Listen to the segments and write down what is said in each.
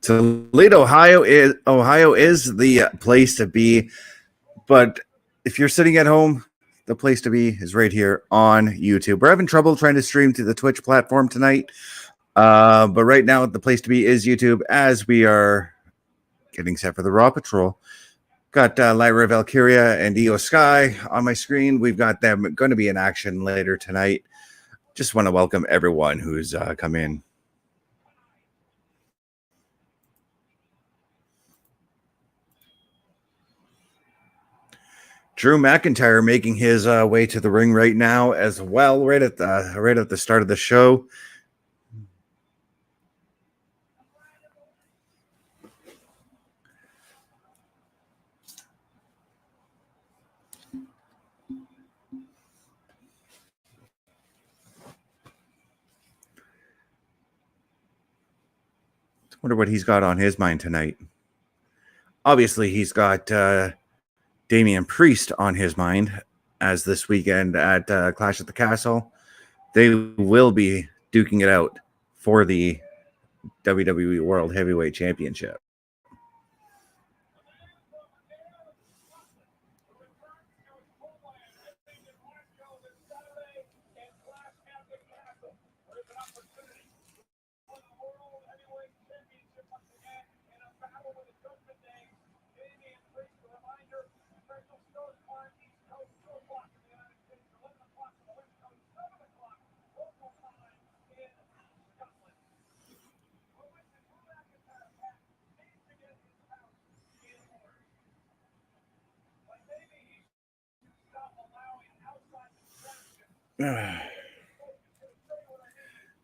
Toledo, Ohio is the place to be. But if you're sitting at home, the place to be is right here on YouTube. We're having trouble trying to stream to the Twitch platform tonight. But right now, the place to be is YouTube as we are getting set for the Raw Patrol. Got Lyra Valkyria and IYO SKY on my screen. We've got them going to be in action later tonight. Just want to welcome everyone who's come in. Drew McIntyre making his way to the ring right now as well, right at the start of the show. Wonder what he's got on his mind tonight. Obviously, he's got Damian Priest on his mind, as this weekend at Clash at the Castle, they will be duking it out for the WWE World Heavyweight Championship.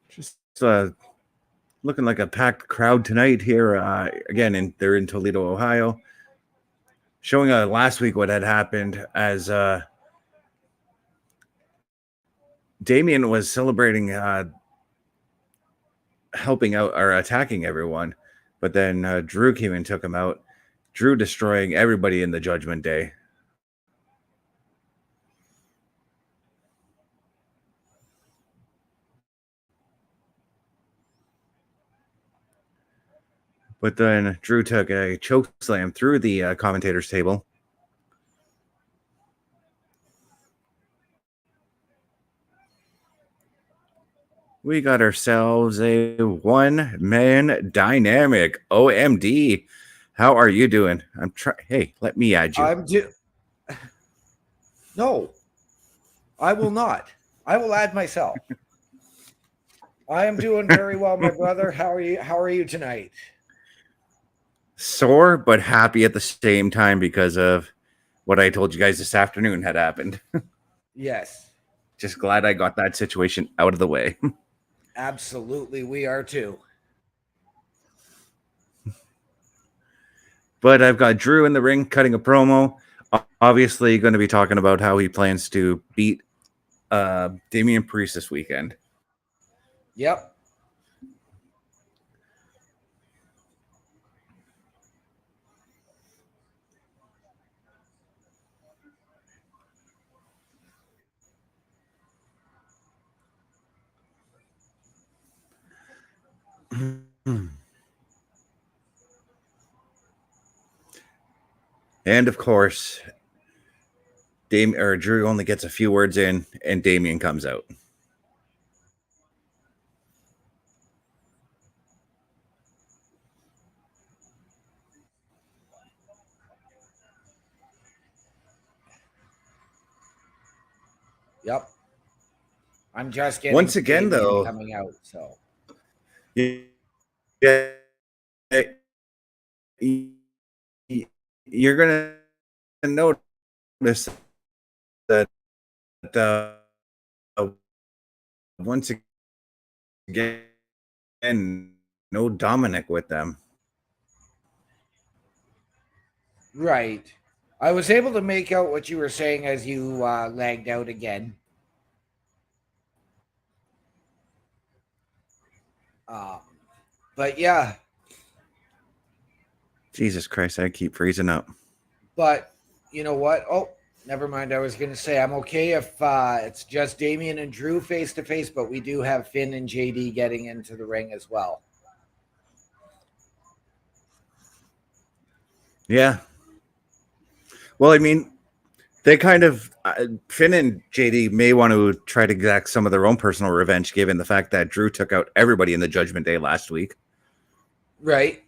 Just looking like a packed crowd tonight here. Again, they're in Toledo, Ohio. Showing last week what had happened as Damian was celebrating helping out or attacking everyone. But then Drew came and took him out. Drew destroying everybody in the Judgment Day. But then Drew took a choke slam through the commentator's table. We got ourselves a one-man dynamic. OMD. How are you doing? Hey, let me add you. No, I will not. I will add myself. I am doing very well, my brother. How are you? How are you tonight? Sore, but happy at the same time because of what I told you guys this afternoon had happened. Yes. Just glad I got that situation out of the way. Absolutely, we are too. But I've got Drew in the ring cutting a promo. Obviously, going to be talking about how he plans to beat Damian Priest this weekend. Yep. And of course, Drew only gets a few words in, and Damian comes out. Yep. I'm just getting once again though coming out. So yeah, you're gonna notice that once again, no Dominic with them. Right. I was able to make out what you were saying as you lagged out again. But yeah. Jesus Christ, I keep freezing up. But you know what? Oh, never mind. I was going to say I'm okay if it's just Damian and Drew face to face, but we do have Finn and JD getting into the ring as well. Yeah. Well, I mean, they kind of Finn and JD may want to try to exact some of their own personal revenge, given the fact that Drew took out everybody in the Judgment Day last week. Right.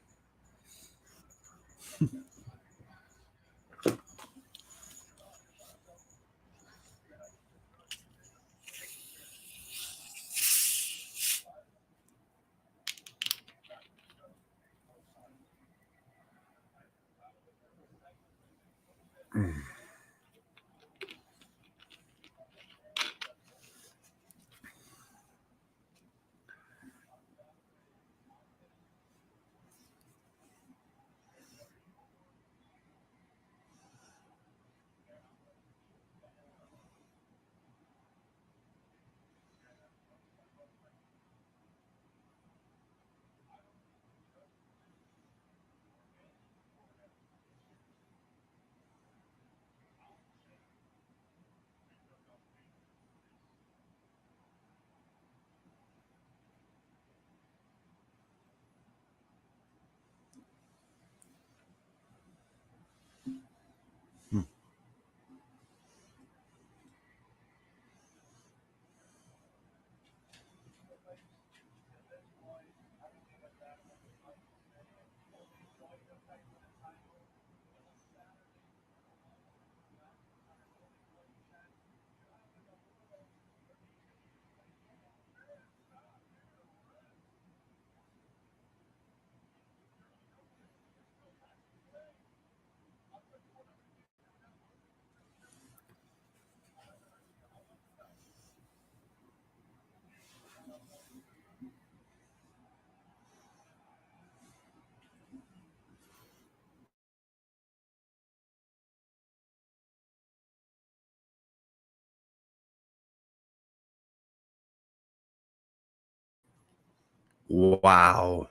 Wow.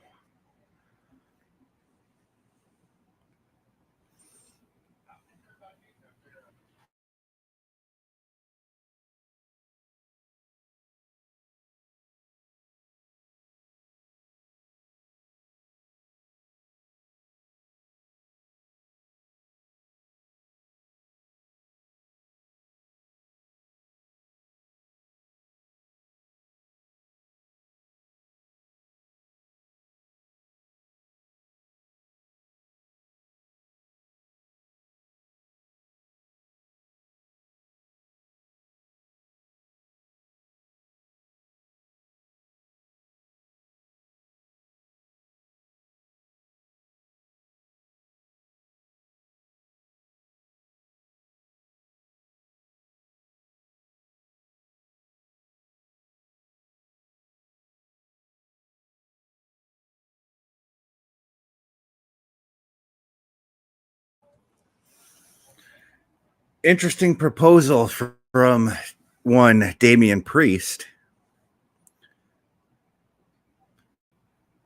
Interesting proposal from one Damian Priest.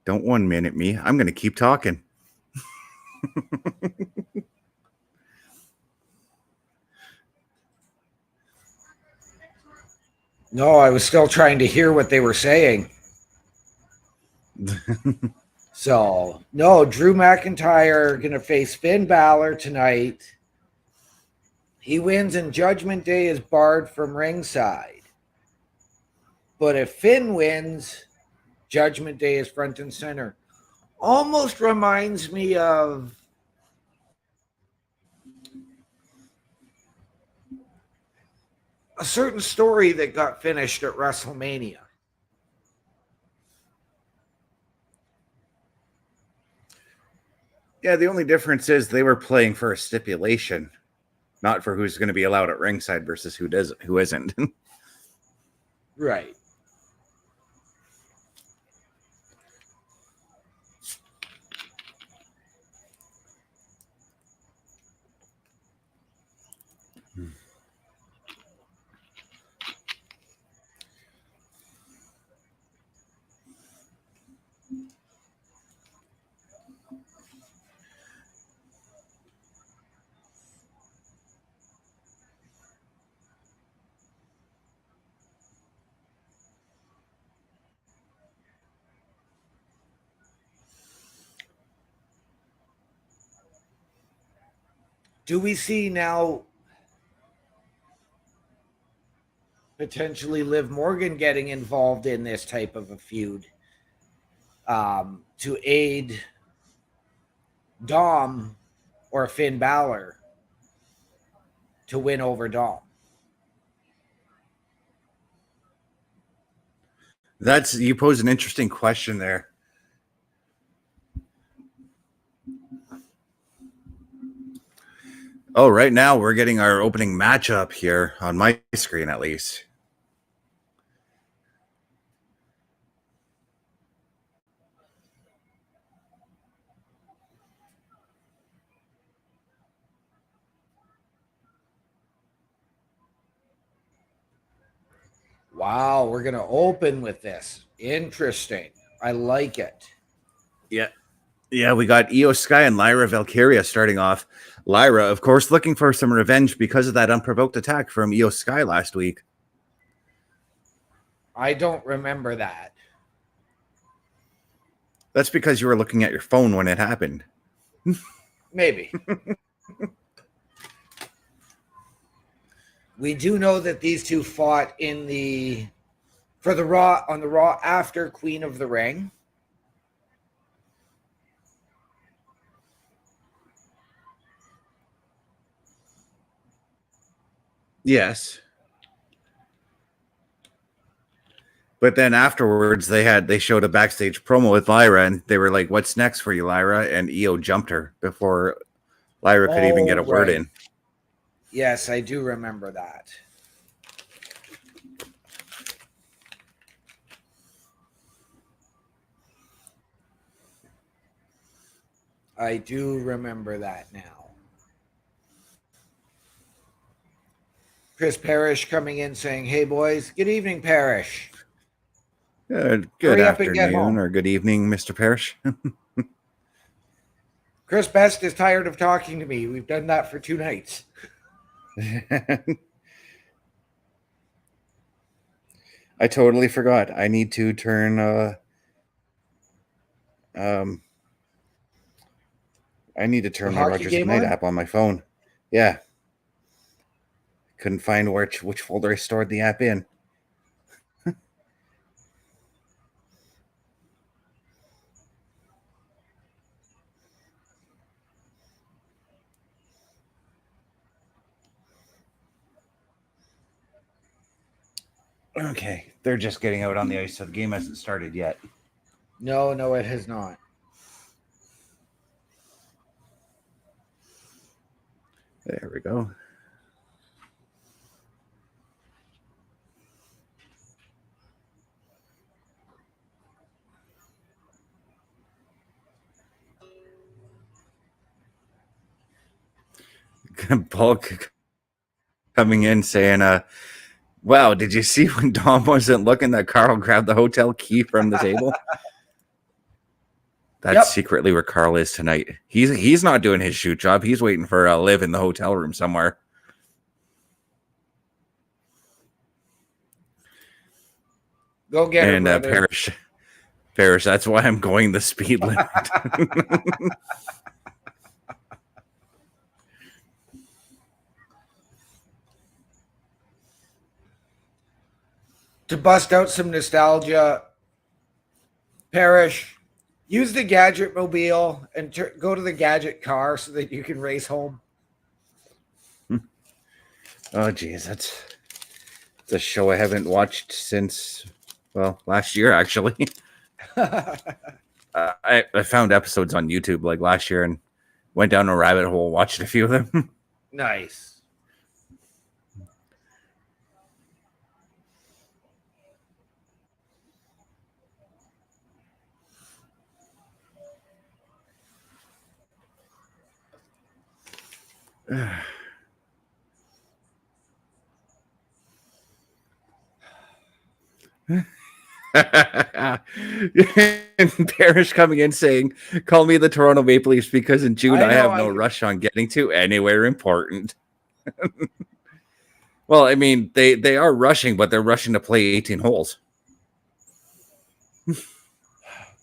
Don't 1 minute me. I'm going to keep talking. No, I was still trying to hear what they were saying. So, no, Drew McIntyre going to face Finn Balor tonight. He wins and Judgment Day is barred from ringside. But if Finn wins, Judgment Day is front and center. Almost reminds me of a certain story that got finished at WrestleMania. Yeah, the only difference is they were playing for a stipulation, not for who's going to be allowed at ringside versus who isn't. Right. Do we see now potentially Liv Morgan getting involved in this type of a feud to aid Dom or Finn Balor to win over Dom? You pose an interesting question there. Oh, right now we're getting our opening matchup here on my screen, at least. Wow, we're going to open with this. Interesting. I like it. Yeah, we got IYO SKY and Lyra Valkyria starting off. Lyra, of course, looking for some revenge because of that unprovoked attack from IYO SKY last week. I don't remember that. That's because you were looking at your phone when it happened. Maybe. We do know that these two fought on the Raw after Queen of the Ring. Yes. But then afterwards, they showed a backstage promo with Lyra, and they were like, "What's next for you, Lyra?" And IYO jumped her before Lyra could even get a word in. Yes, I do remember that. I do remember that now. Chris.perish coming in saying, "Hey boys, good evening, Perish. Good Hurry up and get afternoon home." or good evening, Mr. Perish. Chris Best is tired of talking to me. We've done that for 2 nights. I totally forgot. I need to turn I need to turn my Rogers Ignite app on my phone. Yeah. Couldn't find which folder I stored the app in. Okay, they're just getting out on the ice, so the game hasn't started yet. No, it has not. There we go. Bulk coming in saying, wow, did you see when Dom wasn't looking that Carl grabbed the hotel key from the table? That's secretly where Carl is tonight. He's not doing his shoot job. He's waiting for Liv in the hotel room somewhere. Go get and her, Perish. That's why I'm going the speed limit. To bust out some nostalgia, Perish, use the gadget mobile and go to the gadget car so that you can race home. Oh, geez, that's a show I haven't watched since, well, last year, actually. I found episodes on YouTube like last year and went down a rabbit hole, watched a few of them. Nice. And Perish coming in saying, "Call me the Toronto Maple Leafs because in June I have no rush on getting to anywhere important." Well, I mean, they are rushing, but they're rushing to play 18 holes.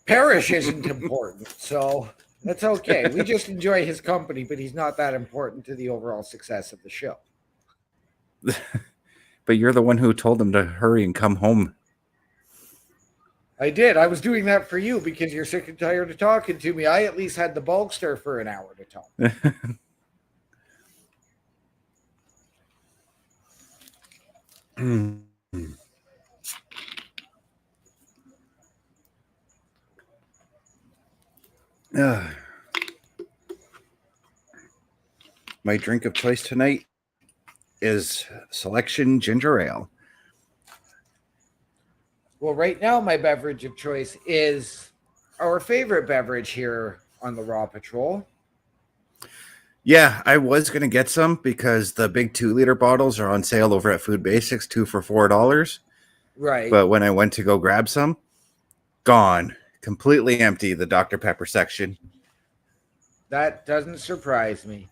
Perish isn't important, so That's okay. We just enjoy his company, but he's not that important to the overall success of the show. But you're the one who told him to hurry and come home. I did. I was doing that for you because you're sick and tired of talking to me. I at least had the Bulkster for an hour to talk. My drink of choice tonight is Selection Ginger Ale. Well, right now, my beverage of choice is our favorite beverage here on the Raw Patrol. Yeah, I was going to get some because the big 2-liter bottles are on sale over at Food Basics, 2 for $4. Right. But when I went to go grab some, gone. Completely empty, the Dr. Pepper section. That doesn't surprise me.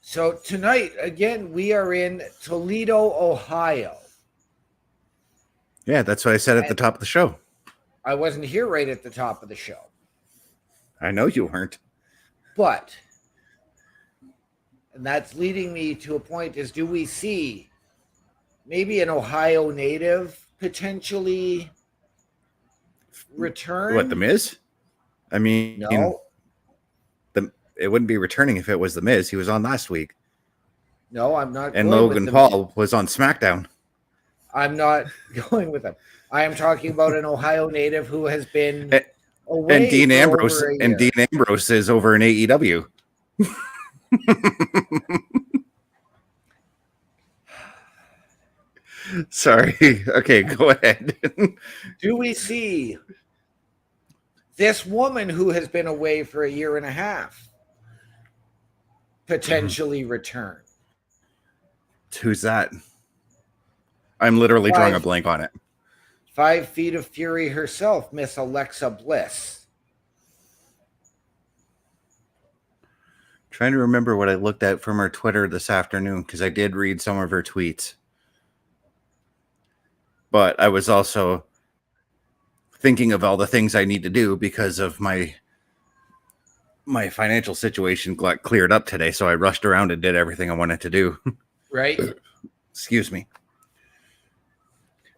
So tonight, again, we are in Toledo, Ohio. Yeah, that's what I said at the top of the show. I wasn't here right at the top of the show. I know you weren't. But, and that's leading me to a point is, do we see maybe an Ohio native potentially return? What, The Miz? I mean, No. It wouldn't be returning if it was The Miz. He was on last week. No, I'm not. And Logan Paul was on SmackDown. I'm not going with him. I am talking about an Ohio native who has been away. And Dean Ambrose. And Dean Ambrose is over in AEW. Sorry. Okay, go ahead. Do we see this woman who has been away for a year and a half potentially return? Who's that? I'm literally drawing a blank on it. 5 Feet of Fury herself, Miss Alexa Bliss. Trying to remember what I looked at from her Twitter this afternoon because I did read some of her tweets. But I was also thinking of all the things I need to do because of my financial situation got cleared up today. So I rushed around and did everything I wanted to do. Right. Excuse me.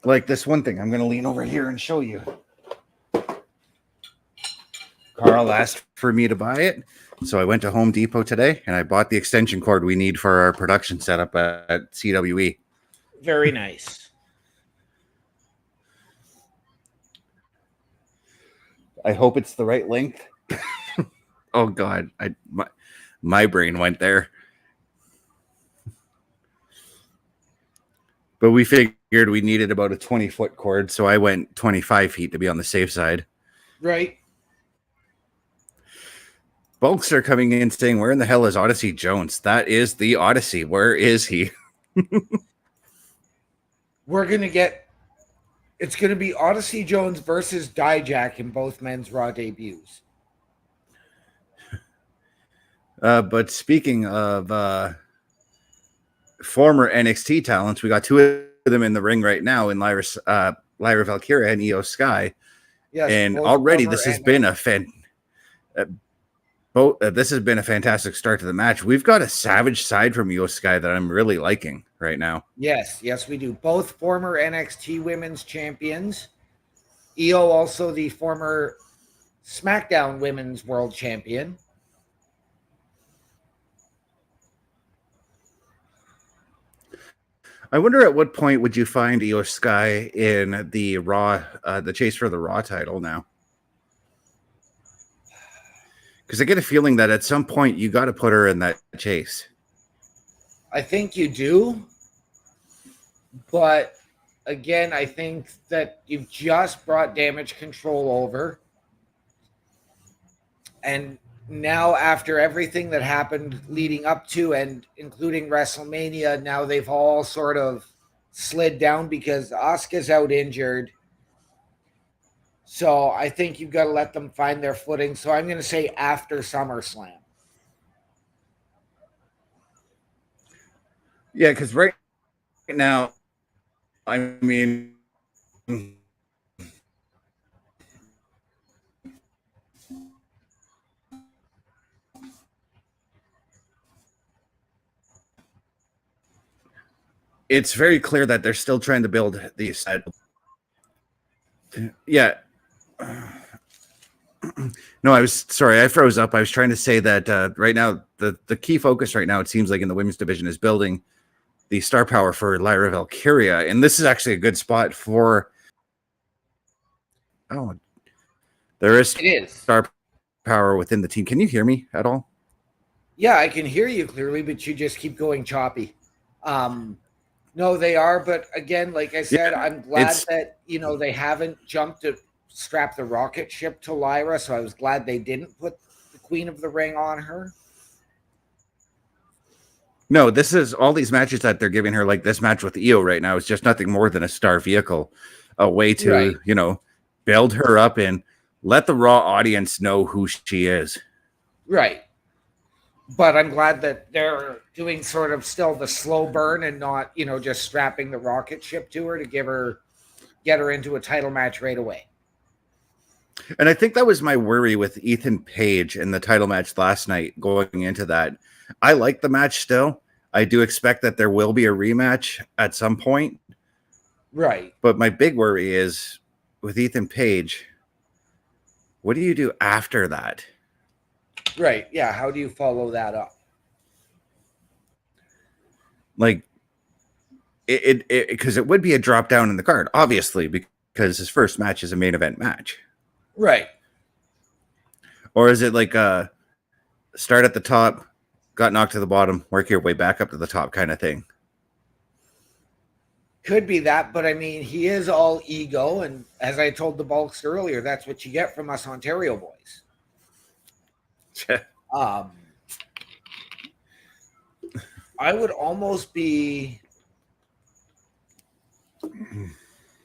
Like this one thing, I'm going to lean over here and show you. Carl asked for me to buy it. So I went to Home Depot today and I bought the extension cord we need for our production setup at CWE. Very nice. I hope it's the right length. Oh God, my brain went there. But we figured we needed about a 20-foot cord, so I went 25 feet to be on the safe side. Right. Bulks are coming in saying, where in the hell is Odyssey Jones? That is the Odyssey. Where is he? It's going to be Odyssey Jones versus Dijak in both men's Raw debuts. But speaking of former NXT talents, we got 2 of them in the ring right now in Lyra Valkyria and IYO SKY. Yes, and already this has been this has been a fantastic start to the match. We've got a savage side from IYO SKY that I'm really liking right now. Yes, we do. Both former NXT Women's Champions. IYO also the former SmackDown Women's World Champion. I wonder at what point would you find IYO SKY in the Raw, the chase for the Raw title now? Because I get a feeling that at some point you got to put her in that chase. I think you do. But again, I think that you've just brought Damage Control over. And now after everything that happened leading up to and including WrestleMania, now they've all sort of slid down because Asuka's out injured. So I think you've got to let them find their footing. So I'm going to say after SummerSlam. Yeah, because right now, I mean, it's very clear that they're still trying to build these. Yeah. No, I was sorry. I froze up. I was trying to say that right now, the key focus right now, it seems like in the women's division, is building the star power for Lyra Valkyria. And this is actually a good spot for. Oh, there is star power within the team. Can you hear me at all? Yeah, I can hear you clearly, but you just keep going choppy. No, they are. But again, like I said, I'm glad that, they haven't jumped to strap the rocket ship to Lyra. So I was glad they didn't put the Queen of the Ring on her. No, this is all these matches that they're giving her, like this match with IYO right now, is just nothing more than a star vehicle, a way to, build her up and let the Raw audience know who she is. Right. But I'm glad that they're doing sort of still the slow burn and not, just strapping the rocket ship to her to get her into a title match right away. And I think that was my worry with Ethan Page in the title match last night going into that. I like the match still. I do expect that there will be a rematch at some point. Right. But my big worry is with Ethan Page, what do you do after that? Right. Yeah. How do you follow that up? Like, because it would be a drop down in the card, obviously, because his first match is a main event match. Right. Or is it like start at the top, got knocked to the bottom, work your way back up to the top kind of thing? Could be that, but I mean, he is all ego, and as I told the Bulks earlier, that's what you get from us Ontario boys. I would almost be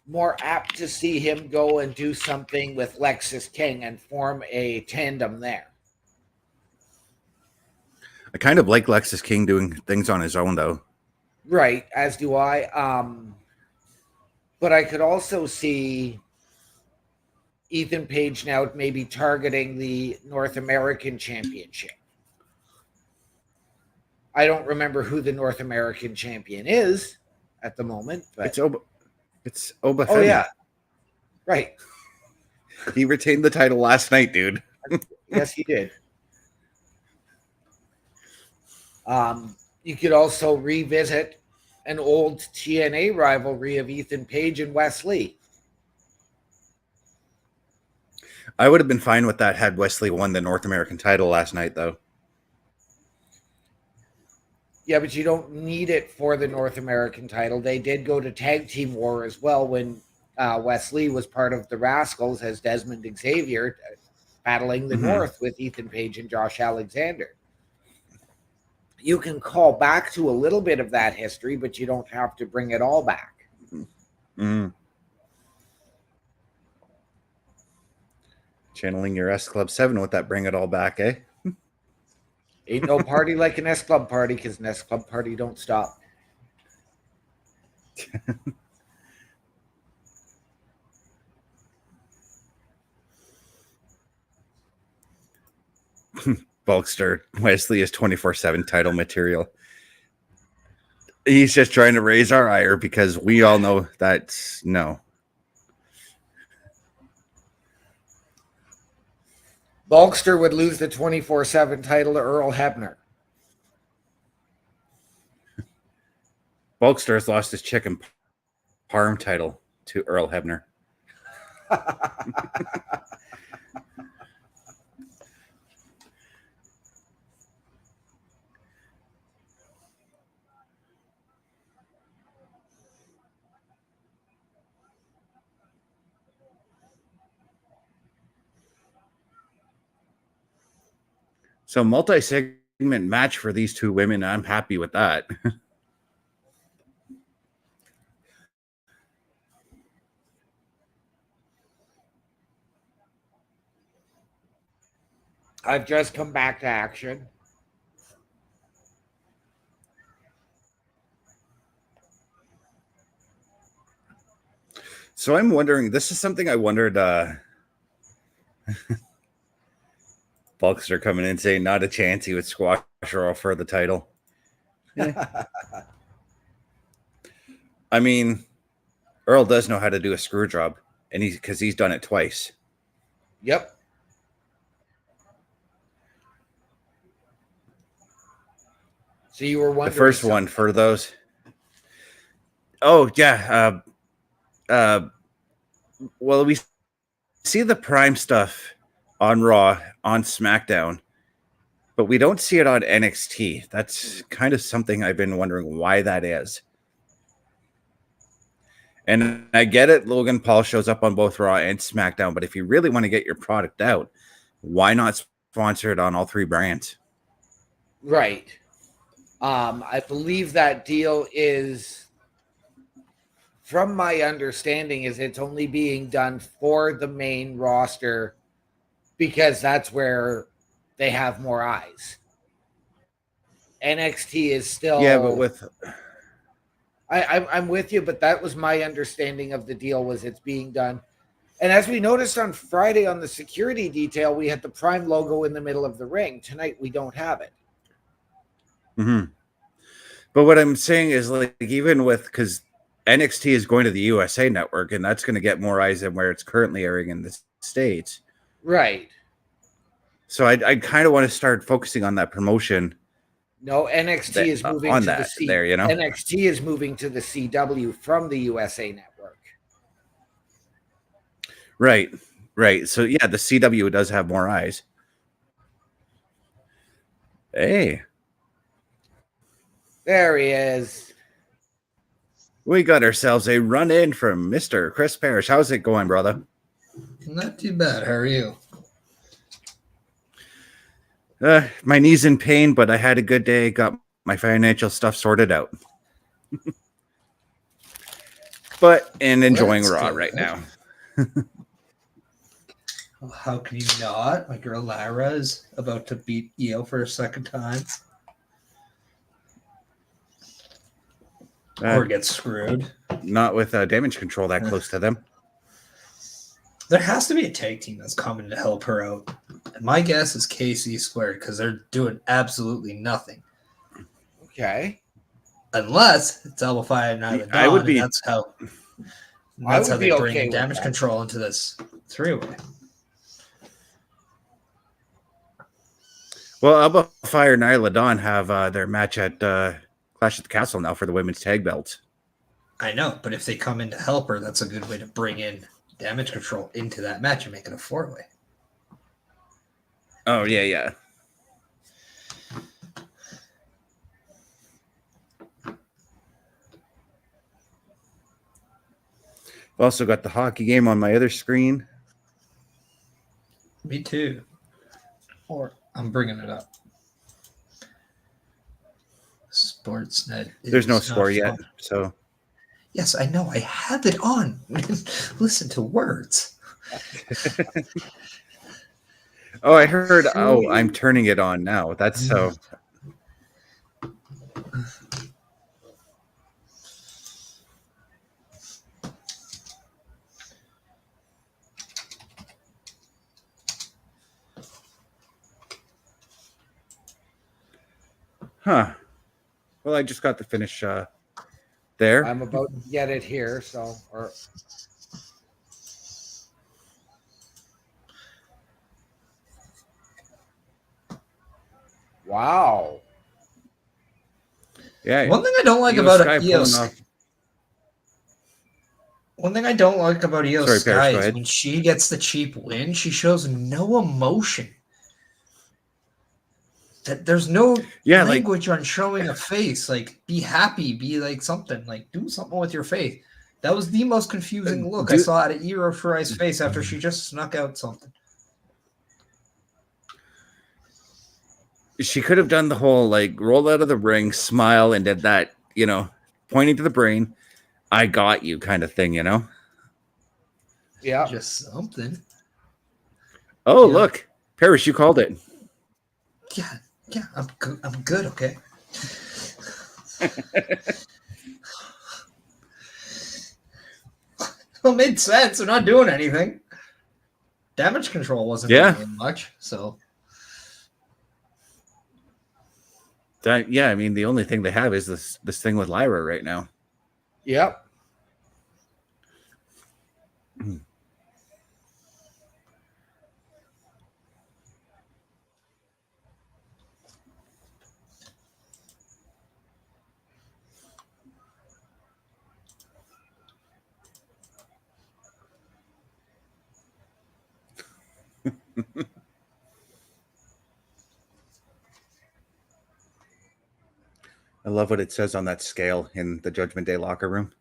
more apt to see him go and do something with Lexis King and form a tandem there. I kind of like Lexis King doing things on his own, though. Right, as do I. But I could also see Ethan Page now maybe targeting the North American Championship. I don't remember who the North American champion is at the moment, but it's Oba Oh, Femi. yeah. Right. He retained the title last night, dude. Yes, he did. You could also revisit an old TNA rivalry of Ethan Page and Wesley. I would have been fine with that had Wesley won the North American title last night, though. Yeah, but you don't need it for the North American title. They did go to Tag Team War as well when Wesley was part of the Rascals as Desmond Xavier battling the North with Ethan Page and Josh Alexander. You can call back to a little bit of that history, but you don't have to bring it all back. Channeling your S Club 7 with that bring it all back, eh? Ain't no party like an S Club party, because an S Club party don't stop. Bulkster, Wesley is 24/7 title material. He's just trying to raise our ire because we all know that's no. Bulkster would lose the 24/7 title to Earl Hebner. Bulkster has lost his chicken parm title to Earl Hebner. So multi-segment match for these two women. I'm happy with that. I've just come back to action. So I'm wondering, this is something I wondered, Bulkster coming in saying not a chance he would squash her for the title. Yeah. I mean, Earl does know how to do a screw job, and because he's done it twice. Yep. So you were wondering The first one for those. Oh yeah. Well, we see the Prime stuff on Raw, on SmackDown, but we don't see it on NXT. That's kind of something I've been wondering why that is. And I get it, Logan Paul shows up on both Raw and SmackDown, but if you really want to get your product out, why not sponsor it on all three brands? Right. I believe that deal is, from my understanding, is it's only being done for the main roster because that's where they have more eyes. NXT is still... Yeah, but with... I'm with you, but that was my understanding of the deal, was it's being done. And as we noticed on Friday on the security detail, we had the Prime logo in the middle of the ring. Tonight, we don't have it. Mm-hmm. But what I'm saying is, like, even with, because NXT is going to the USA Network, and that's going to get more eyes than where it's currently airing in the States. Right. So I kind of want to start focusing on that promotion. No, NXT is moving on to that the C. there, you know? NXT is moving to the CW from the USA Network. Right, right. So yeah, the CW does have more eyes. Hey, there he is. We got ourselves a run in from Mr. Chris Perish. How's it going, brother? Not too bad. How are you? My knee's in pain, but I had a good day. Got my financial stuff sorted out. But enjoying Raw right now. How can you not? My girl Lyra is about to beat Io for a second time. Or get screwed. Not with damage control that close to them. There has to be a tag team that's coming to help her out. And my guess is KC squared because they're doing absolutely nothing. Okay. Unless it's Alba Fire and Nyla Dawn, I would be. That's how they bring in damage control into this three-way. Well, Alba Fire and Nyla Dawn have their match at Clash at the Castle now for the women's tag belts. I know, but if they come in to help her, that's a good way to bring in damage control into that match and make it a four-way. Oh, yeah. I've also got the hockey game on my other screen. Me too. Or I'm bringing it up. Sportsnet. There's no score yet, so. Yes, I know. I have it on. Listen to words. Oh, I heard. Oh, I'm turning it on now. That's so. Huh. Well, I just got the finish there. I'm about to get it here, so. Wow. Yeah. One thing I don't like about IYO SKY. One thing I don't like about IYO SKY is when she gets the cheap win, she shows no emotion. That there's no language on showing a face. Like, be happy, be like something, like do something with your face. That was the most confusing look I saw out of Io Shirai's face after she just snuck out something. She could have done the whole like roll out of the ring, smile, and did that, pointing to the brain, I got you kind of thing, Yeah. Just something. Oh, look. Perish, you called it. Yeah, I'm good, okay? Well, it made sense. They're not doing anything. Damage control wasn't doing much, so. I mean, the only thing they have is this thing with Lyra right now. Yep. I love what it says on that scale in the Judgment Day locker room.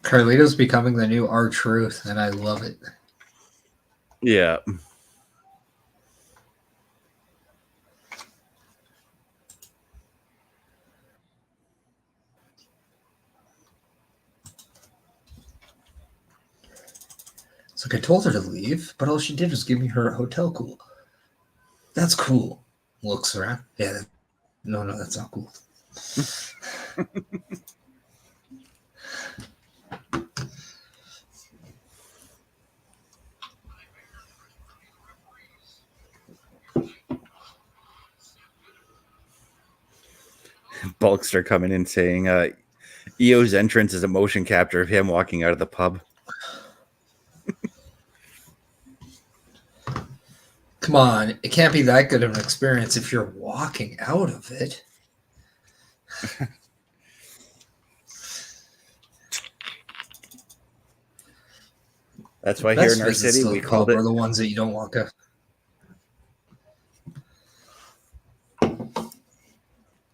Carlito's becoming the new R-Truth, and I love it. Yeah. So I told her to leave, but all she did was give me her hotel cool. That's cool. Looks around. Yeah. No, that's not cool. Bulkster coming in saying EO's entrance is a motion capture of him walking out of the pub. Come on, it can't be that good of an experience if you're walking out of it. That's why here in our city we called it the ones that you don't walk out.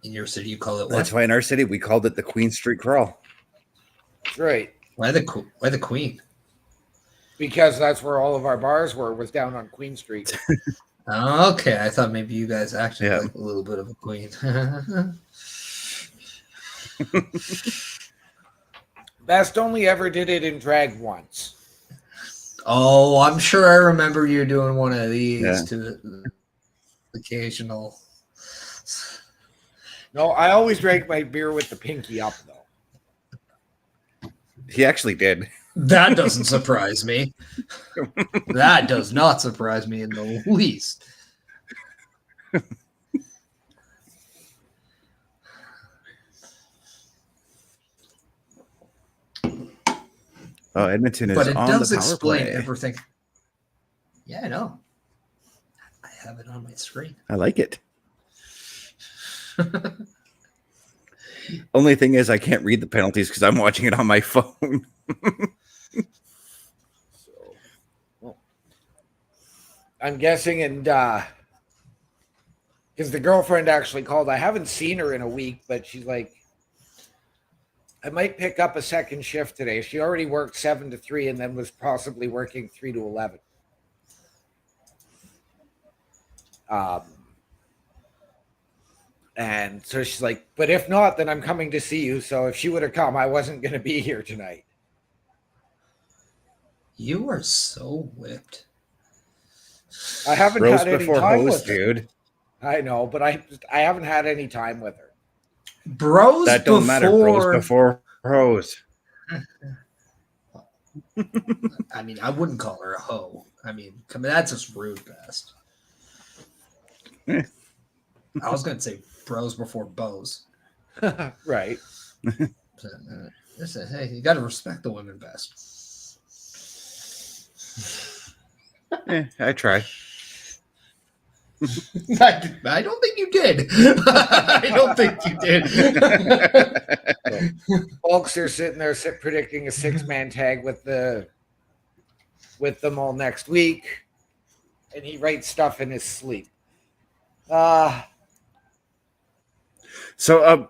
In your city, you call it what? That's why in our city we called it the Queen Street Crawl. Right. Why the Queen? Because that's where all of our bars were, was down on Queen Street. Okay, I thought maybe you guys acted like a little bit of a queen. Best only ever did it in drag once. Oh, I'm sure I remember you doing one of these to the occasional. No, I always drank my beer with the pinky up, though. He actually did. That doesn't surprise me. That does not surprise me in the least. Oh, Edmonton is but it on does the power explain play. everything. Yeah, I know. I have it on my screen. I like it. Only thing is I can't read the penalties because I'm watching it on my phone. I'm guessing, and because the girlfriend actually called. I haven't seen her in a week, but she's like, I might pick up a second shift today. She already worked 7 to 3 and then was possibly working 3 to 11. And so she's like, but if not, then I'm coming to see you. So if she would have come, I wasn't going to be here tonight. You are so whipped. I haven't Rose had any before time hose, with her. dude. I know, but I haven't had any time with her. Bros that don't matter. Bros before hose. I mean, I wouldn't call her a hoe. I mean, that's just rude, best. I was going to say bros before bows. Right. Listen, hey, you got to respect the women best. I try. I don't think you did. I don't think you did. Folks are sitting there predicting a 6-man tag with them all next week, and he writes stuff in his sleep. So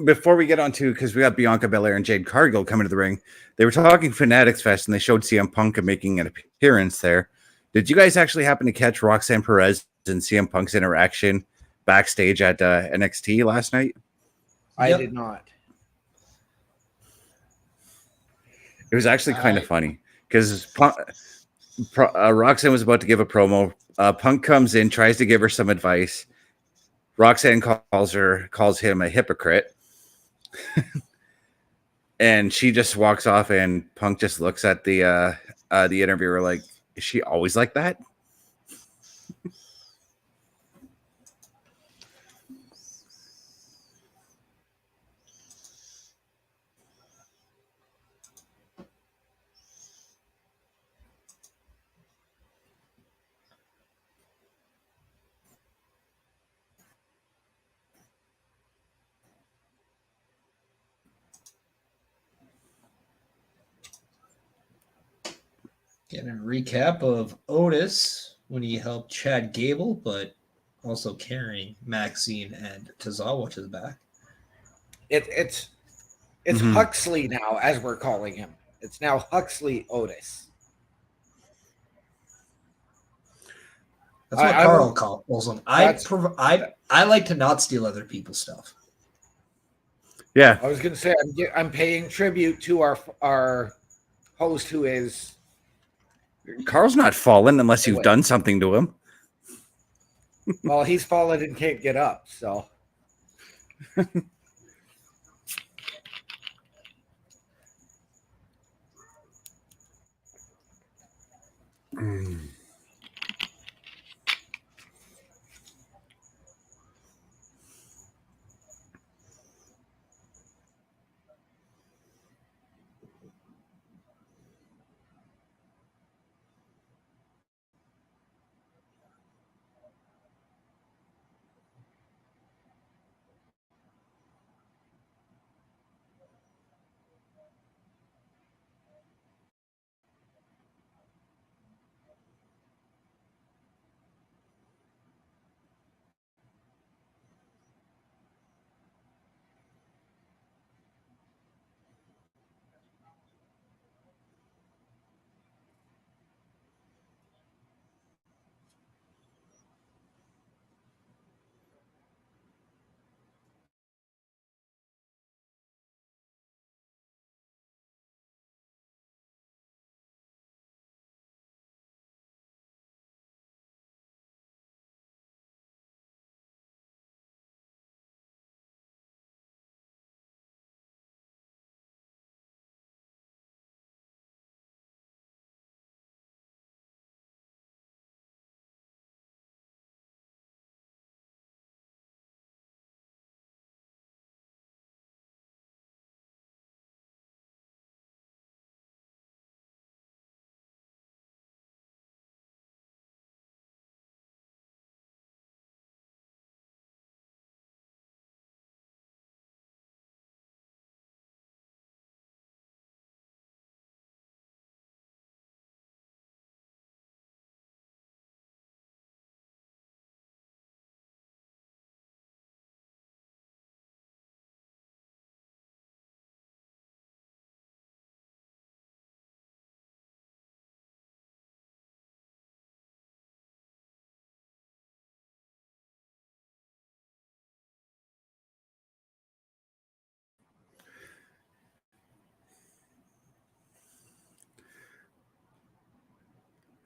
before we get on to, because we got Bianca Belair and Jade Cargill coming to the ring, they were talking Fanatics Fest and they showed CM Punk making an appearance there. Did you guys actually happen to catch Roxanne Perez and CM Punk's interaction backstage at NXT last night? I did not. It was actually kind of funny because Roxanne was about to give a promo. Punk comes in, tries to give her some advice. Roxanne calls him a hypocrite. And she just walks off, and Punk just looks at the interviewer like, is she always like that? Getting a recap of Otis when he helped Chad Gable, but also carrying Maxine and Tozawa to the back. It's Huxley now, as we're calling him. It's now Huxley Otis. That's what Carl calls him. I like to not steal other people's stuff. Yeah, I was going to say I'm paying tribute to our host, who is Carl's not fallen unless you've done something to him. Well, he's fallen and can't get up, so.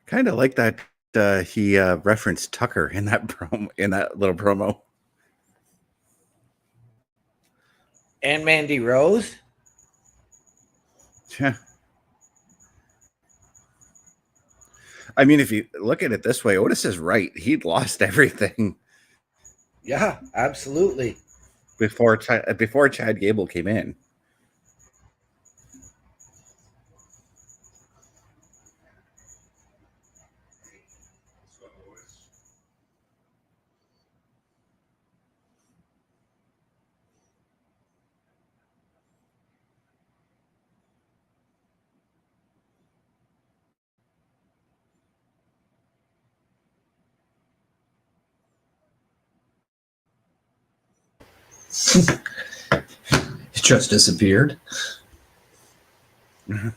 Kind of like that he referenced Tucker in that little promo. And Mandy Rose? Yeah. I mean, if you look at it this way, Otis is right. He'd lost everything. Yeah, absolutely. Before Chad Gable came in. It just disappeared. Mm-hmm.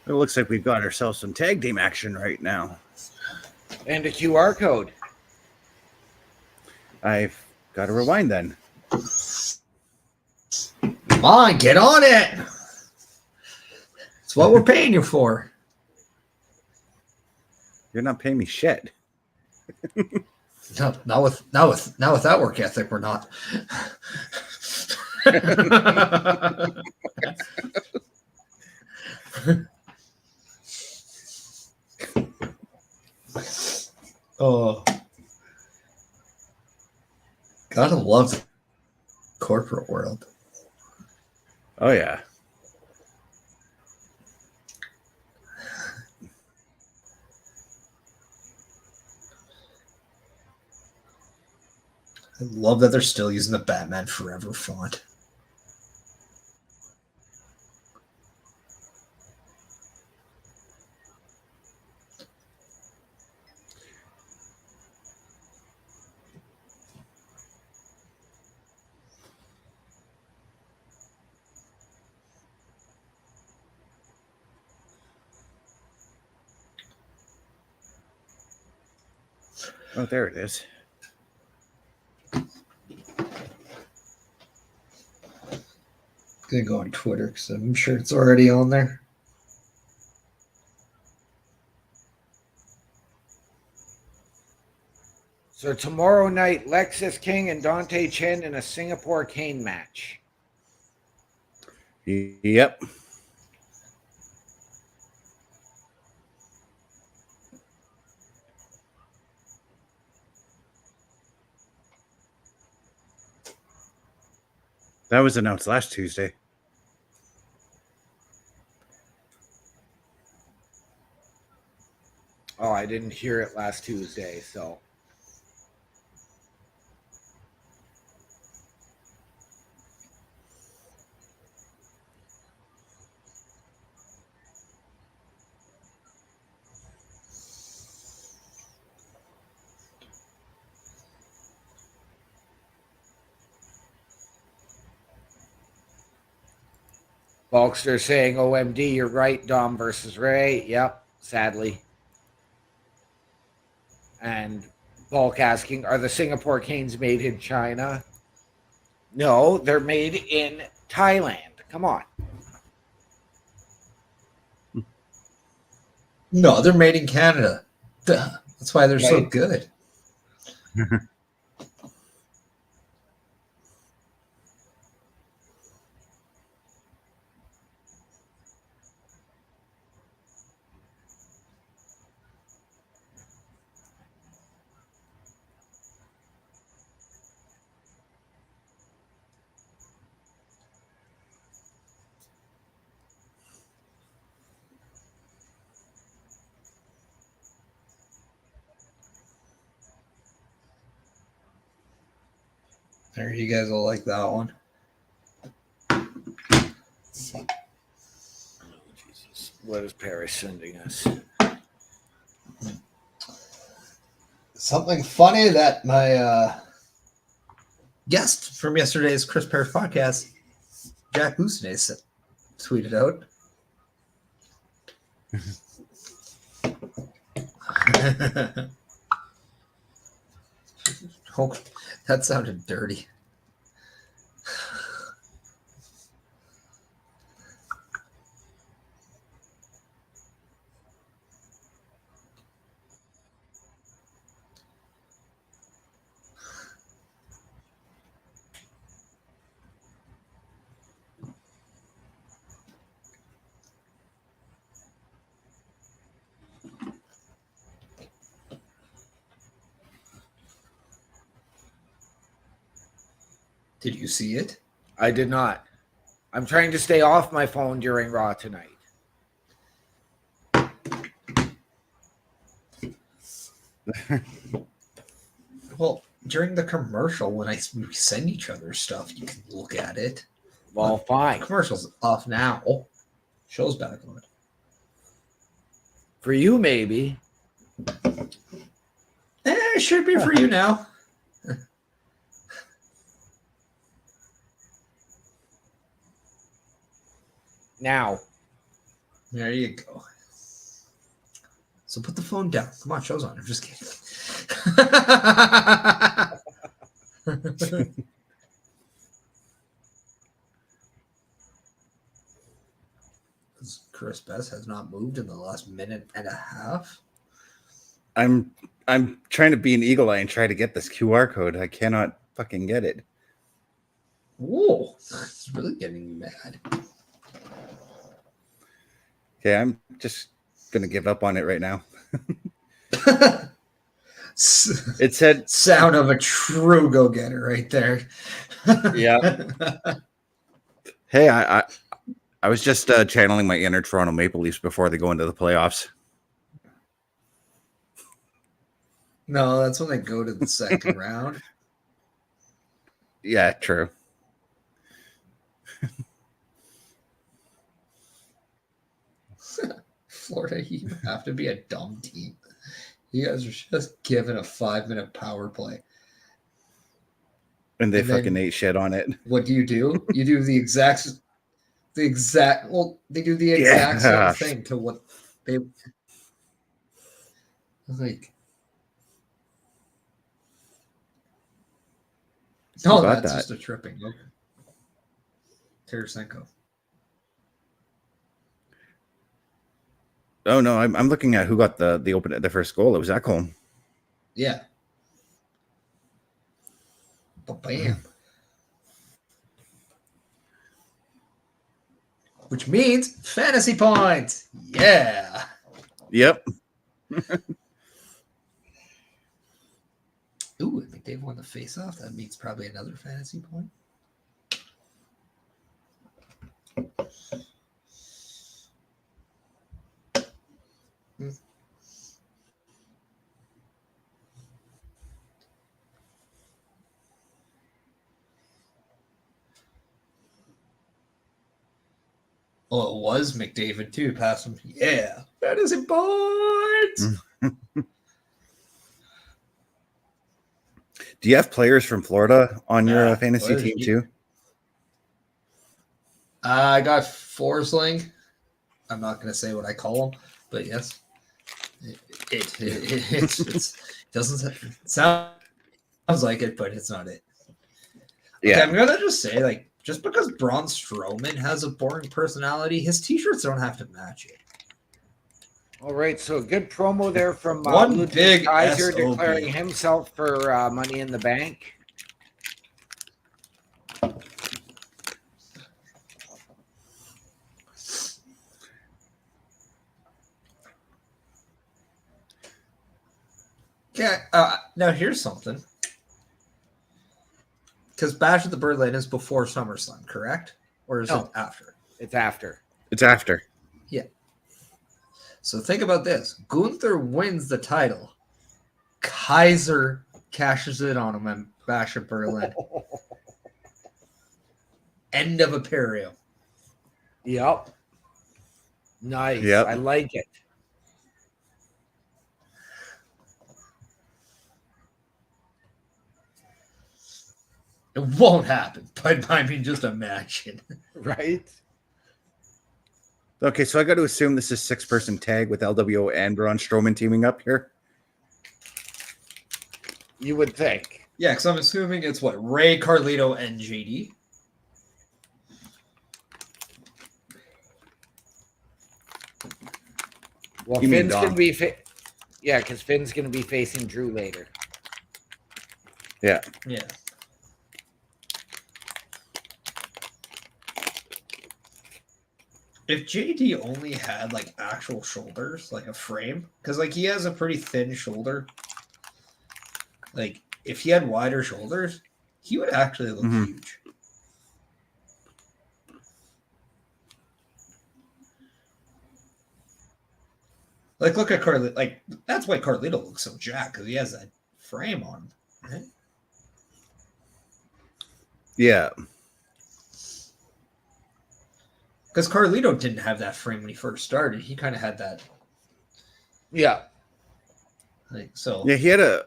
It looks like we've got ourselves some tag team action right now. And a QR code. I've got to rewind then. Come on, get on it. It's what we're paying you for. You're not paying me shit. No, not with that work ethic, we're not. Oh, gotta love the corporate world. Oh yeah. I love that they're still using the Batman Forever font. Oh, there it is. Gonna go on Twitter because I'm sure it's already on there. So tomorrow night, Lexus King and Dante Chen in a Singapore cane match. Yep. That was announced last Tuesday. Oh, I didn't hear it last Tuesday, so. Bulkster saying, OMD, you're right, Dom versus Ray. Yep, sadly. And Bulk asking, are the Singapore canes made in China? No, they're made in Thailand. Come on. No, they're made in Canada. Duh. That's why they're so Right. good. There, you guys will like that one. Jesus. What is Paris sending us? Something funny that my guest from yesterday's Chris Perish podcast, Jack Boosnay, tweeted out. Oh, that sounded dirty. Did you see it? I did not. I'm trying to stay off my phone during Raw tonight. Well, during the commercial, when we send each other stuff, you can look at it. Well, fine. Commercial's off now. Show's back on. For you, maybe. It should be for you now. Now. There you go. So put the phone down. Come on, show's on. I'm just kidding. Chris Best has not moved in the last minute and a half. I'm trying to be an eagle eye and try to get this QR code. I cannot fucking get it. Whoa, it's really getting me mad. Okay, I'm just gonna give up on it right now. It said sound of a true go-getter right there. Yeah. Hey, I was just channeling my inner Toronto Maple Leafs before they go into the playoffs. No, that's when they go to the second round. Yeah, true. Florida, you have to be a dumb team. You guys are just given a 5-minute power play. And they fucking ate shit on it. What do? You do the exact they do the exact same thing to what they like. No, that's just a tripping. Okay. Tarasenko. Oh no, I'm looking at who got the first goal. It was Ekholm. Yeah. But bam. Which means fantasy points. Yeah. Yep. Ooh, I think they've won the face-off. That means probably another fantasy point. Oh, it was McDavid too. Pass him. Yeah. Fantasy points. Do you have players from Florida on your fantasy team too? I got Forsling. I'm not going to say what I call him, but yes, it doesn't sound like it, but it's not it. Okay, yeah, I'm gonna just say, like, just because Braun Strowman has a boring personality, his t-shirts don't have to match it. All right, so a good promo there from one big Kaiser declaring himself for Money in the Bank. Yeah. Now here's something. Because Bash at the Birdland is before SummerSlam, correct? Or is it after? It's after. It's after. Yeah. So think about this. Gunther wins the title. Kaiser cashes it on him and Bash at Berlin. End of Imperium. Yep. Nice. Yep. I like it. It won't happen, but I mean, just imagine. Right? Okay, so I got to assume this is 6-person tag with LWO and Braun Strowman teaming up here. You would think. Yeah, because I'm assuming it's what? Ray, Carlito, and JD. Well, Finn's going to be... yeah, because Finn's going to be facing Drew later. Yeah. Yeah. If JD only had, like, actual shoulders, like a frame, because, like, he has a pretty thin shoulder. Like, if he had wider shoulders, he would actually look huge. Like, look at Carlito. Like, that's why Carlito looks so jacked, because he has that frame on him, right? Yeah. Because Carlito didn't have that frame when he first started. He kind of had that. Yeah. Like, so. Yeah, he had a...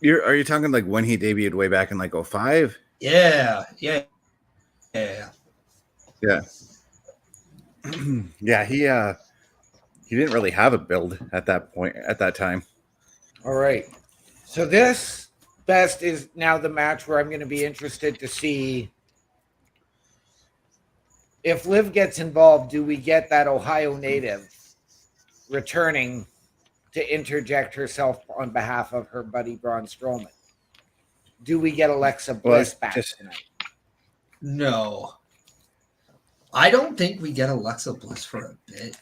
Are you talking like when he debuted way back in like 05? Yeah. Yeah. Yeah, he didn't really have a build at that point at that time. All right. So this best is now the match where I'm going to be interested to see if Liv gets involved. Do we get that Ohio native returning to interject herself on behalf of her buddy Braun Strowman? Do we get Alexa Bliss back tonight? No. I don't think we get Alexa Bliss for a bit,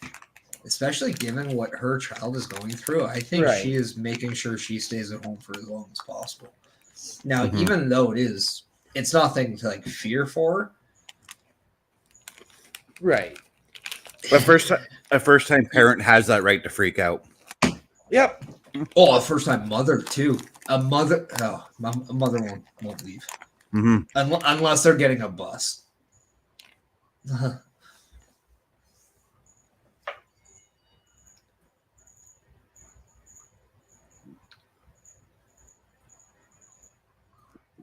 especially given what her child is going through. I think she is making sure she stays at home for as long as possible. Now, even though it's nothing to like fear for. Right. But a first-time parent has that right to freak out. Yep. Oh, a first-time mother too. A mother won't leave unless they're getting a bus.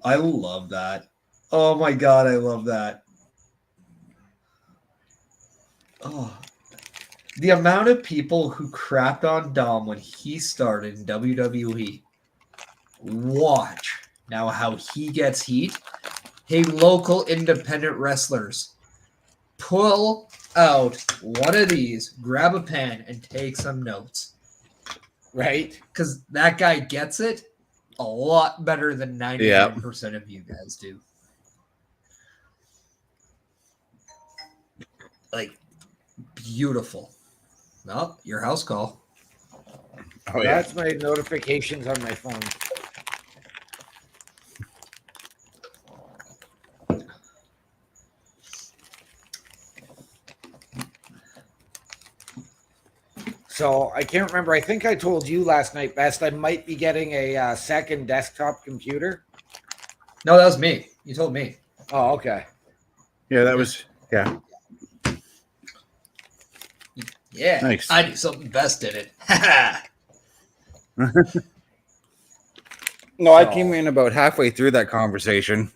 I love that. Oh my god, I love that. Oh, the amount of people who crapped on Dom when he started in WWE. Watch now how he gets heat. Hey, local independent wrestlers, pull out one of these, grab a pen, and take some notes. Right? Because that guy gets it a lot better than 99% of you guys do. Like, beautiful. Well, your house call. Oh, yeah. That's my notifications on my phone. So I can't remember. I think I told you last night, Best, I might be getting a second desktop computer. No, that was me. You told me. Oh, okay. Yeah, that was, yeah. Yeah. Nice. I do something best in it. No, I came in about halfway through that conversation.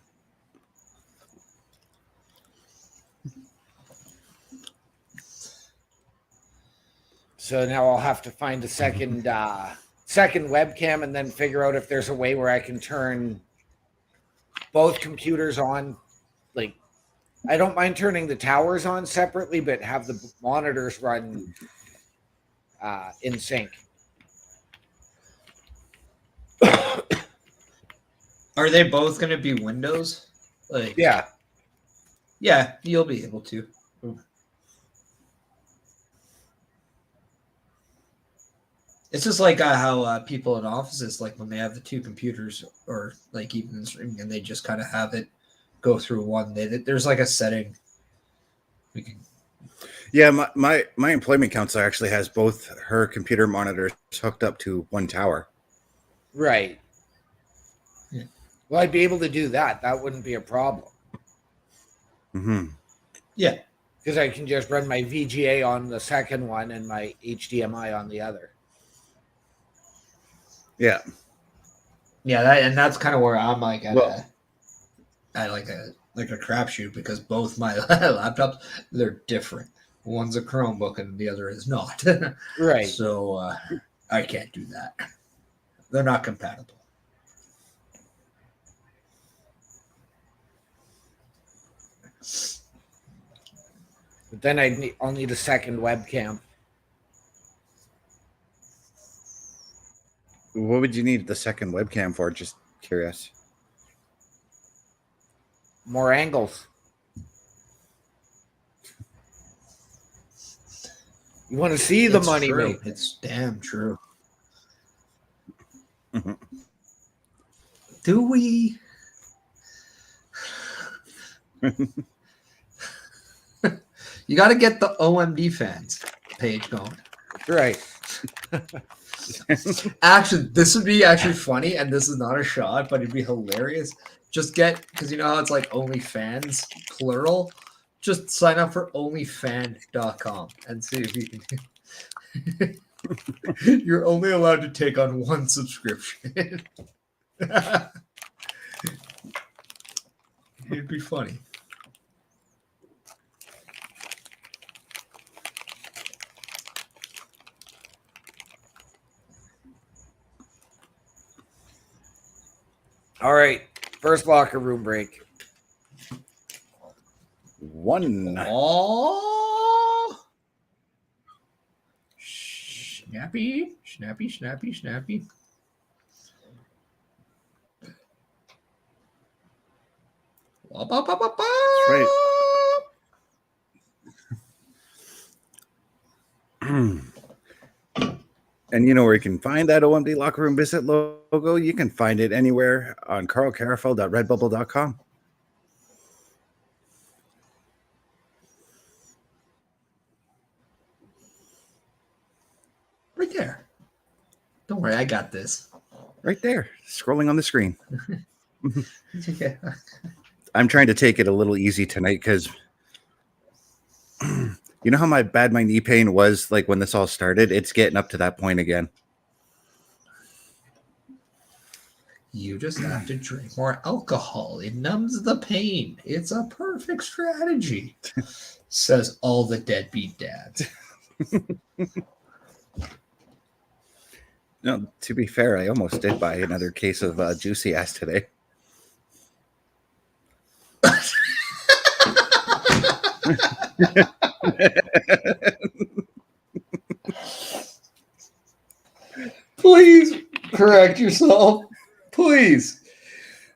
So now I'll have to find a second webcam and then figure out if there's a way where I can turn both computers on. Like, I don't mind turning the towers on separately, but have the monitors run in sync. Are they both going to be Windows? Like, yeah, you'll be able to. It's just like how people in offices, like when they have the two computers, or like even in streaming, and they just kind of have it go through one. There's like a setting we can. Yeah, my employment counselor actually has both her computer monitors hooked up to one tower. Right. Yeah. Well, I'd be able to do that. That wouldn't be a problem. Yeah. Because I can just run my VGA on the second one and my HDMI on the other. Yeah. Yeah, that's kind of where I'm like at like a crapshoot, because both my laptops, they're different. One's a Chromebook and the other is not. Right. So I can't do that. They're not compatible. But then I'll need a second webcam. What would you need the second webcam for? Just curious. More angles. You want to see the money made. It's damn true. Do we? You got to get the OMD fans page going. Right. Actually, this would be actually funny, and this is not a shot, but it'd be hilarious. Just because you know how it's like OnlyFans, plural. Just sign up for onlyfan.com and see if you can. You're only allowed to take on one subscription. It'd be funny. All right. First locker room break. 1. Oh. Snappy, snappy, snappy, snappy. That's right. And you know where you can find that OMD Locker Room Visit logo? You can find it anywhere on carlcarafel.redbubble.com. Right there. Don't worry, I got this. Right there, scrolling on the screen. Yeah. I'm trying to take it a little easy tonight because you know how bad my knee pain was like when this all started? It's getting up to that point again. You just have to drink more alcohol. It numbs the pain. It's a perfect strategy, says all the deadbeat dads. No, to be fair, I almost did buy another case of Juicy Ass today. Please correct yourself. Please.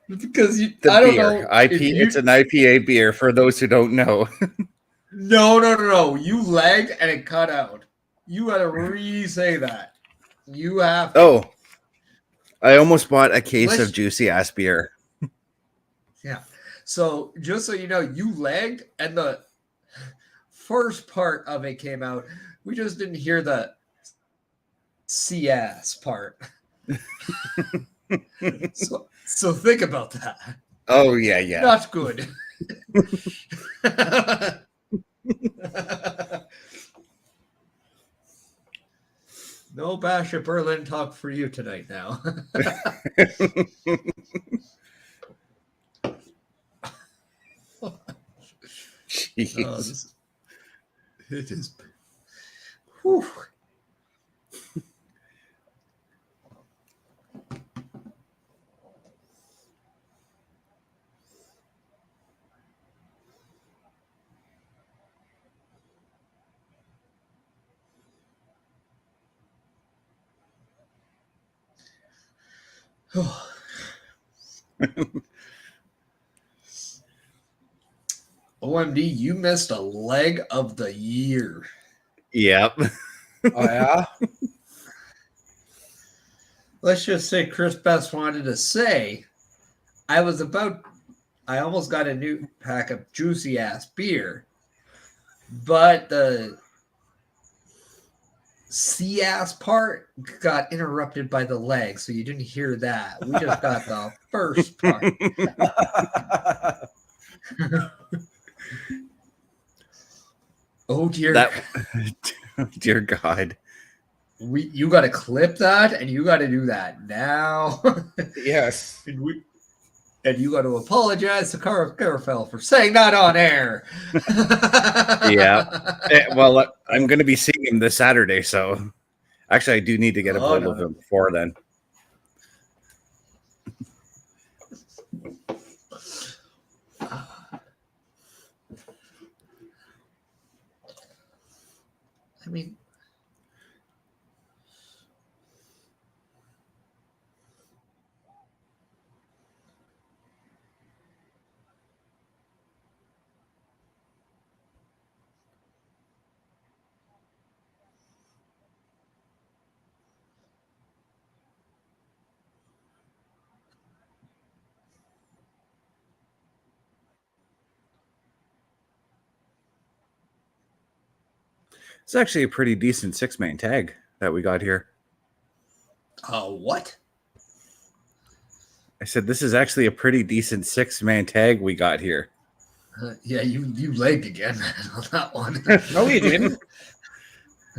Because I don't know. It's an IPA beer for those who don't know. No. You lagged and it cut out. You got to re-say that. You have to. Oh, I almost bought a case of Juicy Ass beer. Yeah. So just so you know, you lagged and the first part of it came out. We just didn't hear the CS part. So think about that. Oh, yeah. Not good. No Bash at Berlin talk for you tonight now. Jeez. It is. Whew. OMD, you missed a leg of the year. Yep. Oh, yeah? Let's just say Chris Best wanted to say, I almost got a new pack of Juicy Ass beer, but the C-ass part got interrupted by the leg, so you didn't hear that. We just got the first part. Oh, dear. Dear God. You got to clip that, and you got to do that now. Yes. And you got to apologize to Carafel for saying that on air. Yeah. Well, I'm going to be seeing him this Saturday, so actually I do need to get a hold of him before then. I mean, It's actually a pretty decent 6-man tag that we got here. What? I said this is actually a pretty decent 6-man tag we got here. Yeah, you lagged again on that one. No, you didn't.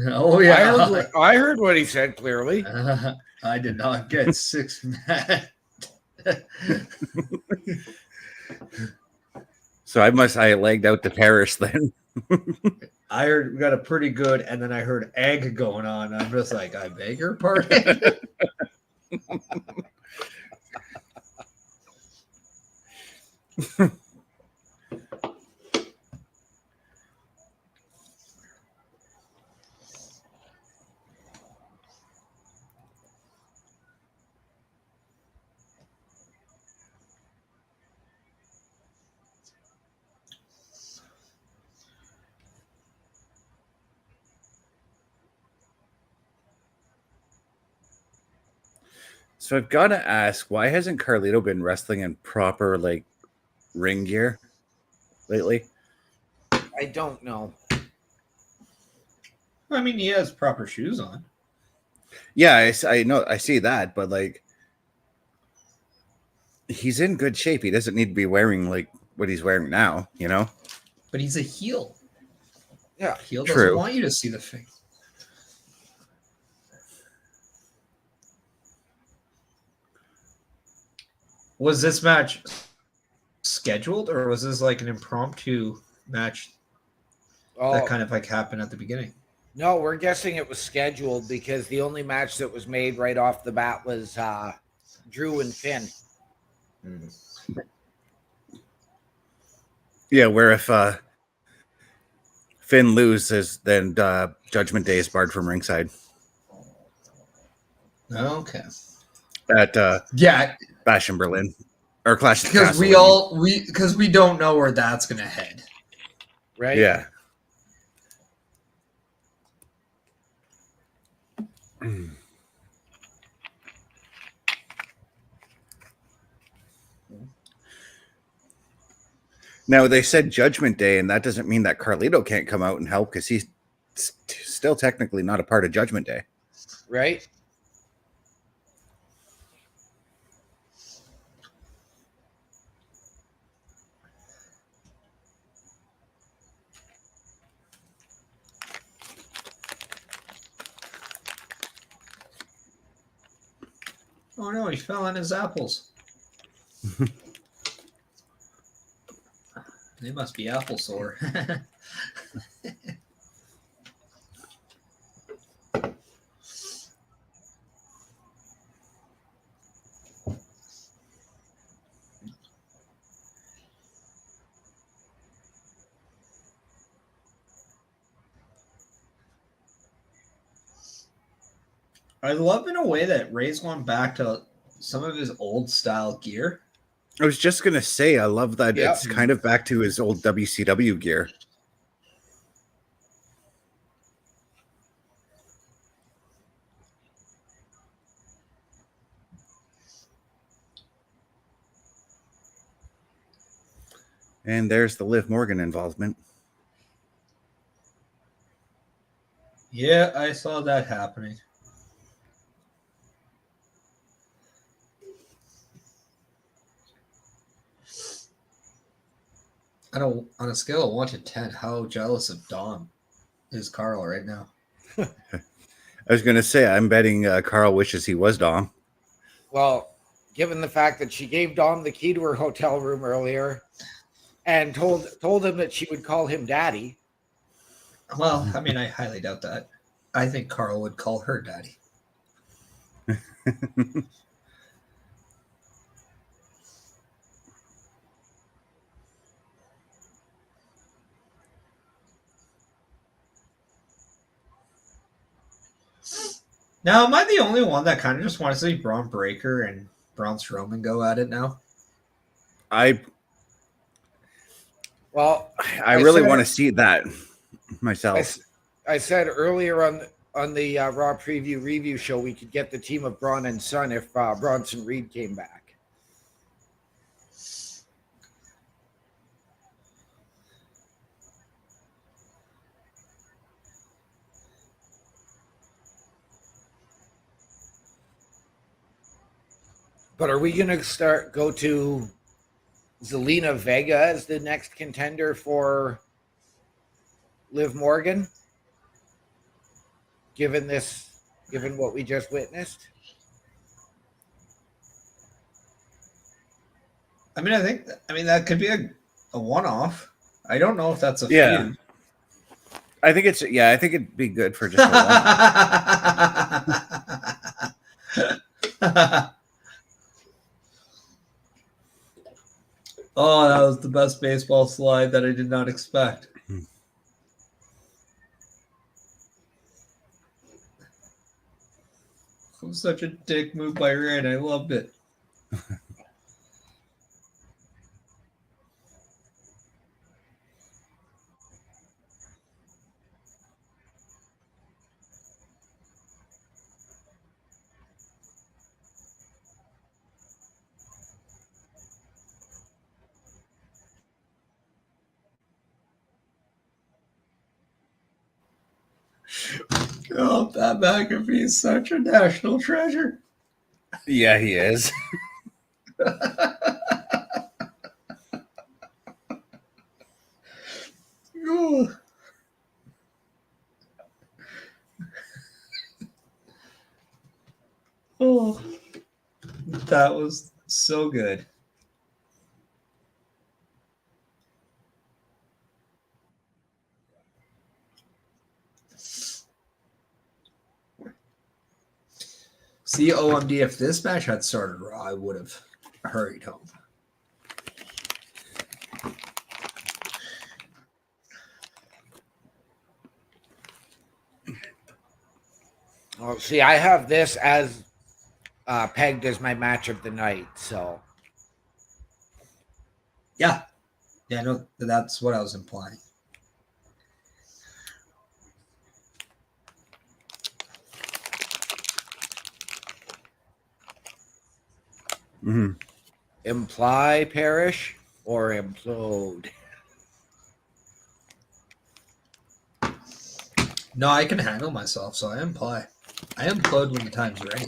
Oh, yeah. I heard what he said clearly. I did not get 6-man. So I lagged out to Perish then. I heard we got a pretty good, and then I heard egg going on. I'm just like, I beg your pardon. So I've got to ask, why hasn't Carlito been wrestling in proper like ring gear lately? I don't know. I mean, he has proper shoes on. Yeah, I know, I see that, but like, he's in good shape. He doesn't need to be wearing like what he's wearing now, you know? But he's a heel. Yeah, Heel True. doesn't want you to see the face. Was this match scheduled, or was this like an impromptu match that kind of like happened at the beginning? No, we're guessing it was scheduled because the only match that was made right off the bat was Drew and Finn. Yeah, where if Finn loses, then Judgment Day is barred from ringside. Okay. At yeah, Bash in Berlin or Clash of the because Castle. we don't know where that's gonna head, right? Yeah. Now they said Judgment Day, and that doesn't mean that Carlito can't come out and help because he's still technically not a part of Judgment Day, right? Oh no, he fell on his apples. They must be apple sore. I love in a way that Ray's gone back to some of his old style gear. I was just gonna say, I love that it's kind of back to his old WCW gear. And there's the Liv Morgan involvement. Yeah, I saw that happening. On a scale of 1 to 10, how jealous of Dom is Carl right now? I was going to say, I'm betting Carl wishes he was Dom. Well, given the fact that she gave Dom the key to her hotel room earlier and told him that she would call him daddy. Well, I mean, I highly doubt that. I think Carl would call her daddy. Now, am I the only one that kind of just wants to see Bron Breakker and Braun Strowman go at it now? I really want to see that myself. I said earlier on the Raw preview review show we could get the team of Braun and Son if Bronson Reed came back. But are we going to go to Zelina Vega as the next contender for Liv Morgan? Given what we just witnessed? I mean, that could be a one-off. I don't know if that's a feud. I think it'd be good for just a one. Oh, that was the best baseball slide that I did not expect. It was such a dick move by Ryan. I loved it. Oh, Pat McAfee is such a national treasure. Yeah, he is. Oh. Oh, that was so good. See, OMD, if this match had started Raw, I would have hurried home. Oh, see, I have this as pegged as my match of the night. So, yeah, no, that's what I was implying. Mm-hmm. Imply perish or implode. No, I can handle myself, so I imply. I implode when the time's ready.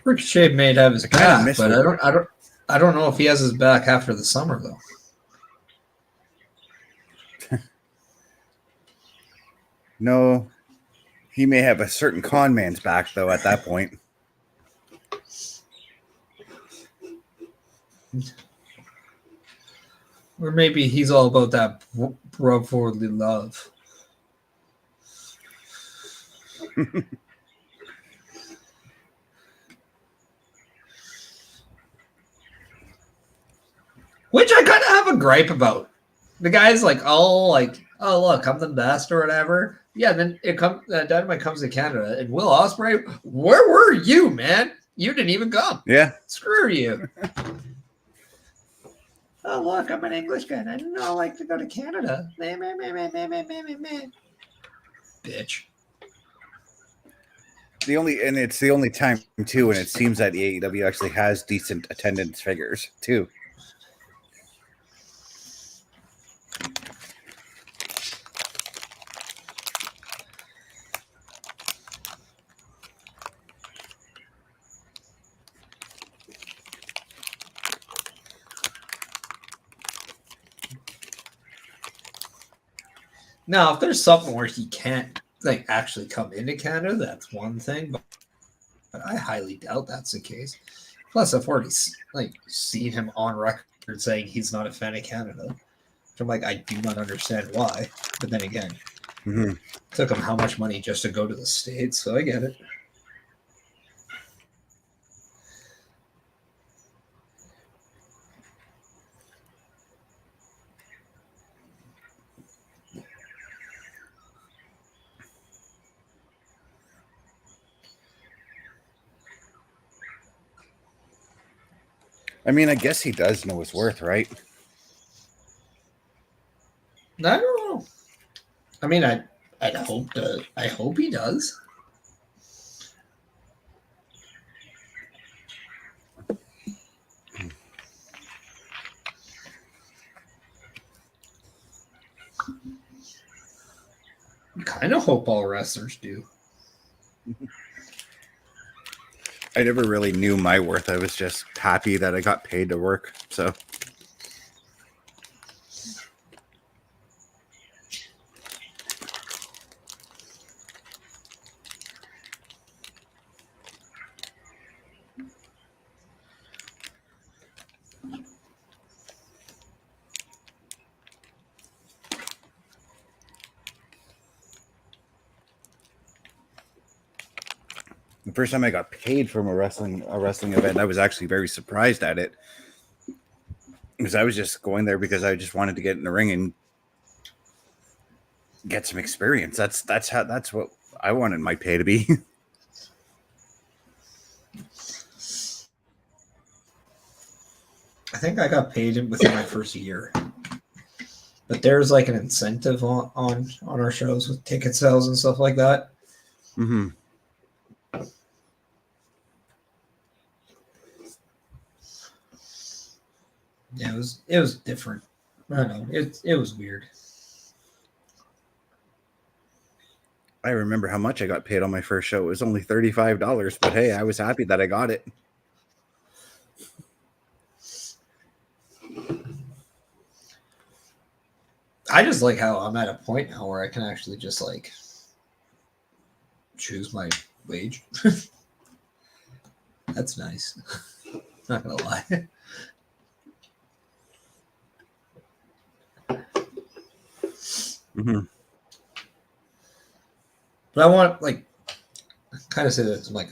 Ricochet may have his back, but I don't know if he has his back after the summer though. No, he may have a certain con man's back though at that point. Or maybe he's all about that brotherly love. Which I kind of have a gripe about. The guy's like, oh, look, I'm the best or whatever. Yeah, then Dynamite comes to Canada, and Will Ospreay, where were you, man? You didn't even come. Yeah. Screw you. Oh, look, I'm an English guy, and I didn't know I like to go to Canada. Bitch. It's the only time too, and it seems that the AEW actually has decent attendance figures too. Now, if there's something where he can't like actually come into Canada, that's one thing. But I highly doubt that's the case. Plus, I've already seen him on record saying he's not a fan of Canada. Which I'm like, I do not understand why. But then again, it took him how much money just to go to the States, so I get it. I mean, I guess he does know his worth, right? I don't know. I mean, I hope he does. I kind of hope all wrestlers do. I never really knew my worth. I was just happy that I got paid to work. So. The first time I got paid from a wrestling event, I was actually very surprised at it. Because I was just going there because I just wanted to get in the ring and get some experience. That's what I wanted my pay to be. I think I got paid within my first year. But there's like an incentive on our shows with ticket sales and stuff like that. Mm-hmm. Yeah, it was different. I don't know. It was weird. I remember how much I got paid on my first show. It was only $35, but hey, I was happy that I got it. I just like how I'm at a point now where I can actually just like choose my wage. That's nice. Not gonna lie. Mm-hmm. But I want, like, kind of say this. I'm like,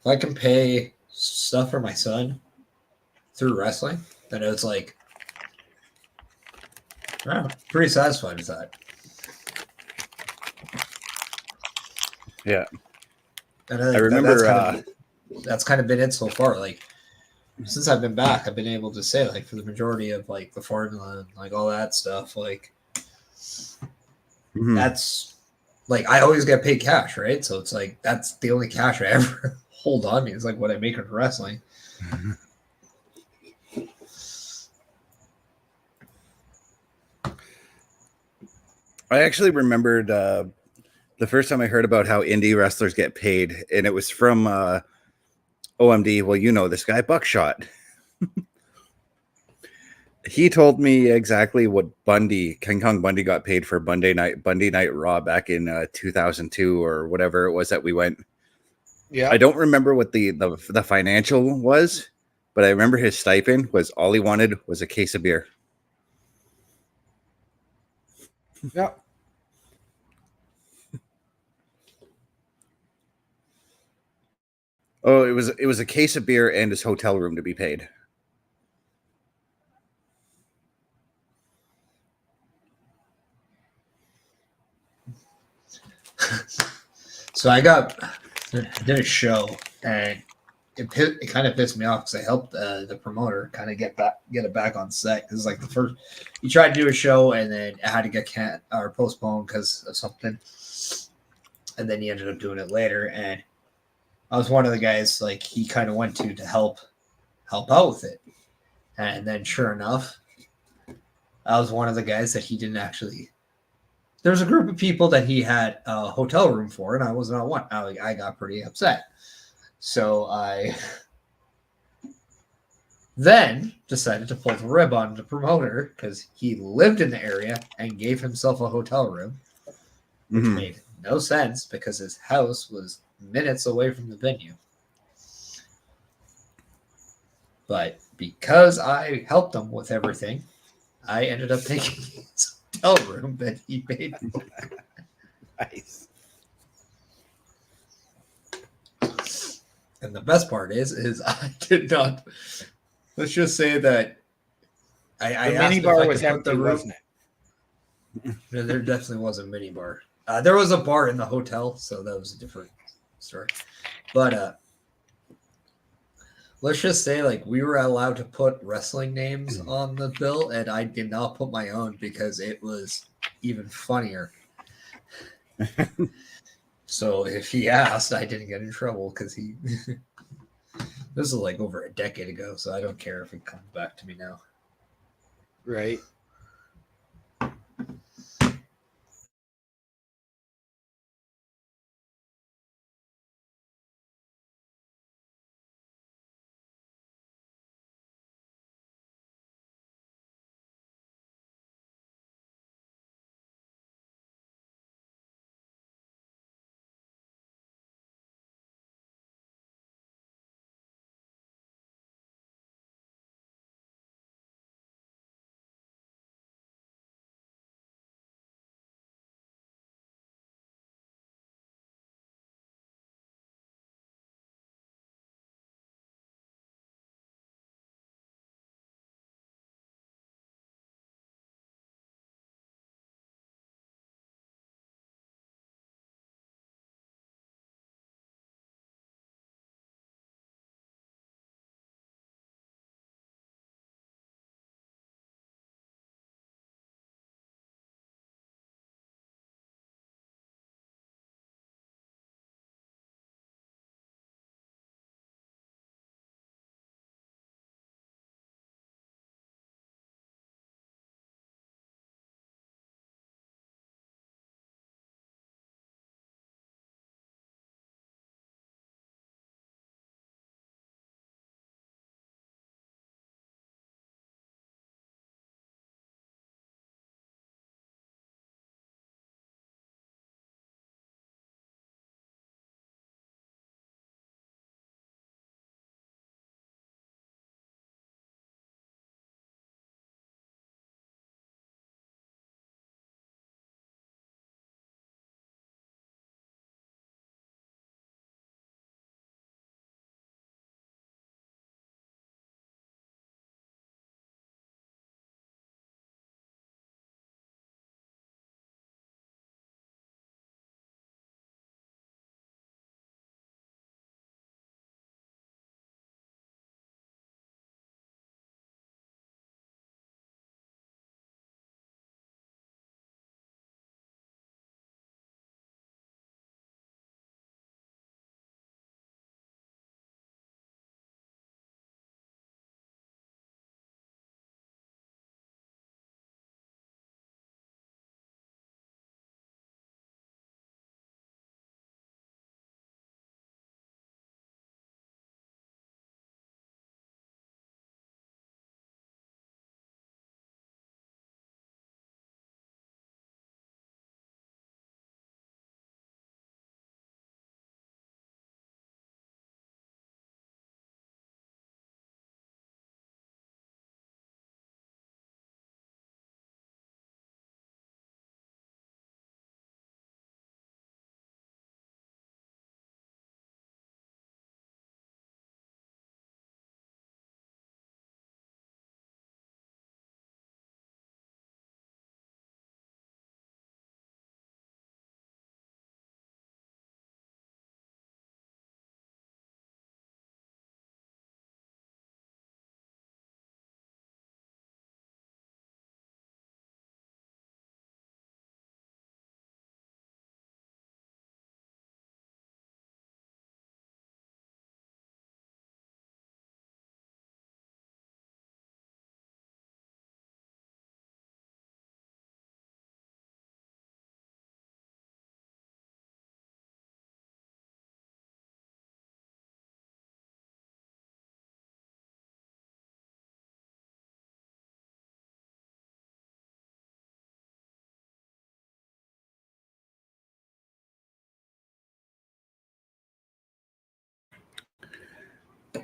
if I can pay stuff for my son through wrestling, then it's like, I'm pretty satisfied with that. Yeah. And I remember that's kind of been it so far. Like, since I've been back, I've been able to say, like, for the majority of, like, the formula and, like, all that stuff, like, that's, like, I always get paid cash, right? So it's like, that's the only cash I ever hold on me. It's like what I make in wrestling. I actually remembered the first time I heard about how indie wrestlers get paid, and it was from OMD. Well, you know this guy, Buckshot. He told me exactly what King Kong Bundy got paid for Bundy Night Raw back in 2002 or whatever it was that we went. Yeah, I don't remember what the financial was, but I remember his stipend was all he wanted was a case of beer. yeah. Oh, it was a case of beer and his hotel room to be paid. So I did a show, and it kind of pissed me off because I helped the promoter kind of get it back on set. Because like the first, he tried to do a show and then it had to get postponed because of something, and then he ended up doing it later. And I was one of the guys like he kind of went to help out with it, and then sure enough, I was one of the guys that he didn't actually. There's a group of people that he had a hotel room for, and I was not one. I got pretty upset. So I then decided to pull the rib on the promoter because he lived in the area and gave himself a hotel room, which made no sense because his house was minutes away from the venue. But because I helped him with everything, I ended up taking his hotel room that he paid for. Nice. And the best part is I did not. Let's just say that I The mini bar was empty, wasn't it? No, there definitely was a mini bar. There was a bar in the hotel, so that was a different story. But let's just say, like, we were allowed to put wrestling names on the bill, and I did not put my own because it was even funnier. So if he asked, I didn't get in trouble because he. This is like over a decade ago, so I don't care if it comes back to me now. Right.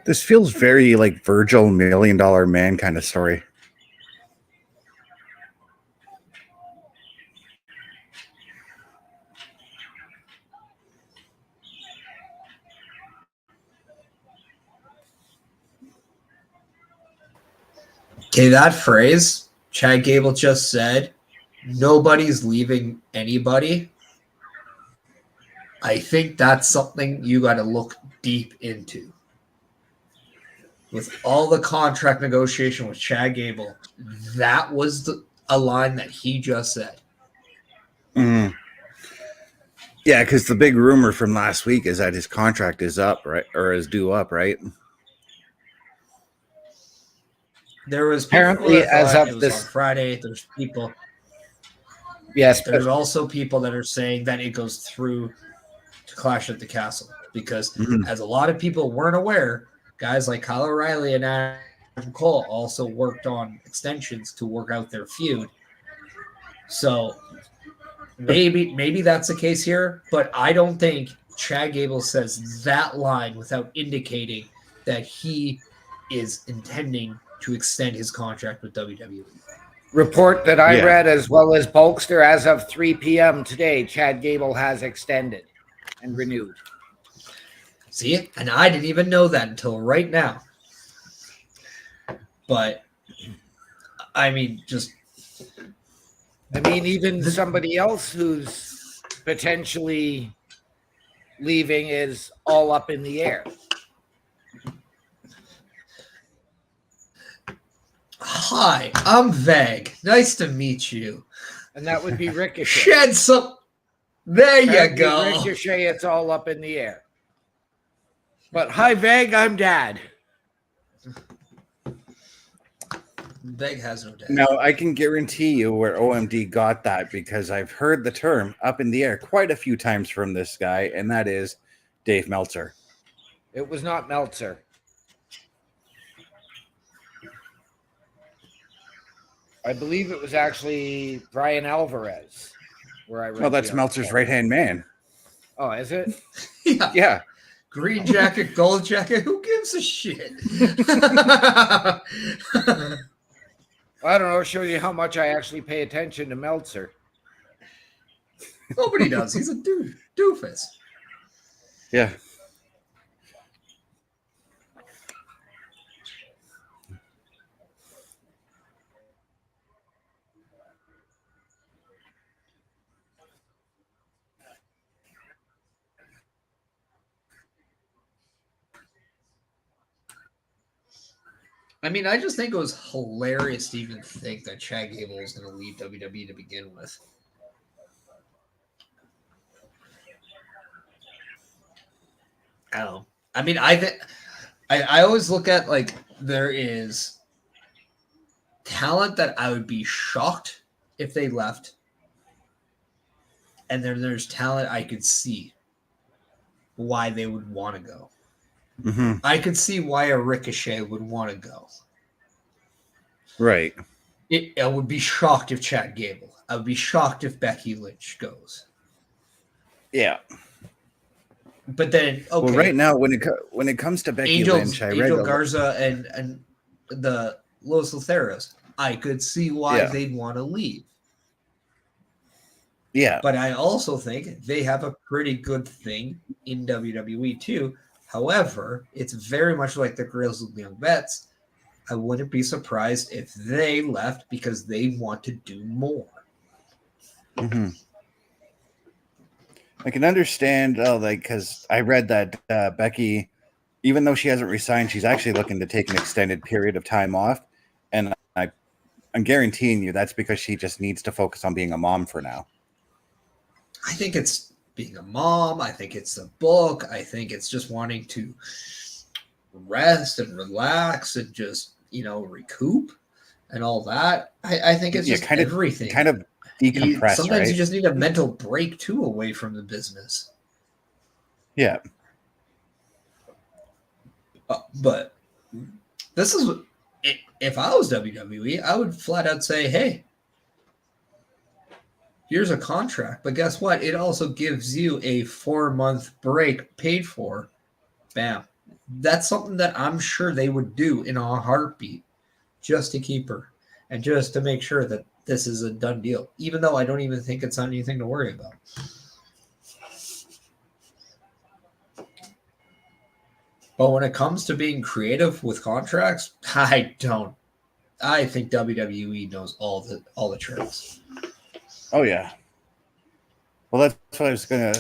This feels very like Virgil $1 Million Man kind of story. Okay, that phrase Chad Gable just said, nobody's leaving anybody. I think that's something you got to look deep into. With all the contract negotiation with Chad Gable, that was a line that he just said. Mm. Yeah, because the big rumor from last week is that his contract is up, right? Or is due up, right? There was apparently as of this on Friday. There's people. Yes, there's also people that are saying that it goes through to Clash at the Castle because, as a lot of people weren't aware, guys like Kyle O'Reilly and Adam Cole also worked on extensions to work out their feud. So maybe that's the case here, but I don't think Chad Gable says that line without indicating that he is intending to extend his contract with WWE. Report that I read, as well as Bulkster, as of 3 p.m. today, Chad Gable has extended and renewed. See, and I didn't even know that until right now. But I mean, even somebody else who's potentially leaving is all up in the air. Hi, I'm Vag. Nice to meet you. And that would be Ricochet. Shed some. There you go. Ricochet, it's all up in the air. But hi, Vag, I'm Dad. Vag has no dad. Now, I can guarantee you where OMD got that because I've heard the term up in the air quite a few times from this guy, and that is Dave Meltzer. It was not Meltzer. I believe it was actually Brian Alvarez. Where I read. Well, that's Meltzer's right-hand man. Oh, is it? Yeah. Green jacket, gold jacket. Who gives a shit? I don't know. Show you how much I actually pay attention to Meltzer. Nobody does. He's a doofus. Yeah. I mean, I just think it was hilarious to even think that Chad Gable was going to leave WWE to begin with. I don't know. I mean, I always look at, like, there is talent that I would be shocked if they left. And then there's talent I could see why they would want to go. Mm-hmm. I could see why a Ricochet would want to go. Right. I would be shocked if Chad Gable. I would be shocked if Becky Lynch goes. Yeah. But then, okay. Well, right now, when it comes to Becky Lynch, Angel Garza and the Los Lotharios, I could see why they'd want to leave. Yeah. But I also think they have a pretty good thing in WWE too. However, it's very much like the Grizzled Young Vets. I wouldn't be surprised if they left because they want to do more. Mm-hmm. I can understand, because I read that Becky, even though she hasn't resigned, she's actually looking to take an extended period of time off. And I'm guaranteeing you that's because she just needs to focus on being a mom for now. I think it's being a mom. I think it's the book. I think it's just wanting to rest and relax and just, recoup and all that. I think it's just kind everything. Kind of decompress, sometimes right? you just need a mental break too away from the business. Yeah. But this is if I was WWE, I would flat out say, hey, here's a contract, but guess what? It also gives you a 4-month break paid for. Bam. That's something that I'm sure they would do in a heartbeat just to keep her and just to make sure that this is a done deal, even though I don't even think it's anything to worry about. But when it comes to being creative with contracts, I don't. I think WWE knows all the tricks. Oh yeah. Well, that's what I was gonna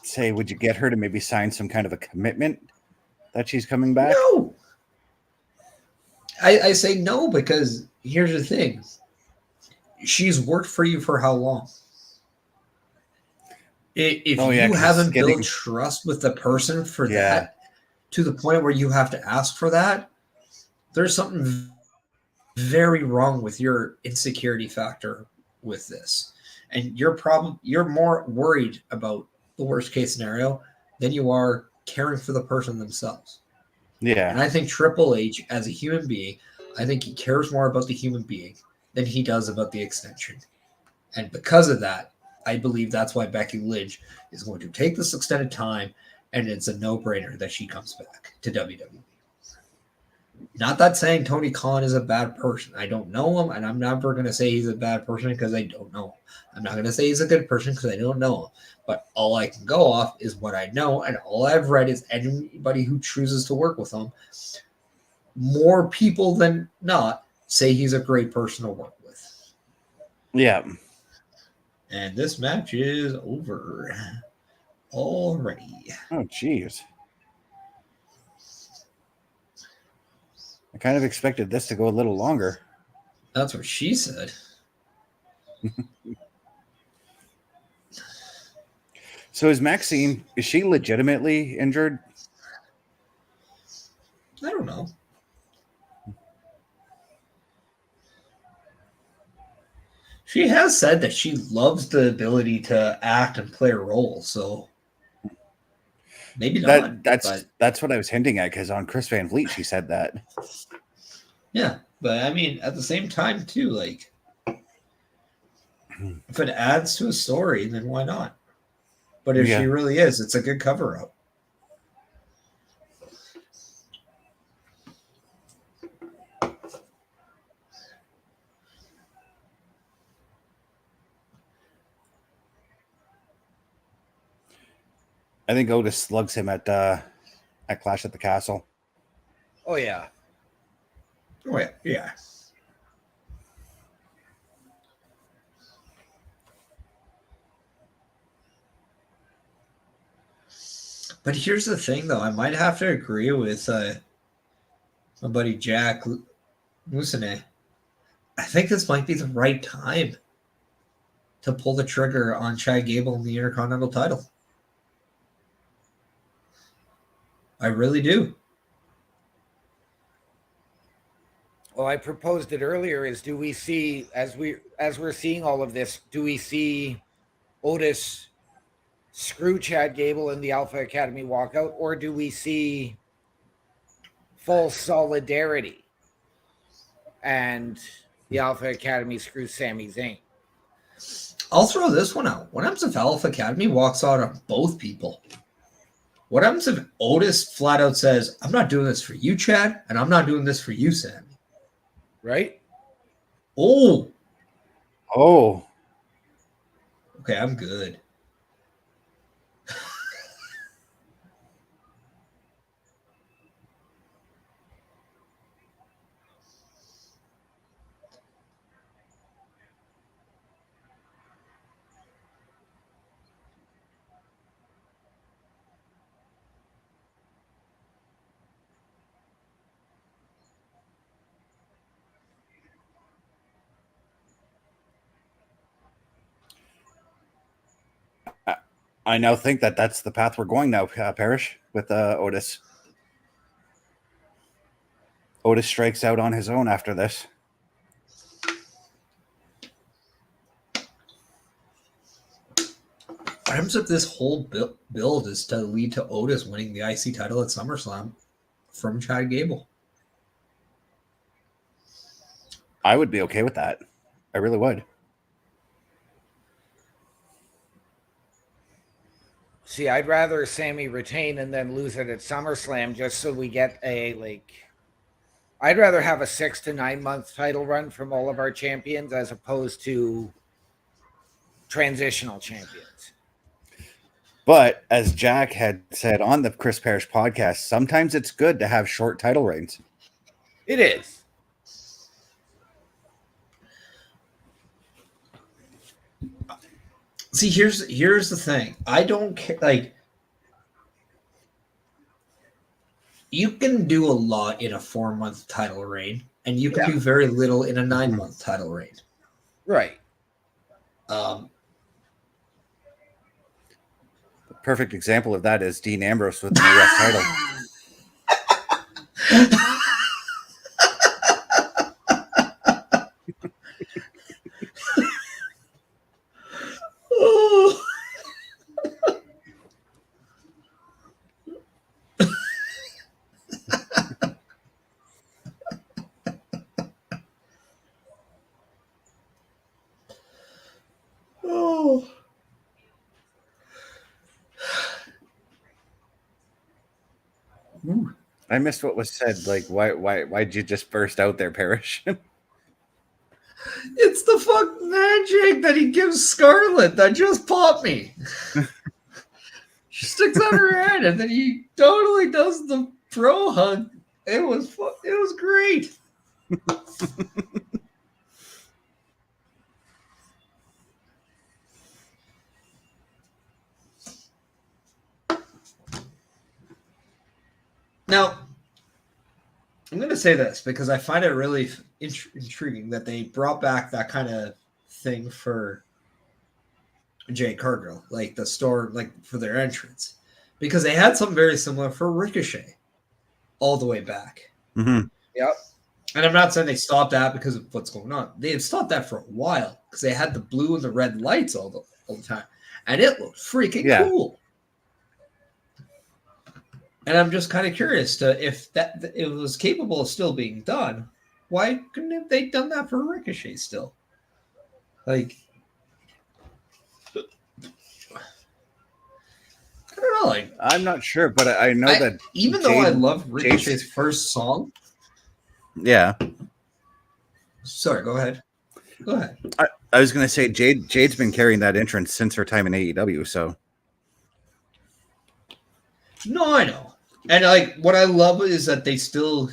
say. Would you get her to maybe sign some kind of a commitment that she's coming back? No. I say no because here's the thing. She's worked for you for how long? If you haven't built trust with the person for that to the point where you have to ask for that, there's something very wrong with your insecurity factor with this. And you're more worried about the worst case scenario than you are caring for the person themselves. Yeah. And I think Triple H, as a human being, I think he cares more about the human being than he does about the extension. And because of that, I believe that's why Becky Lynch is going to take this extended time, and it's a no-brainer that she comes back to WWE. Not that saying Tony Khan is a bad person. I don't know him, and I'm never going to say he's a bad person because I don't know him. I'm not going to say he's a good person because I don't know him. But all I can go off is what I know, and all I've read is anybody who chooses to work with him, more people than not, say he's a great person to work with. Yeah. And this match is over already. Oh, jeez. I kind of expected this to go a little longer. That's what she said. So is Maxine, is she legitimately injured? I don't know. She has said that she loves the ability to act and play a role, so maybe not. That's what I was hinting at, because on Chris Van Vliet she said that. Yeah, but I mean, at the same time, too, like, if it adds to a story, then why not? But if she really is, it's a good cover-up. I think Otis slugs him at Clash at the Castle. Oh yeah. Oh yeah, yeah. But here's the thing, though. I might have to agree with my buddy Jack Musone. I think this might be the right time to pull the trigger on Chad Gable in the Intercontinental title. I really do. Well, I proposed it earlier. Is do we see as we're seeing all of this? Do we see Otis screw Chad Gable in the Alpha Academy walkout, or do we see full solidarity and the Alpha Academy screws Sami Zayn? I'll throw this one out. What happens if Alpha Academy walks out on both people? What happens if Otis flat out says, I'm not doing this for you, Chad, and I'm not doing this for you, Sami? Right? Oh. Okay, I'm good. I now think that that's the path we're going now, Perish, with Otis. Otis strikes out on his own after this. What happens if this whole build is to lead to Otis winning the IC title at SummerSlam from Chad Gable? I would be okay with that. I really would. See, I'd rather Sami retain and then lose it at SummerSlam just so we get I'd rather have a 6 to 9 month title run from all of our champions as opposed to transitional champions. But as Jack had said on the Chris Perish podcast, sometimes it's good to have short title reigns. It is. See, here's the thing. I don't care. Like, you can do a lot in a 4-month title reign, and you can do very little in a 9-month title reign. Right. The perfect example of that is Dean Ambrose with the US title. I missed what was said. Like, why'd you just burst out there, Perish? It's the fucking handshake that he gives Scarlett that just popped me. She sticks out her hand, and then he totally does the pro hug. It was great. Now, I'm going to say this because I find it really intriguing that they brought back that kind of thing for Jade Cargill, like the store, like for their entrance, because they had something very similar for Ricochet all the way back. Mm-hmm. Yep. And I'm not saying they stopped that because of what's going on. They had stopped that for a while because they had the blue and the red lights all the time, and it looked freaking cool. And I'm just kind of curious to if it was capable of still being done. Why couldn't have they done that for Ricochet still? Like, I don't know. Like, I'm not sure, but I know that even though I love Ricochet's first song. Yeah. Sorry, go ahead. Go ahead. I was going to say Jade's been carrying that entrance since her time in AEW, so. No, I know. And like what I love is that they still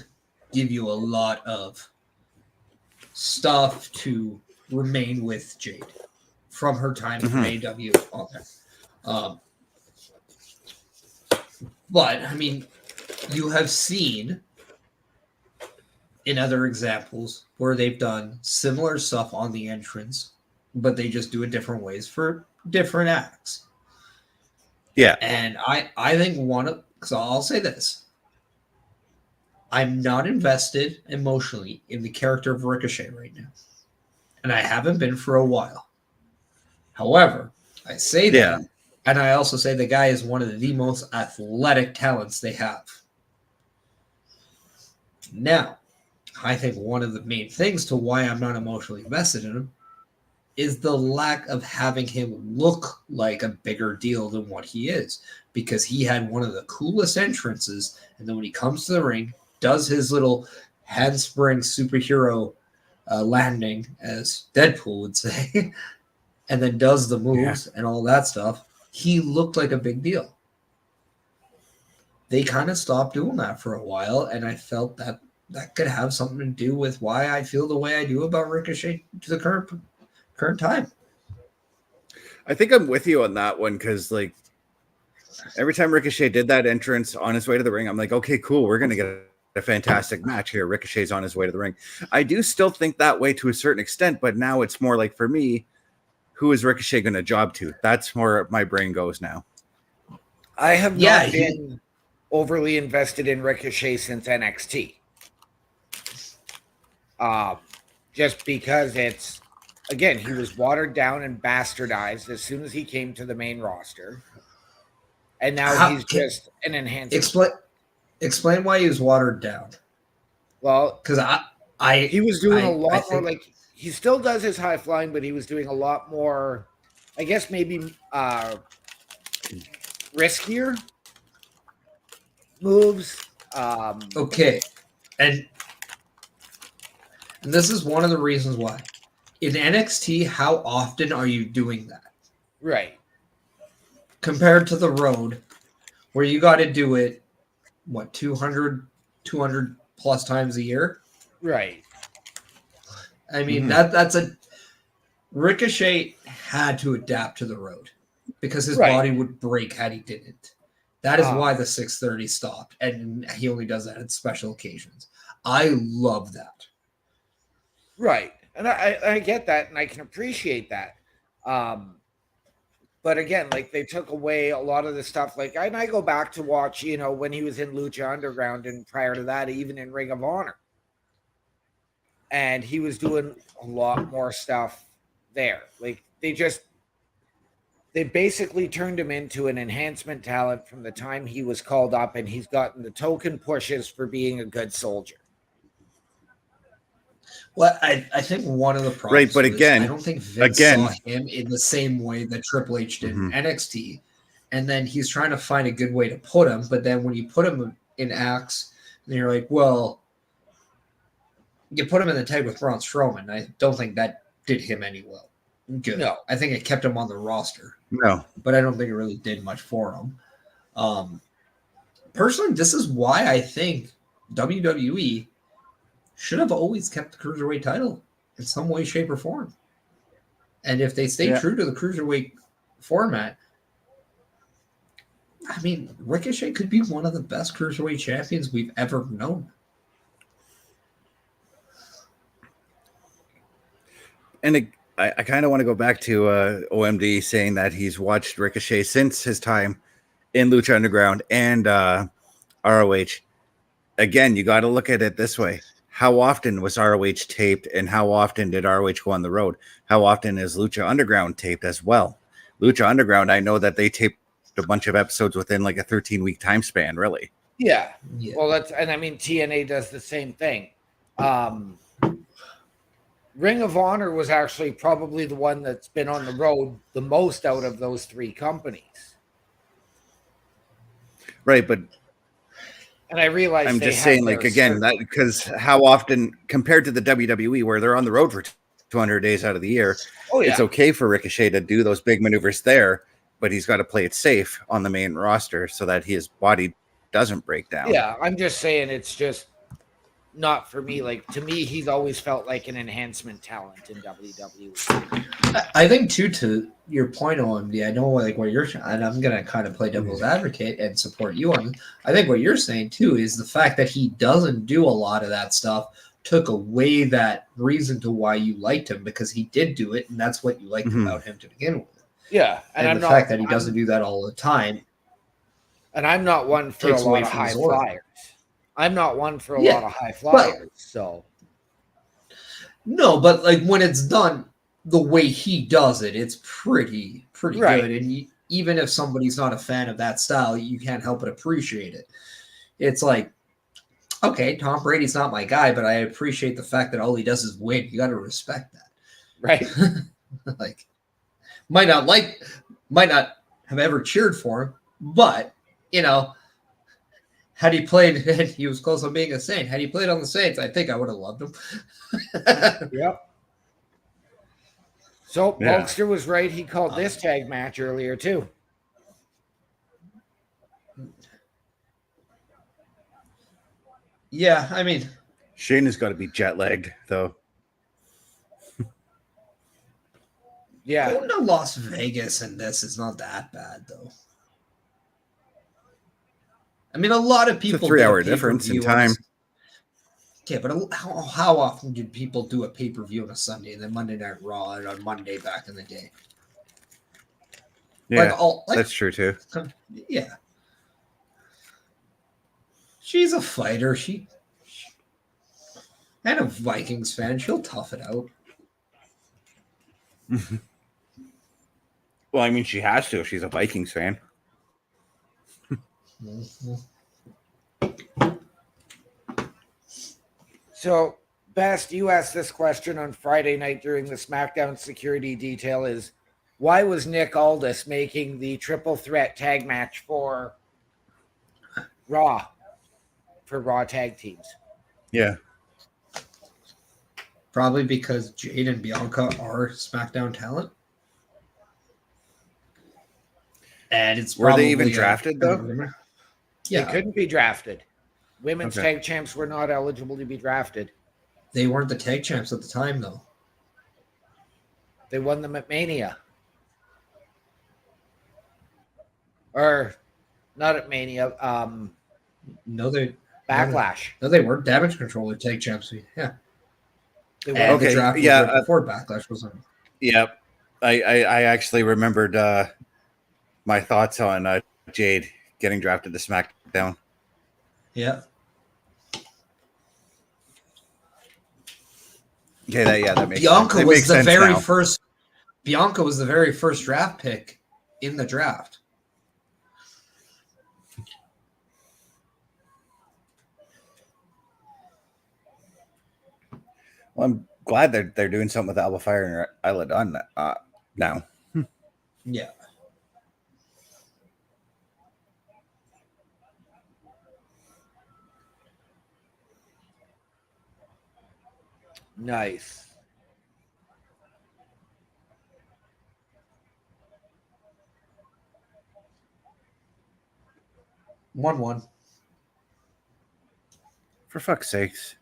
give you a lot of stuff to remain with Jade from her time in AEW on there. But I mean, you have seen in other examples where they've done similar stuff on the entrance, but they just do it different ways for different acts. Yeah. And I think so I'll say this. I'm not invested emotionally in the character of Ricochet right now. And I haven't been for a while. However, I say that, and I also say the guy is one of the most athletic talents they have. Now, I think one of the main things to why I'm not emotionally invested in him is the lack of having him look like a bigger deal than what he is, because he had one of the coolest entrances, and then when he comes to the ring, does his little handspring superhero landing, as Deadpool would say, and then does the moves and all that stuff, he looked like a big deal. They kind of stopped doing that for a while, and I felt that could have something to do with why I feel the way I do about Ricochet to the current time. I think I'm with you on that one because, like, every time Ricochet did that entrance on his way to the ring, I'm like, okay, cool, we're going to get a fantastic match here. Ricochet's on his way to the ring. I do still think that way to a certain extent, but now it's more like, for me, who is Ricochet going to job to? That's where my brain goes now. I have not been overly invested in Ricochet since NXT. Just because it's, again, he was watered down and bastardized as soon as he came to the main roster. And now he's just an enhancer. Explain why he was watered down. Well, because he was doing a lot more, like, he still does his high flying, but he was doing a lot more, I guess maybe riskier moves. Okay. And this is one of the reasons why. In NXT, how often are you doing that? Right. Compared to the road, where you got to do it, 200 plus times a year? Right. I mean, that's a... Ricochet had to adapt to the road because his body would break had he didn't. That is why the 630 stopped, and he only does that at special occasions. I love that. Right. And I get that, and I can appreciate that. But again, like, they took away a lot of the stuff. Like, and I go back to watch, when he was in Lucha Underground, and prior to that, even in Ring of Honor. And he was doing a lot more stuff there. Like, they basically turned him into an enhancement talent from the time he was called up, and he's gotten the token pushes for being a good soldier. Well, I think one of the problems, but again, I don't think Vince saw him in the same way that Triple H did in NXT, and then he's trying to find a good way to put him. But then when you put him in acts, and you're like, well, you put him in the tag with Braun Strowman. I don't think that did him any good. No, I think it kept him on the roster. No, but I don't think it really did much for him. Personally, this is why I think WWE should have always kept the Cruiserweight title in some way, shape, or form. And if they stay true to the Cruiserweight format, I mean, Ricochet could be one of the best Cruiserweight champions we've ever known. And I kind of want to go back to OMD saying that he's watched Ricochet since his time in Lucha Underground and ROH. Again, you got to look at it this way. How often was ROH taped, and how often did ROH go on the road? How often is Lucha Underground taped as well? Lucha Underground, I know that they taped a bunch of episodes within like a 13-week time span, really. Yeah. Well, and I mean, TNA does the same thing. Ring of Honor was actually probably the one that's been on the road the most out of those three companies. Right, but and I realize I'm just saying, like, again, that because how often compared to the WWE where they're on the road for 200 days out of the year, it's okay for Ricochet to do those big maneuvers there, but he's got to play it safe on the main roster so that his body doesn't break down. Yeah, I'm just saying it's just not for me. Like, to me, he's always felt like an enhancement talent in WWE. I think, too, to your point, OMD, I know like what you're, and I'm going to kind of play devil's advocate and support you on. I think what you're saying, too, is the fact that he doesn't do a lot of that stuff took away that reason to why you liked him, because he did do it, and that's what you liked about him to begin with. Yeah, and the fact that he doesn't do that all the time. And I'm not one for a lot of high flyers. I'm not one for a lot of high flyers. So no, but like when it's done the way he does it, it's pretty good. And even if somebody's not a fan of that style, you can't help but appreciate it. It's like, okay, Tom Brady's not my guy, but I appreciate the fact that all he does is win. You got to respect that, right? Like, might not have ever cheered for him, but you know, had he played, he was close on being a Saint. Had he played on the Saints, I think I would have loved him. Yep. So Bulkster was right. He called this tag match earlier too. Yeah, I mean, Shane has got to be jet lagged though. Yeah. Going to Las Vegas and this is not that bad though. I mean, a lot of people. It's a 3-hour difference in time. Okay, but how often did people do a pay-per-view on a Sunday and then Monday Night Raw and on Monday back in the day? Yeah, that's true too. Yeah. She's a fighter. And a Vikings fan. She'll tough it out. Well, I mean, she has to if she's a Vikings fan. So, Best, you asked this question on Friday night during the SmackDown security detail is, why was Nick Aldis making the triple threat tag match for Raw tag teams? Yeah. Probably because Jade and Bianca are SmackDown talent. And it's Were they even drafted though? They Yeah. couldn't be drafted. Women's tag champs were not eligible to be drafted. They weren't the tag champs at the time, though. They won them at Mania. Or not at Mania. No, they Backlash. No, they weren't. Damage Control or tag champs. Yeah. They were. And the draft was right before Backlash was on. Yep. I actually remembered my thoughts on Jade getting drafted to SmackDown. Yeah. Okay, that makes Bianca sense. was the very first. Bianca was the very first draft pick in the draft. Well, I'm glad they're doing something with Alba Fire and Isla Dawn now. Yeah. Nice. 1-1. For fuck's sakes.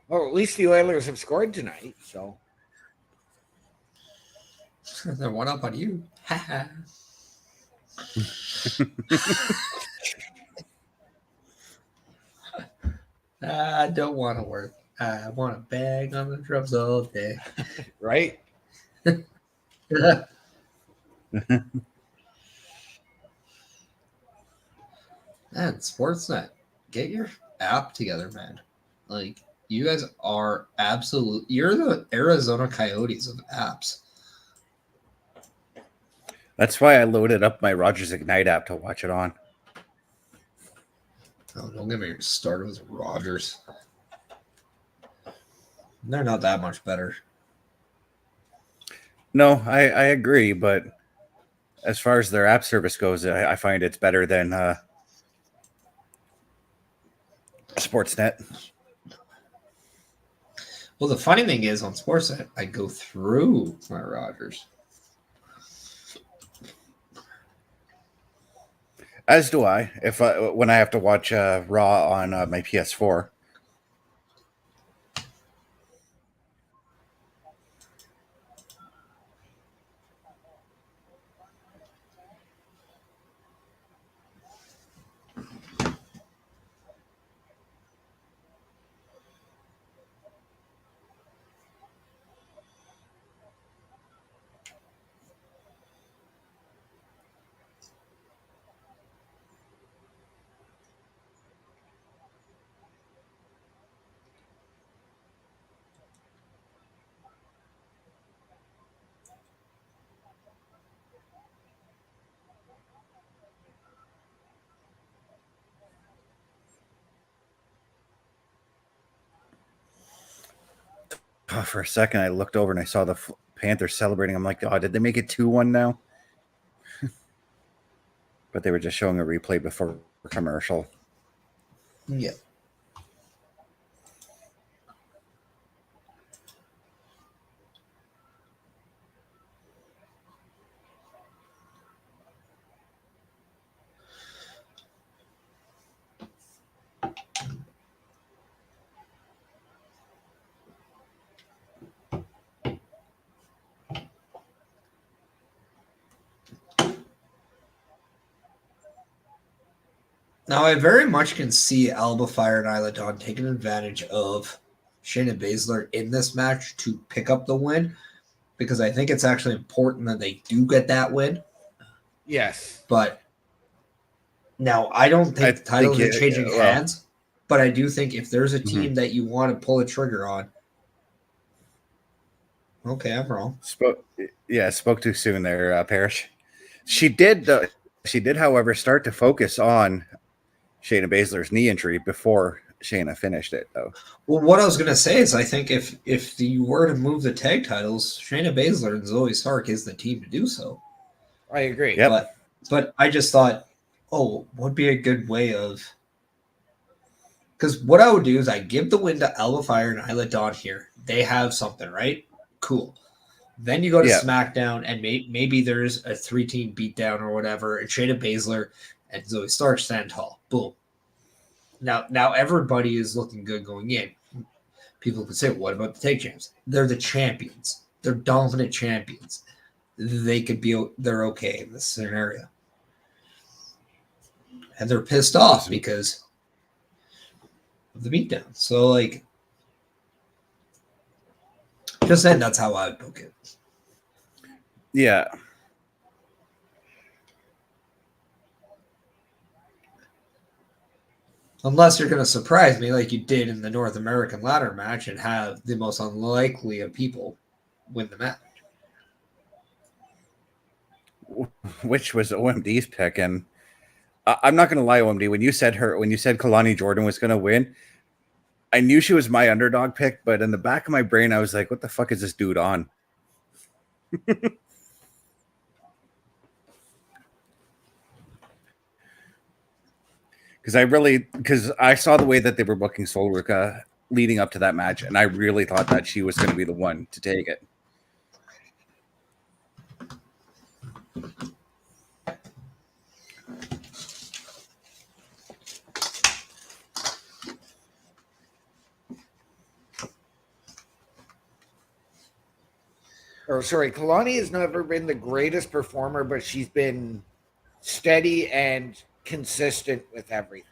Well, at least the Oilers have scored tonight, so. They're one up on you. I don't want to work. I want to bang on the drums all day. Right? Man, Sportsnet, get your app together, man. Like, you guys are you're the Arizona Coyotes of apps. That's why I loaded up my Rogers Ignite app to watch it on. Oh, don't get me started with Rogers. They're not that much better. No, I agree, but as far as their app service goes, I find it's better than Sportsnet. Well, the funny thing is on Sportsnet, I go through my Rogers. As do I. When I have to watch Raw on my PS4. For a second, I looked over and I saw the Panthers celebrating. I'm like, oh, did they make it 2-1 now? But they were just showing a replay before commercial. Yeah. Now, I very much can see Alba Fire and Isla Dawn taking advantage of Shayna Baszler in this match to pick up the win, because I think it's actually important that they do get that win. Yes. But now, I don't think the titles are changing hands, but I do think if there's a team that you want to pull a trigger on, okay, I'm wrong. Spoke too soon there, Perish. She did, however, start to focus on Shayna Baszler's knee injury before Shayna finished it though. Well, what I was gonna say is, I think if you were to move the tag titles, Shayna Baszler and Zoe Stark is the team to do so. I agree. Yep. But I just thought, would be a good way of, because what I would do is I give the win to Alba Fire and Isla Dawn here. They have something, right? Cool. Then you go to SmackDown and maybe there's a 3-team beatdown or whatever, and Shayna Baszler and Zoe Stark stand tall. Boom. Now everybody is looking good going in. People could say, what about the tag champs? They're the champions. They're dominant champions. They're okay in this scenario. And they're pissed off because of the beatdown. So, like, just saying, that's how I would book it. Yeah. Unless you're going to surprise me like you did in the North American ladder match and have the most unlikely of people win the match. Which was OMD's pick. And I'm not going to lie, OMD, when you said Kalani Jordan was going to win, I knew she was my underdog pick, but in the back of my brain, I was like, what the fuck is this dude on? Because I saw the way that they were booking Solruka leading up to that match, and I really thought that she was going to be the one to take it. Kalani has never been the greatest performer, but she's been steady and consistent with everything.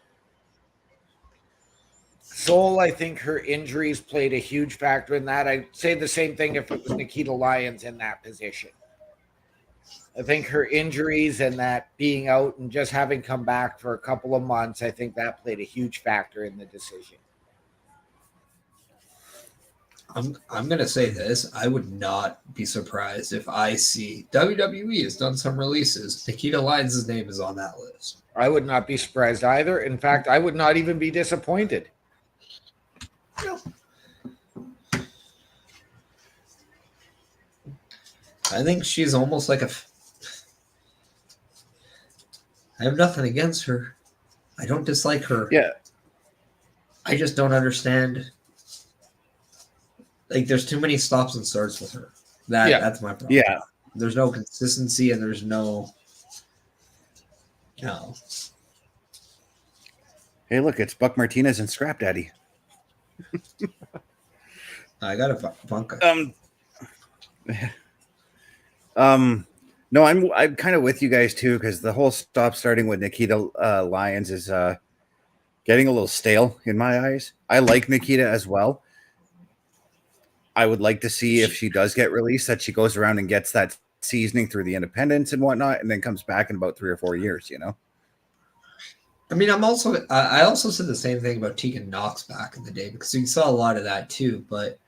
Sol, I think her injuries played a huge factor in that. I'd say the same thing if it was Nikita Lyons in that position. I think her injuries and that being out and just having come back for a couple of months, I think that played a huge factor in the decision. I'm going to say this. I would not be surprised if I see WWE has done some releases. Nikita Lyons' name is on that list. I would not be surprised either. In fact, I would not even be disappointed. No. I think she's almost like I have nothing against her. I don't dislike her. Yeah. I just don't understand. Like, there's too many stops and starts with her. That's my problem. Yeah. There's no consistency and there's no. Hey, look, it's Buck Martinez and Scrap Daddy. I got a bunker. No, I'm kind of with you guys too, because the whole starting with Nikita Lyons is getting a little stale in my eyes. I like Nikita as well. I would like to see if she does get released, that she goes around and gets that seasoning through the independents and whatnot, and then comes back in about 3 or 4 years, you know? I mean, I also said the same thing about Tegan Knox back in the day, because we saw a lot of that too, but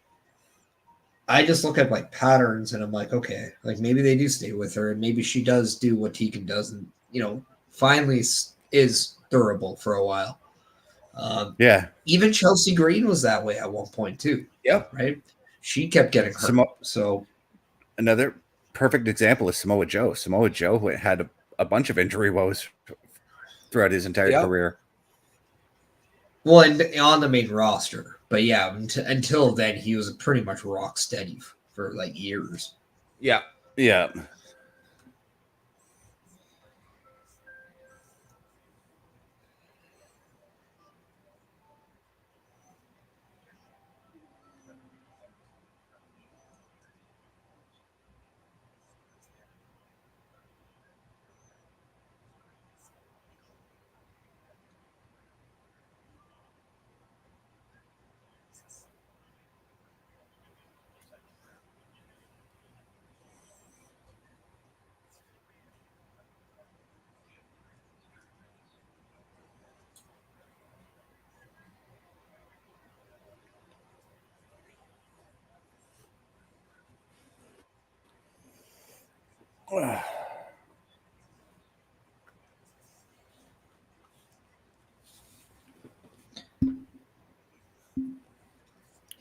I just look at like patterns and I'm like, okay, like maybe they do stay with her and maybe she does do what Tegan does and, finally is durable for a while. Yeah. Even Chelsea Green was that way at one point too. Yep. Right. She kept getting hurt. So another perfect example is Samoa Joe. Samoa Joe had a bunch of injury woes throughout his entire career. Well, and on the main roster. But yeah, until then, he was pretty much rock steady for like years. Yeah. Yeah.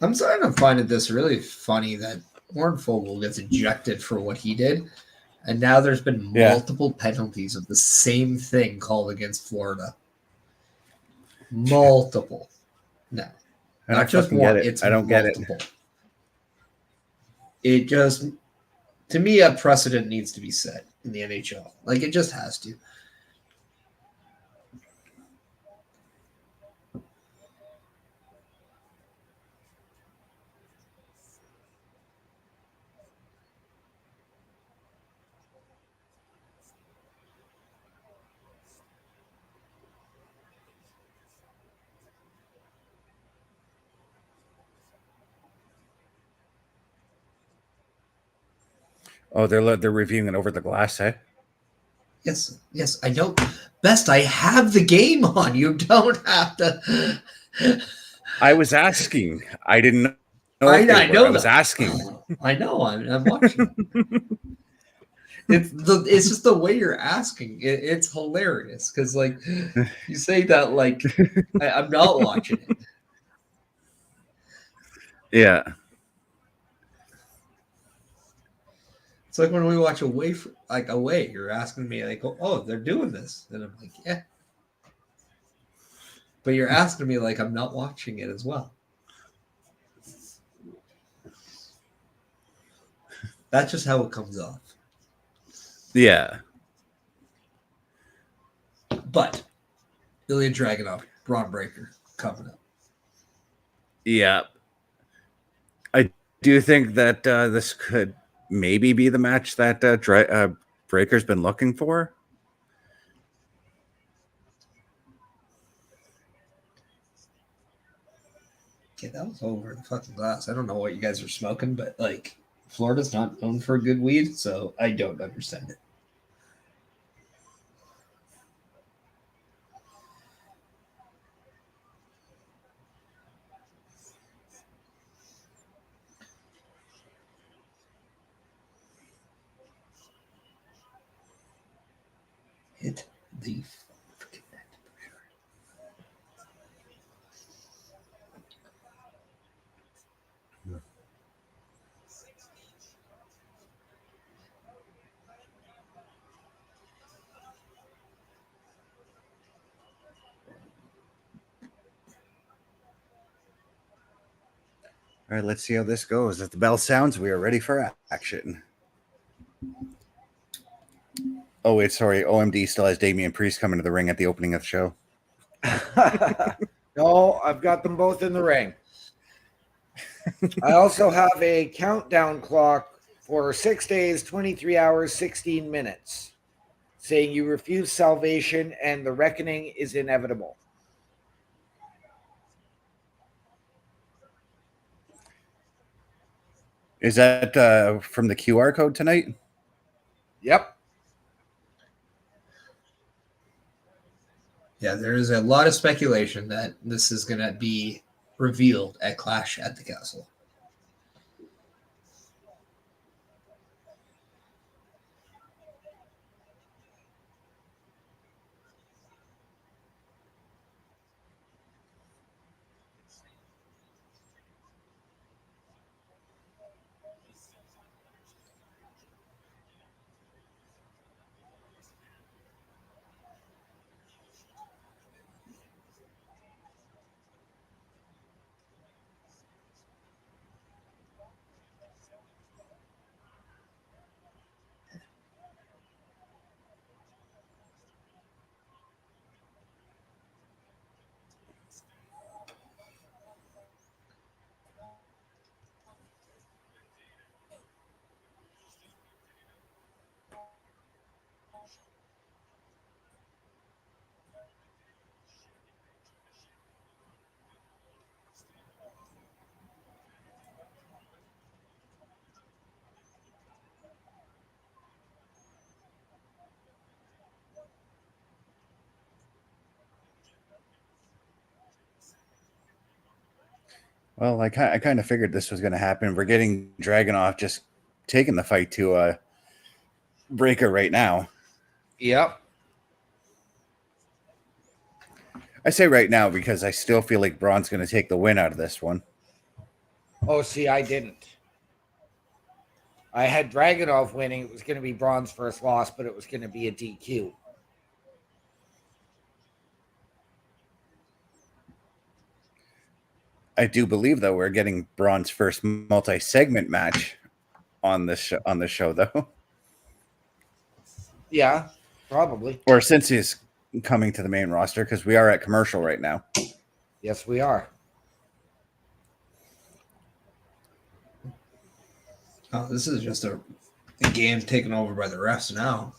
I'm starting to find this really funny that Hornfogel gets ejected for what he did, and now there's been multiple penalties of the same thing called against Florida. Multiple. No, not just one. It's I don't multiple. get it. It just, to me, a precedent needs to be set in the NHL. Like, it just has to. Oh, they're reviewing it over the glass, eh? Yes, I know. Best, I have the game on. You don't have to. I was asking. I didn't know. I know. I was asking. I know. I'm watching. It's just the way you're asking. It's hilarious because, like, you say that like I'm not watching it. Yeah. It's like when we watch Away, you're asking me like, oh, they're doing this, and I'm like, yeah. But you're asking me like I'm not watching it as well. That's just how it comes off. Yeah. But Ilja Dragunov, Bron Breakker coming up. Yeah. I do think that this could maybe be the match that Breakker's been looking for. Okay, that was over the fucking glass. I don't know what you guys are smoking, but like Florida's not known for good weed, so I don't understand it. Hit the freaking net. All right, let's see how this goes. If the bell sounds, we are ready for action. Oh, wait, sorry. OMD still has Damian Priest coming to the ring at the opening of the show. No, I've got them both in the ring. I also have a countdown clock for 6 days, 23 hours, 16 minutes, saying you refuse salvation and the reckoning is inevitable. Is that from the QR code tonight? Yep. Yeah, there is a lot of speculation that this is going to be revealed at Clash at the Castle. Well, I kind of figured this was going to happen. We're getting Dragunov just taking the fight to Breakker right now. Yep. I say right now because I still feel like Braun's going to take the win out of this one. Oh, see, I didn't. I had Dragunov winning. It was going to be Bron's first loss, but it was going to be a DQ. I do believe, though, we're getting Bron's first multi-segment match on the show, though. Yeah, probably. Or since he's coming to the main roster, because we are at commercial right now. Yes, we are. Oh, this is just a game taken over by the refs now.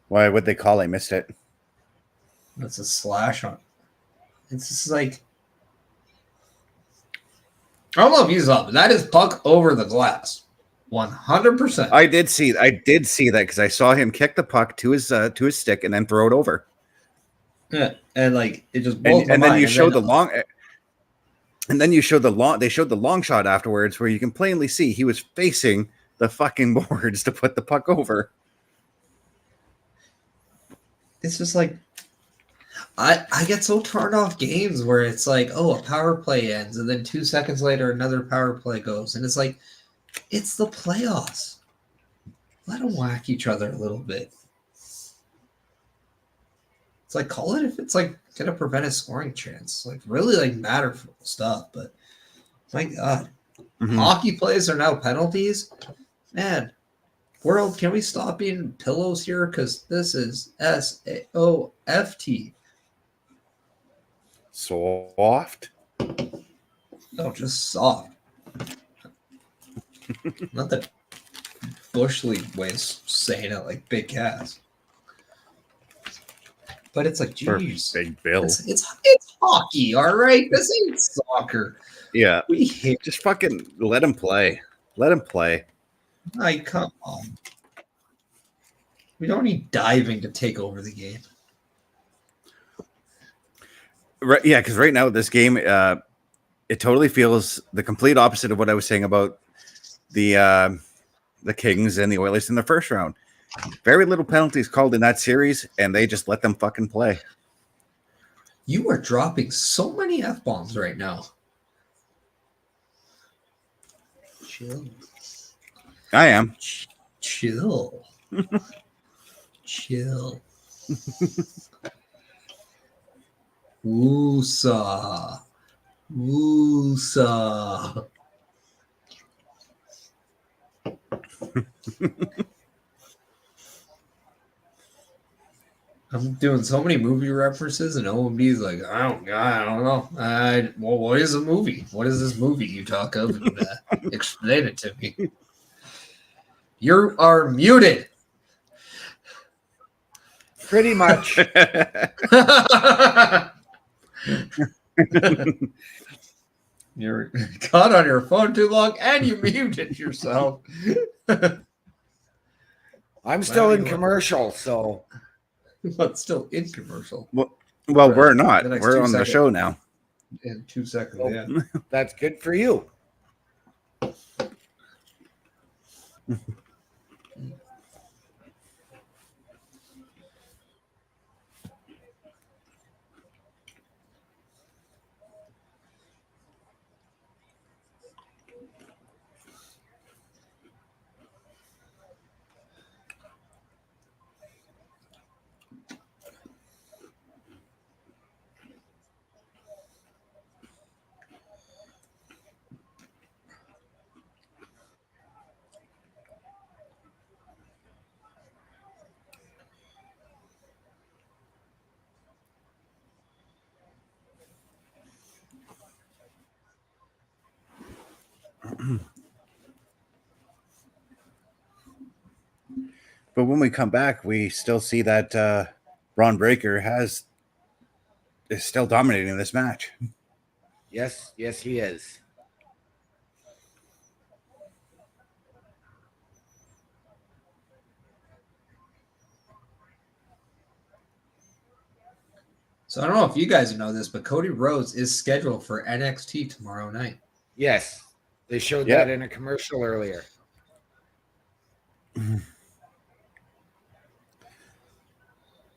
Why would they call? I missed it. That's a slash on. It's just like, I don't know if you saw, but that is puck over the glass, 100%. I did see that because I saw him kick the puck to his stick and then throw it over. Yeah, and like it just blows my and mind. then you showed the long. And then you showed the long. They showed the long shot afterwards, where you can plainly see he was facing the fucking boards to put the puck over. It's just like, I get so turned off games where it's like, oh, a power play ends, and then 2 seconds later another power play goes, and it's like, it's the playoffs. Let them whack each other a little bit. It's like, call it if it's like gonna prevent a scoring chance. Like really like matterful stuff, but my God. Hockey plays are now penalties. Man, world, can we stop being pillows here? Because this is SAOFT. Soft? No, just soft. Not the Bush League way of saying it, like Big Cass. But it's like, geez, Big Bill. It's hockey, all right. This ain't soccer. Yeah, we hate. Just fucking let him play. Let him play. Like, come on. We don't need diving to take over the game. Right? Yeah, because right now this game, it totally feels the complete opposite of what I was saying about the Kings and the Oilers in the first round. Very little penalties called in that series, and they just let them fucking play. You are dropping so many F-bombs right now. Chill. I am. Chill. Chill. Woosah. Woosah. I'm doing so many movie references, and OMB's like, I don't know. Well, what is a movie? What is this movie you talk of? And, explain it to me. You are muted. Pretty much. You're caught on your phone too long, and you muted yourself. I'm still in commercial, so. But still in commercial. Well, we're not. We're on the show now. In 2 seconds, Well, yeah. That's good for you. But when we come back, we still see that Bron Breakker is still dominating this match. Yes, he is. So I don't know if you guys know this, but Cody Rhodes is scheduled for NXT tomorrow night. Yes. They showed that in a commercial earlier.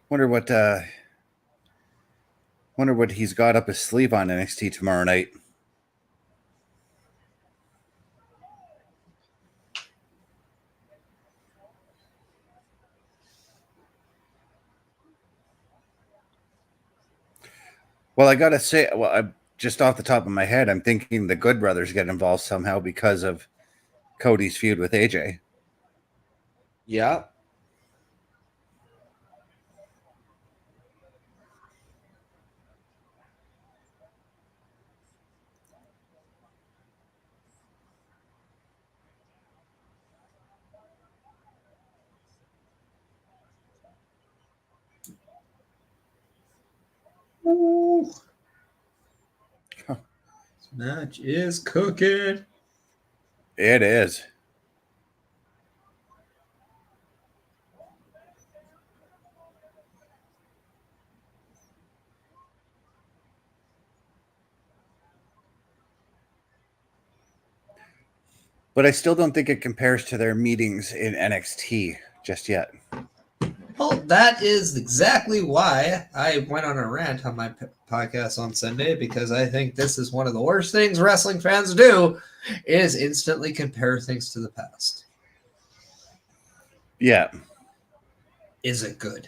Wonder what Wonder what he's got up his sleeve on NXT tomorrow night. Well, I gotta say, just off the top of my head, I'm thinking the Good Brothers get involved somehow because of Cody's feud with AJ. Yeah. Ooh. This match is cooking. It is. But I still don't think it compares to their meetings in NXT just yet. Well, that is exactly why I went on a rant on my podcast on Sunday, because I think this is one of the worst things wrestling fans do, is instantly compare things to the past. Yeah. Is it good?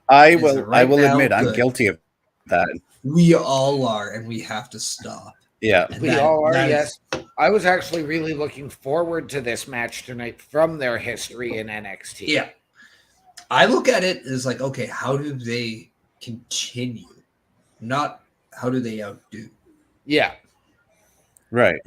I will admit I'm guilty of that. We all are, and we have to stop. Yeah. We all are, yes. I was actually really looking forward to this match tonight from their history in NXT. Yeah. I look at it as like, okay, how do they continue? Not how do they outdo? Yeah. Right.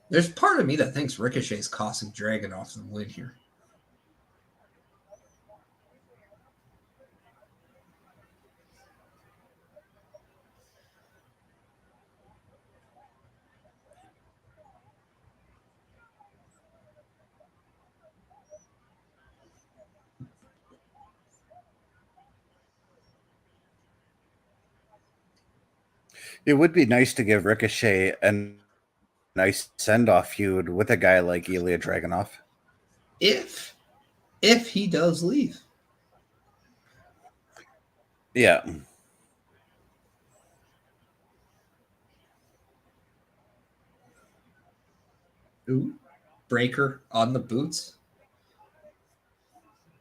There's part of me that thinks Ricochet's costing Dragunov the win here. It would be nice to give Ricochet a nice send-off feud with a guy like Ilja Dragunov. If he does leave. Yeah. Ooh. Breakker on the boots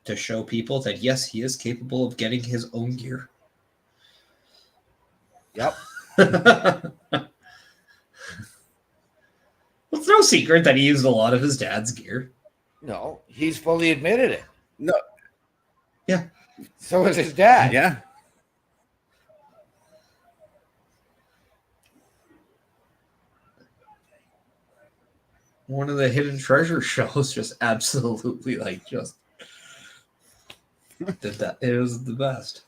to show people that, yes, he is capable of getting his own gear. Yep. It's no secret that he used a lot of his dad's gear. No, he's fully admitted it. No. Yeah. So is his dad. Yeah. One of the hidden treasure shows just absolutely just did that. It was the best.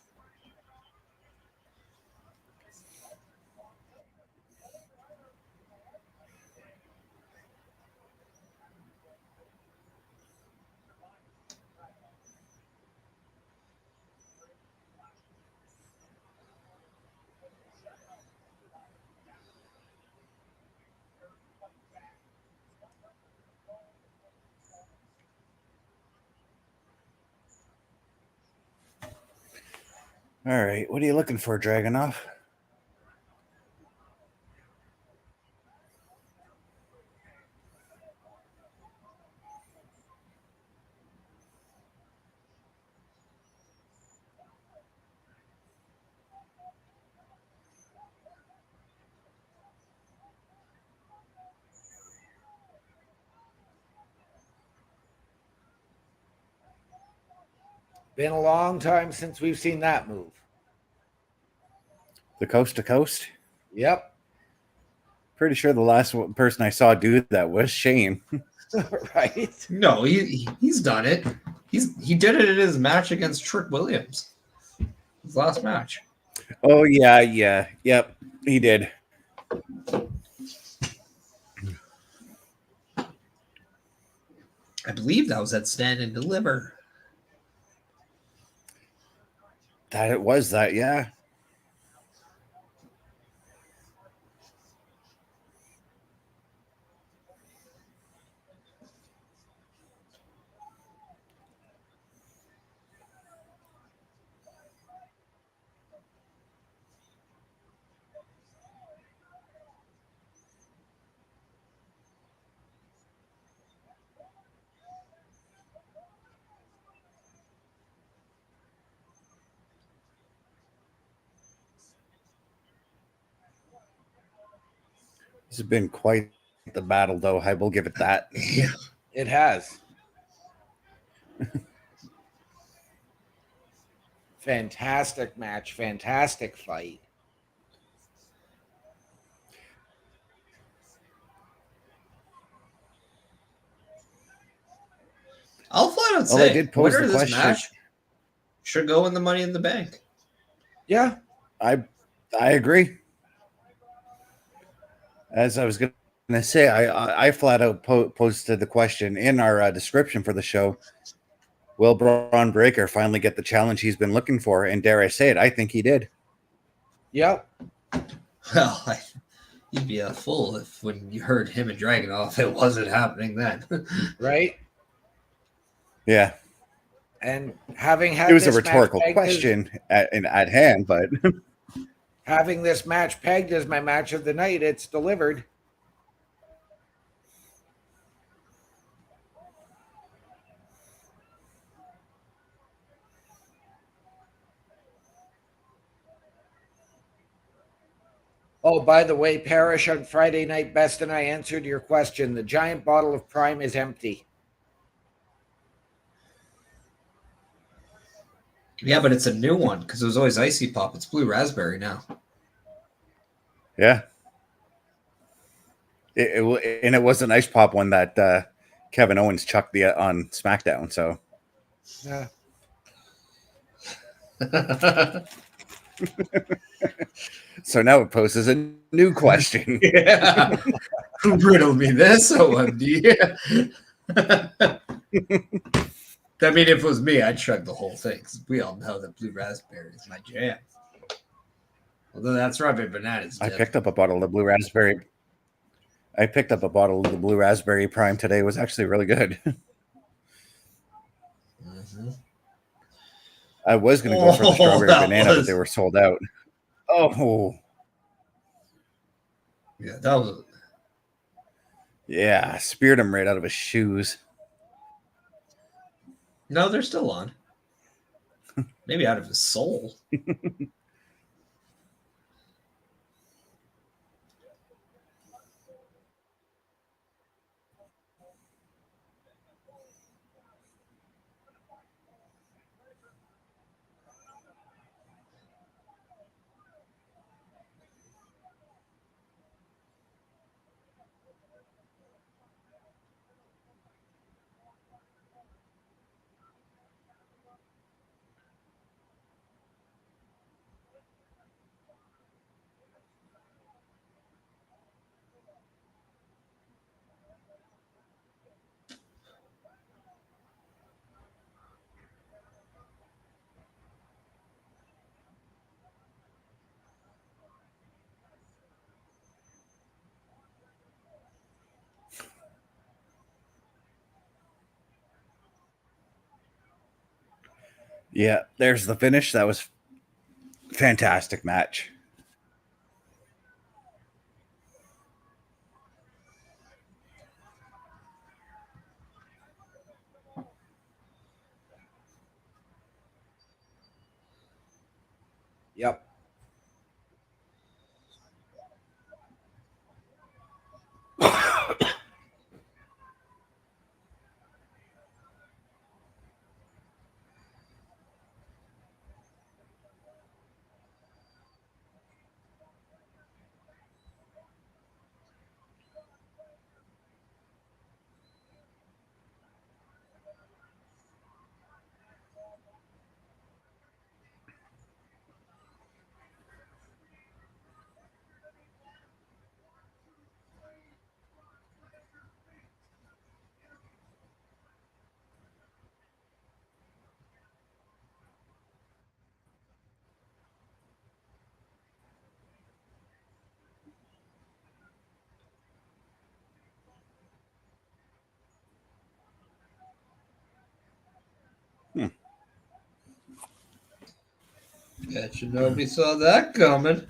All right. What are you looking for, Dragunov? Been a long time since we've seen that move. The coast to coast? Yep. Pretty sure the last person I saw do that was Shane. Right? No, he's done it. He did it in his match against Trick Williams. His last match. Oh, yeah. Yep, he did. I believe that was at Stand and Deliver. That it was that, yeah. This has been quite the battle, though. I will give it that. Yeah. It has. Fantastic match, fantastic fight. I'll flat out Well, I say, did pose winner the of this question. match should go in the Money in the Bank. Yeah. I agree. As I was going to say, I flat out posted the question in our description for the show. Will Bron Breakker finally get the challenge he's been looking for? And dare I say it, I think he did. Yep. Well, you'd be a fool if when you heard him and Dragunov, it wasn't happening then. Right? Yeah. And having had It was a this rhetorical match pegged question at hand, but having this match pegged as my match of the night, it's delivered. Oh, by the way, Perish, on Friday night, Best and I answered your question. The giant bottle of Prime is empty. Yeah, but it's a new one because it was always Icy Pop. It's blue raspberry now. yeah. And it was an ice pop one that Kevin Owens chucked on SmackDown. So Yeah. so now it poses a new question. Yeah. Riddle me this, OMD. I mean, if it was me, I'd chug the whole thing. We all know that blue raspberry is my jam. Although that's rubbing bananas. I picked up a bottle of the blue raspberry. I picked up a bottle of the blue raspberry prime today. It was actually really good. Mm-hmm. I was going to go for the strawberry banana, but they were sold out. Oh. Yeah, that was. Yeah, speared him right out of his shoes. No, they're still on. Maybe out of his soul. Yeah, there's the finish. That was fantastic match. Yep. Bet you nobody saw that coming.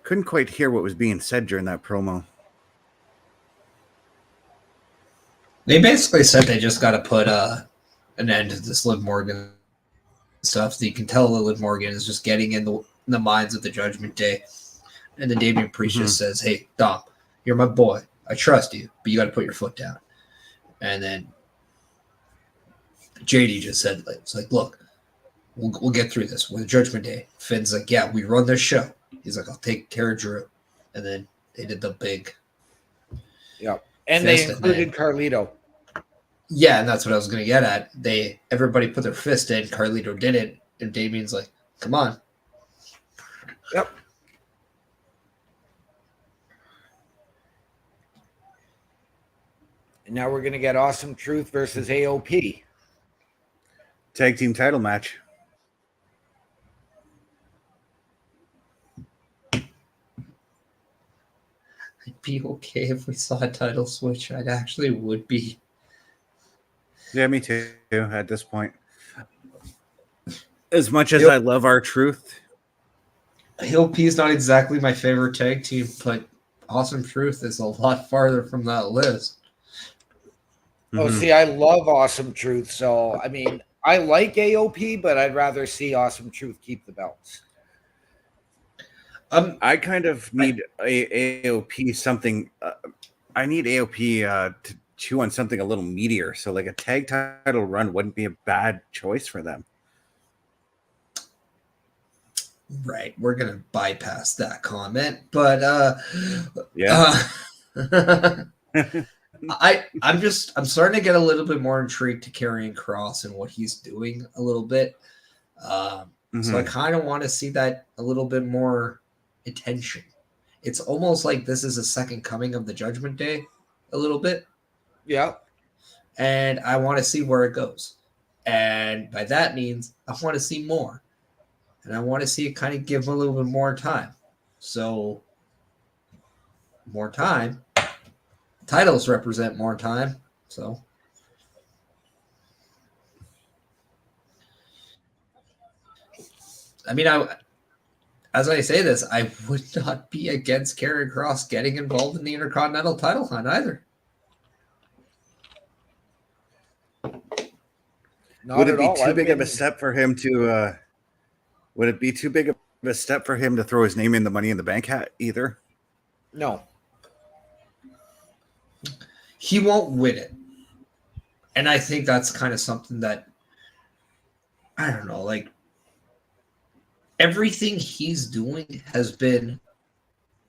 couldn't quite hear what was being said during that promo. They basically said they just got to put an end to this Liv Morgan stuff. So you can tell that Liv Morgan is just getting in the minds of the Judgment Day. And then Damian Priest just says, hey, Dom, you're my boy. I trust you, but you got to put your foot down. And then JD just said, it's like, look, we'll get through this. With Judgment Day, Finn's like, yeah, we run this show. He's like, I'll take care of Drew. And then they did the big. Yeah. And they included Carlito. Yeah, and that's what I was going to get at. Everybody put their fist in. Carlito didn't. And Damien's like, come on. Yep. And now we're going to get Awesome Truth versus AOP. Tag team title match. I'd be okay if we saw a title switch. I actually would be. Yeah, me too, at this point. As much as I love R-Truth. AOP is not exactly my favorite tag team, but Awesome Truth is a lot farther from that list. Oh, see, I love Awesome Truth. So, I mean, I like AOP, but I'd rather see Awesome Truth keep the belts. I kind of need AOP something. I need AOP to chew on something a little meatier. So, like a tag title run wouldn't be a bad choice for them. Right. We're going to bypass that comment. But, yeah. I'm starting to get a little bit more intrigued to Karrion Kross and what he's doing a little bit. So I kind of want to see that a little bit more attention. It's almost like this is a second coming of the Judgment Day a little bit. Yeah. And I want to see where it goes. And by that means I want to see more. And I want to see it kind of give a little bit more time. So more time. Titles represent more time. So I mean, as I say this, I would not be against Karrion Kross getting involved in the Intercontinental title hunt either. Would it be too big of a step for him to? Would it be too big of a step for him to throw his name in the Money in the Bank hat either? No. He won't win it. And I think that's kind of something that, I don't know, like everything he's doing has been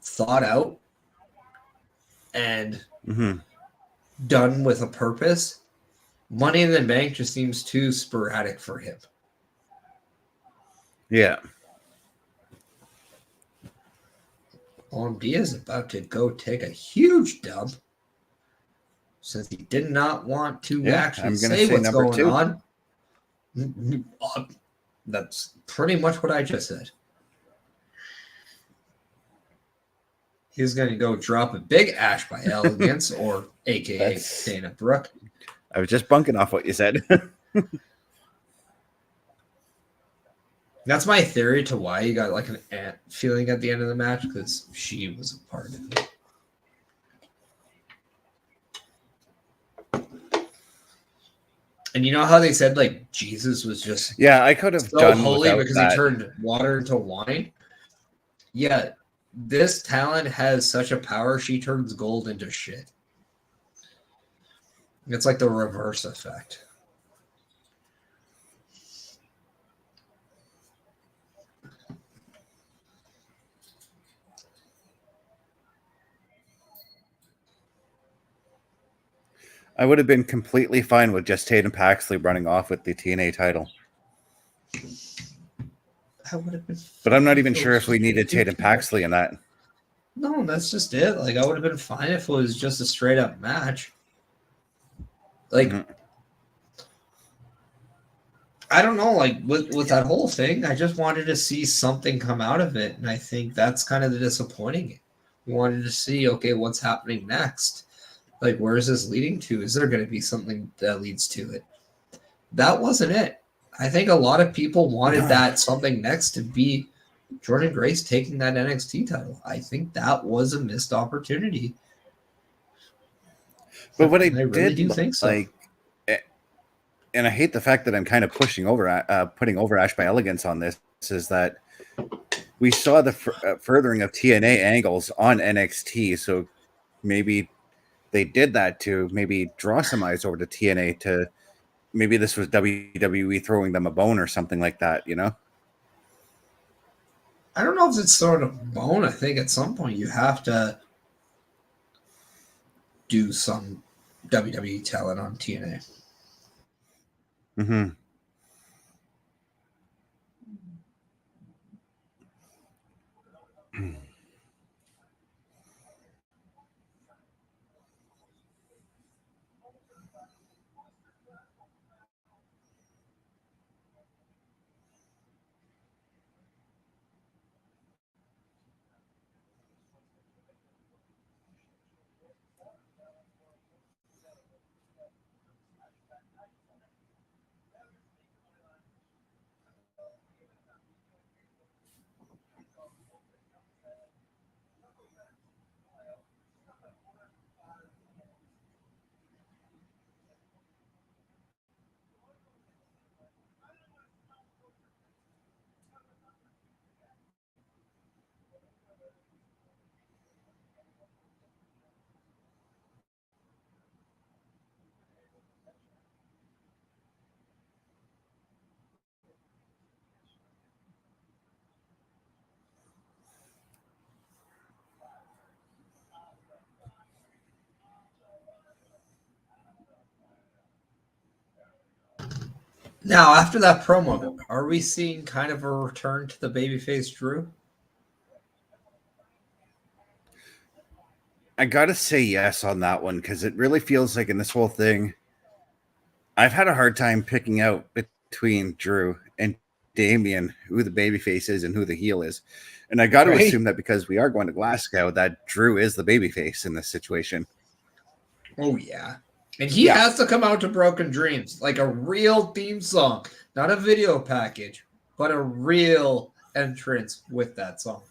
thought out and done with a purpose. Money in the Bank just seems too sporadic for him. Yeah. OMD is about to go take a huge dump since he did not want to actually say what's going on. That's pretty much what I just said. He's going to go drop a big Ash by Elegance or AKA Dana Brooke. I was just bunking off what you said. That's my theory to why you got like an aunt feeling at the end of the match, because she was a part of it. And you know how they said like Jesus was just I could have so done holy because that. he turned water into wine. Yeah, this talent has such a power, she turns gold into shit. It's like the reverse effect. I would have been completely fine with just Tatum Paxley running off with the TNA title. I would have been, but I'm not even sure if we needed Tatum Paxley in that. No, that's just it. Like, I would have been fine if it was just a straight up match. Like, I don't know, like with that whole thing, I just wanted to see something come out of it. And I think that's kind of the disappointing. We wanted to see, okay, what's happening next? Like, where is this leading to? Is there going to be something that leads to it? That wasn't it. I think a lot of people wanted that something next to be Jordan Grace taking that NXT title. I think that was a missed opportunity. But what I really did do think so. like, and I hate the fact that I'm kind of putting over Ash by Elegance on this, is that we saw the furthering of TNA angles on NXT. So maybe they did that to maybe draw some eyes over to TNA. To maybe this was WWE throwing them a bone or something like that, you know? I don't know if it's throwing a bone. I think at some point you have to do some WWE talent on TNA. Mm-hmm. Now, after that promo, are we seeing kind of a return to the babyface Drew? I gotta say yes on that one, because it really feels like in this whole thing, I've had a hard time picking out between Drew and Damian who the babyface is and who the heel is. And I got to assume that because we are going to Glasgow, that Drew is the babyface in this situation. Oh, yeah. And he has to come out to Broken Dreams, like a real theme song, not a video package, but a real entrance with that song.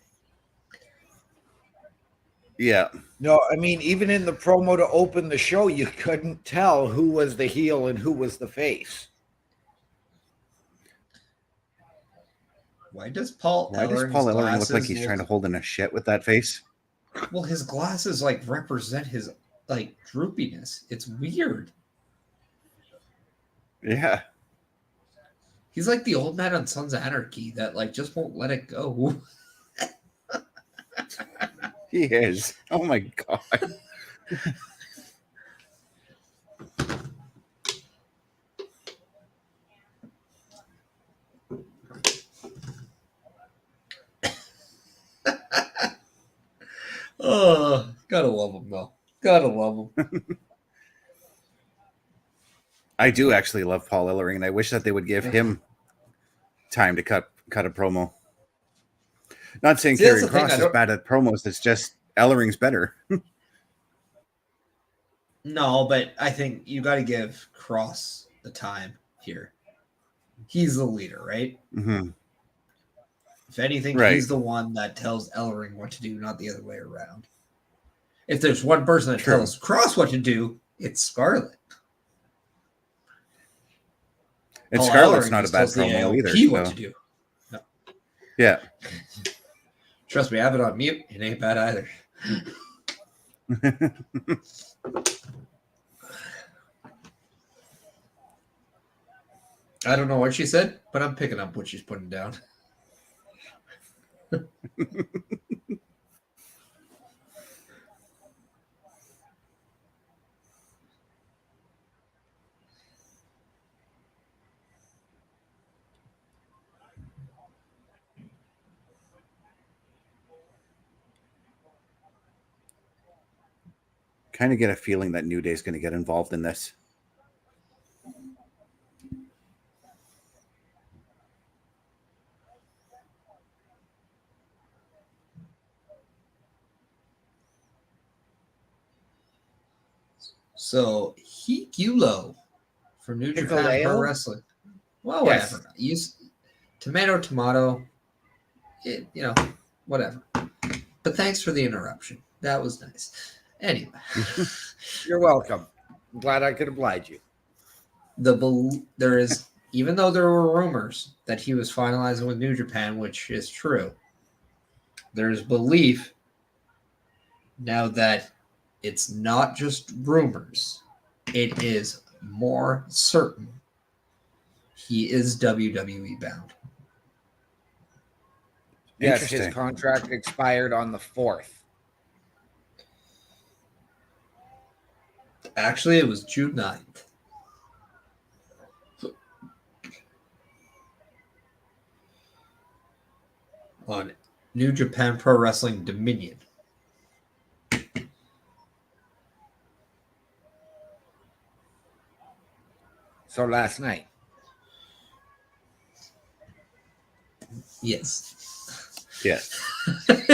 Yeah. No, I mean, even in the promo to open the show, you couldn't tell who was the heel and who was the face. Why does Paul Ellering look like he's trying to hold in a shit with that face? Well, his glasses like represent his like droopiness. It's weird. Yeah. He's like the old man on Sons of Anarchy that like just won't let it go. He is. Oh my god. Oh, gotta love him though. Gotta love him. I do actually love Paul Ellering, and I wish that they would give him time to cut a promo. Not saying Karrion Kross is bad at promos, it's just Ellering's better. No, but I think you got to give Kross the time here. He's the leader, right? Mm-hmm. If anything, he's the one that tells Ellering what to do, not the other way around. If there's one person that tells Kross what to do, it's Scarlett. And Scarlett's not a bad promo either. So. What to do. No. Yeah. Trust me, I have it on mute. It ain't bad either. I don't know what she said, but I'm picking up what she's putting down. Kind of get a feeling that New Day's going to get involved in this. So Hikulo from New Japan Pro Wrestling. Well, whatever. Use tomato. whatever. But thanks for the interruption. That was nice. Anyway. You're welcome. I'm glad I could oblige you. There is, even though there were rumors that he was finalizing with New Japan, which is true, there's belief now that it's not just rumors. It is more certain he is WWE bound. Yes, his contract expired on the 4th. Actually, it was June 9th. On New Japan Pro Wrestling Dominion. So last night. Yes. Yes.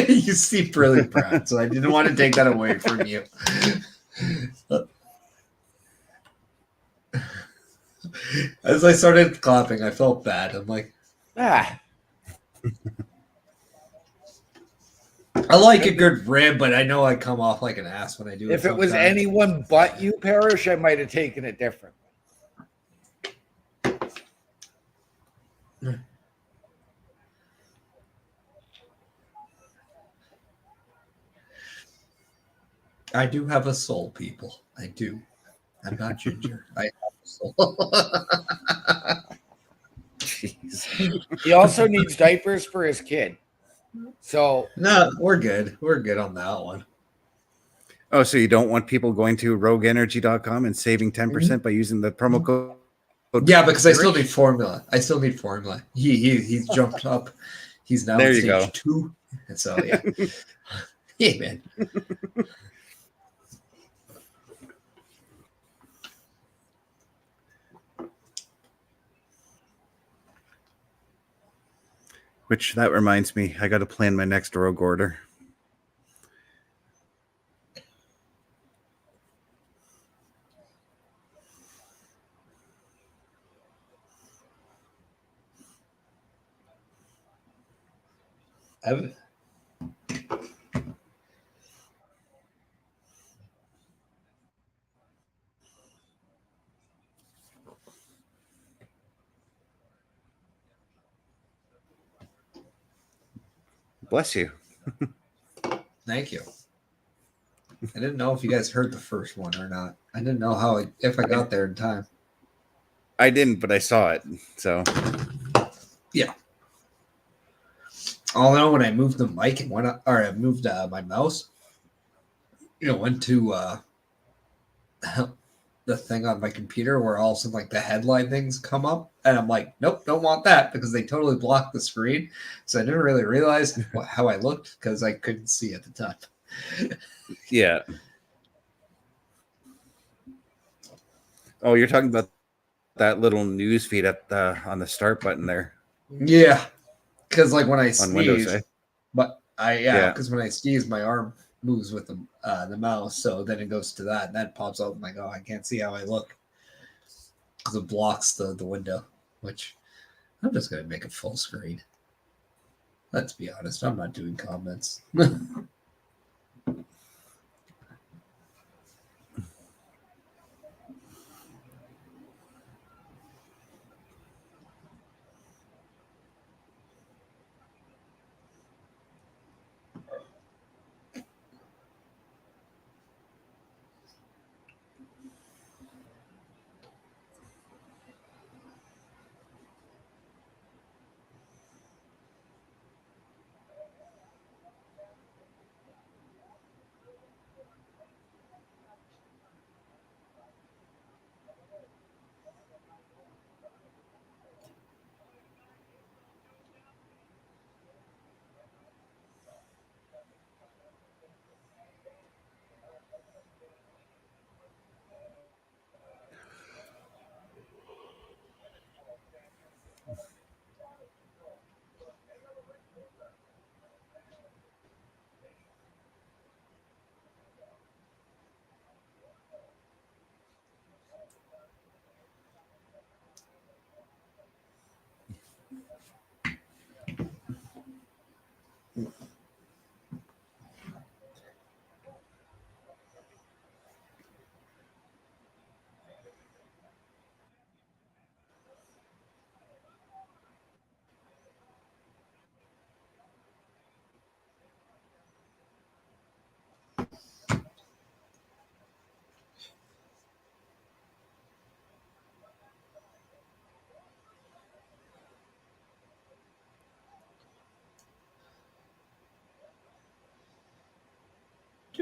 You seem really proud, so I didn't want to take that away from you. As I started clapping, I felt bad. I'm like, I like a good rib, but I know I come off like an ass when I do it. If it was anyone but you, Perish, I might have taken it differently. I do have a soul, people. I do. I'm not ginger. I have a soul. Jeez. He also needs diapers for his kid. So no, we're good. We're good on that one. Oh, so you don't want people going to rogueenergy.com and saving 10% by using the promo code? Yeah, because I still need formula. He's jumped up. He's now there in you stage go. 2. And so yeah. Yeah, man. Which that reminds me, I got to plan my next rogue order. Bless you. Thank you. I didn't know if you guys heard the first one or not. I didn't know if I got there in time. I didn't, but I saw it. So yeah. Although when I moved the mic and I moved my mouse, went to the thing on my computer where all of a sudden like the headline things come up, and I'm like, nope, don't want that, because they totally blocked the screen. So I didn't really realize how I looked because I couldn't see at the time. Yeah. Oh, you're talking about that little news feed on the start button there. Yeah, because like when I on Windows, sneeze, because when I sneeze, my arm moves with the mouse, so then it goes to that, and that pops up. I'm like, oh, I can't see how I look because it blocks the window. Which I'm just gonna make it full screen. Let's be honest, I'm not doing comments.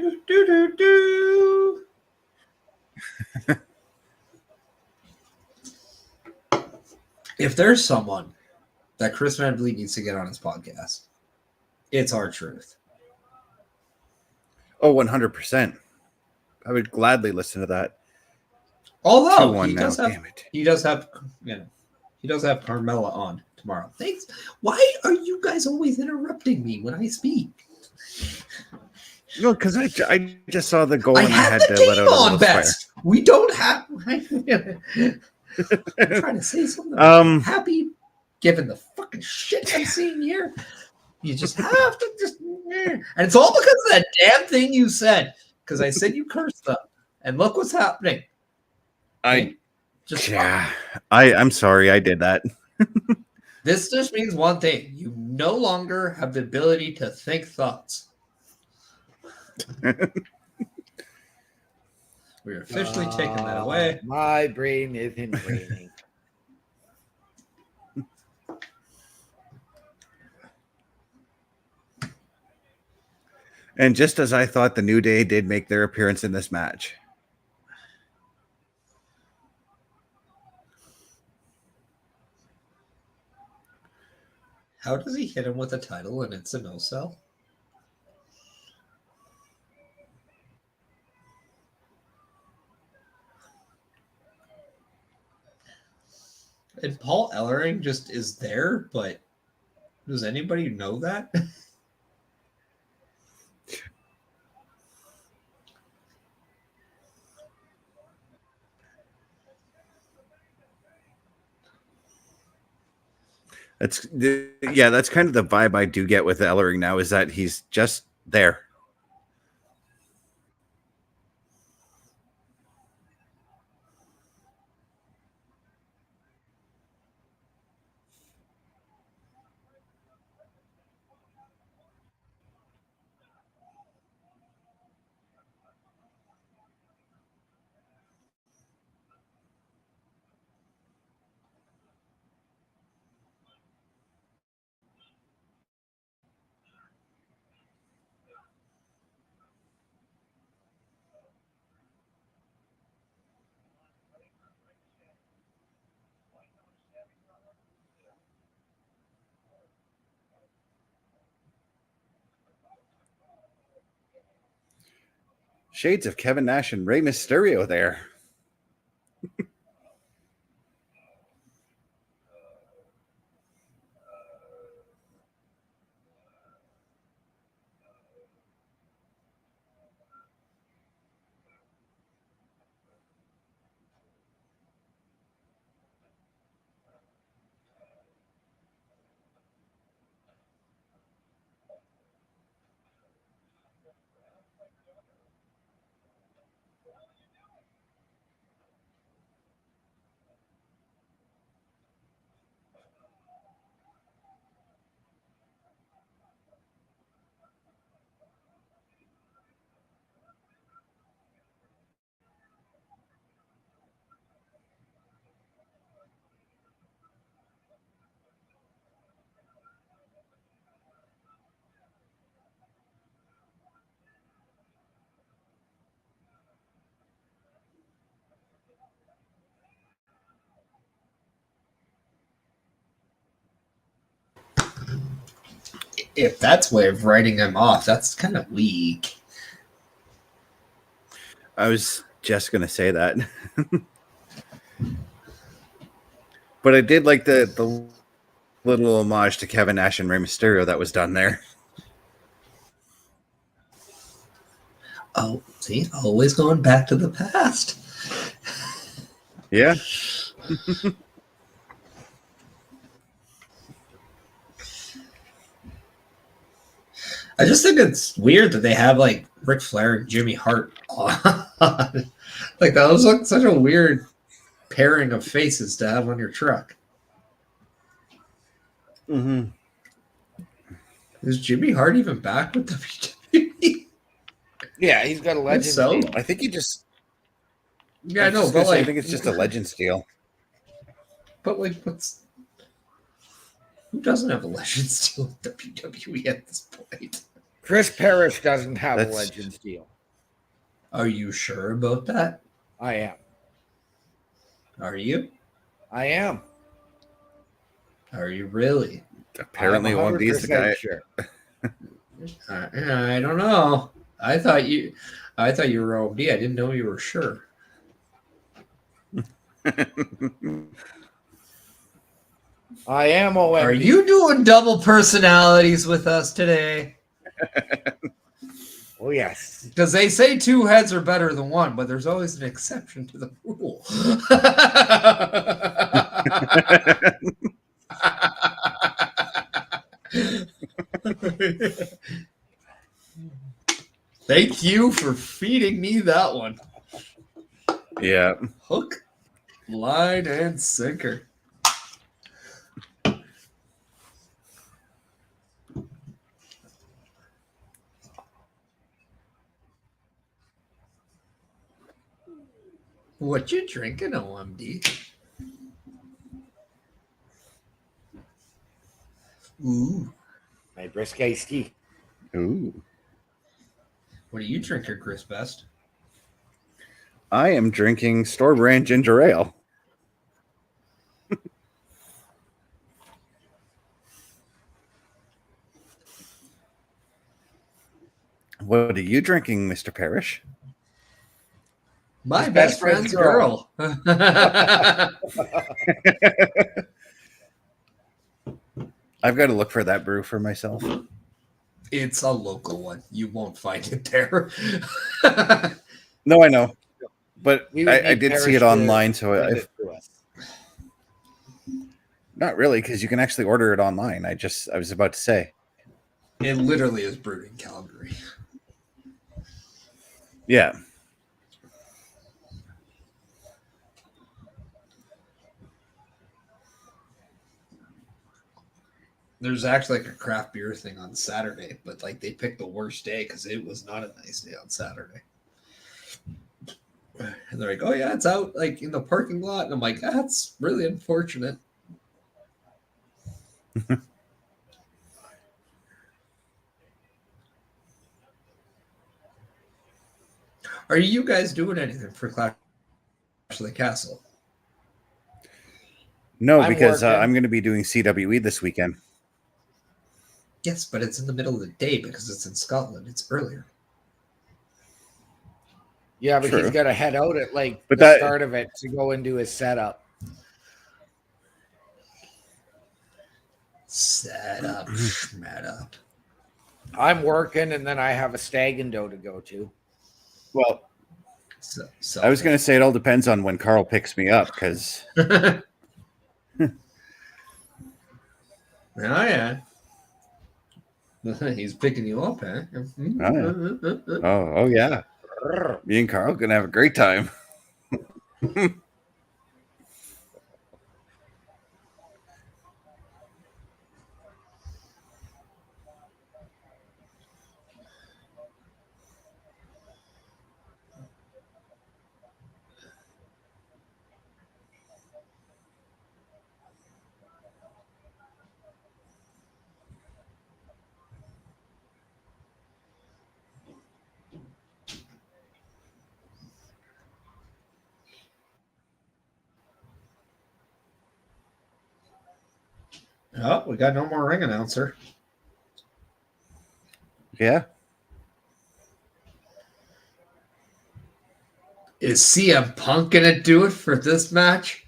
Do, do, do, do. If there's someone that Chris Van Vliet needs to get on his podcast, it's R-Truth. Oh, 100%. I would gladly listen to that. Although 2-1 he now. does have, Damn it. he does have, he does have Carmella on tomorrow. Thanks. Why are you guys always interrupting me when I speak? No, because I just saw the goal I and I had had the to game let out a on little best. fire. We don't have. I'm trying to say something. Happy, given the fucking shit I'm seeing here. You just have to just, and it's all because of that damn thing you said. Because I said you cursed them, and look what's happening. I'm sorry I did that. This just means one thing: you no longer have the ability to think thoughts. We're officially taking that away. My brain isn't braining. And just as I thought, the New Day did make their appearance in this match. How does he hit him with a title and it's a no-sell? And Paul Ellering just is there, but does anybody know that? That's kind of the vibe I do get with Ellering now, is that he's just there. Shades of Kevin Nash and Rey Mysterio there. If that's way of writing him off, that's kind of weak. I was just going to say that. But I did like the little homage to Kevin Nash and Rey Mysterio that was done there. Oh, see, always going back to the past. Yeah. I just think it's weird that they have like Ric Flair and Jimmy Hart on. Like that was like such a weird pairing of faces to have on your truck. Mm-hmm. Is Jimmy Hart even back with WWE? Yeah, he's got a legend. So I think he just. Yeah, I know, but like I think it's just a Legends deal. But like, who doesn't have a Legends deal with WWE at this point? Perish doesn't have a Legends deal. Are you sure about that? I am. Are you? I am. Are you really? Apparently, OMD's the guy. Sure. I don't know. I thought you were OMD. I didn't know you were sure. I am OMD. Are you doing double personalities with us today? Oh, yes. Because they say two heads are better than one, but there's always an exception to the rule. Thank you for feeding me that one. Yeah. Hook, line, and sinker. What you drinking, OMD? Ooh. My brisk iced tea. Ooh. What are you drinking, Chris Best? I am drinking store brand ginger ale. What are you drinking, Mr. Perish? My best friend's girl. I've got to look for that brew for myself. It's a local one. You won't find it there. No, I know. But I did see it online, so not really, because you can actually order it online. I was about to say. It literally is brewed in Calgary. Yeah. There's actually like a craft beer thing on Saturday, but like they picked the worst day because it was not a nice day on Saturday. And they're like, "Oh yeah, it's out like in the parking lot," and I'm like, "That's really unfortunate." Are you guys doing anything for Clash of the Castle? No, because I'm going to be doing CWE this weekend. Yes, but it's in the middle of the day because it's in Scotland. It's earlier. Yeah, but True. he's got to head out at like start of it to go into his setup. Set up, schmat up. I'm working, and then I have a stag and doe to go to. Well, I was going to say it all depends on when Carl picks me up, because... Oh, yeah. He's picking you up, huh? Oh, yeah. Me and Carl going to have a great time. Oh, we got no more ring announcer. Yeah. Is CM Punk going to do it for this match?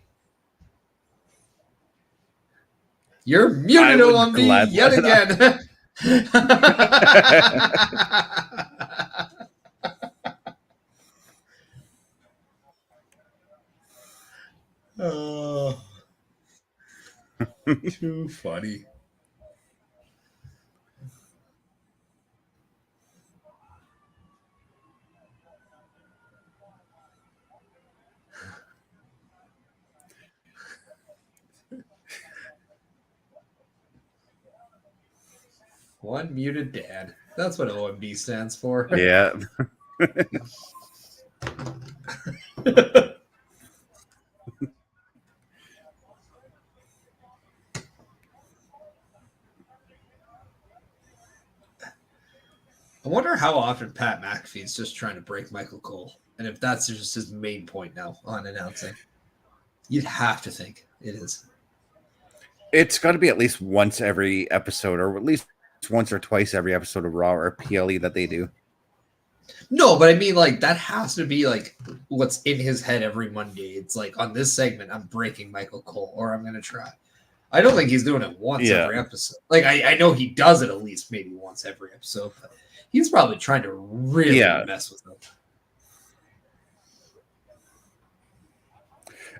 You're muted on me yet again. Oh, too funny. One muted dad. That's what OMD stands for. Yeah. I wonder how often Pat McAfee's just trying to break Michael Cole, and if that's just his main point now on announcing. You'd have to think it is. It's got to be at least once every episode, or at least once or twice every episode of Raw or PLE that they do. No, but I mean, like, that has to be like what's in his head every Monday. It's like, on this segment, I'm breaking Michael Cole, or I'm gonna try. I don't think he's doing it once every episode. Like, I know he does it at least maybe once every episode, but he's probably trying to really mess with them.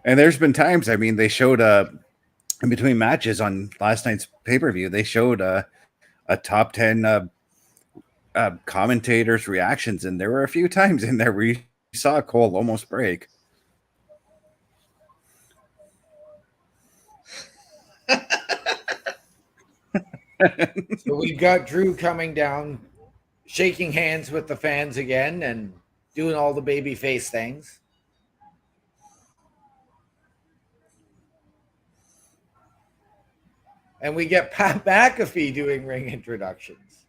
And there's been times, I mean, they showed in between matches on last night's pay-per-view, they showed a top 10 commentators' reactions, and there were a few times in there where you saw Cole almost break. So we've got Drew coming down, shaking hands with the fans again and doing all the baby face things. And we get Pat McAfee doing ring introductions.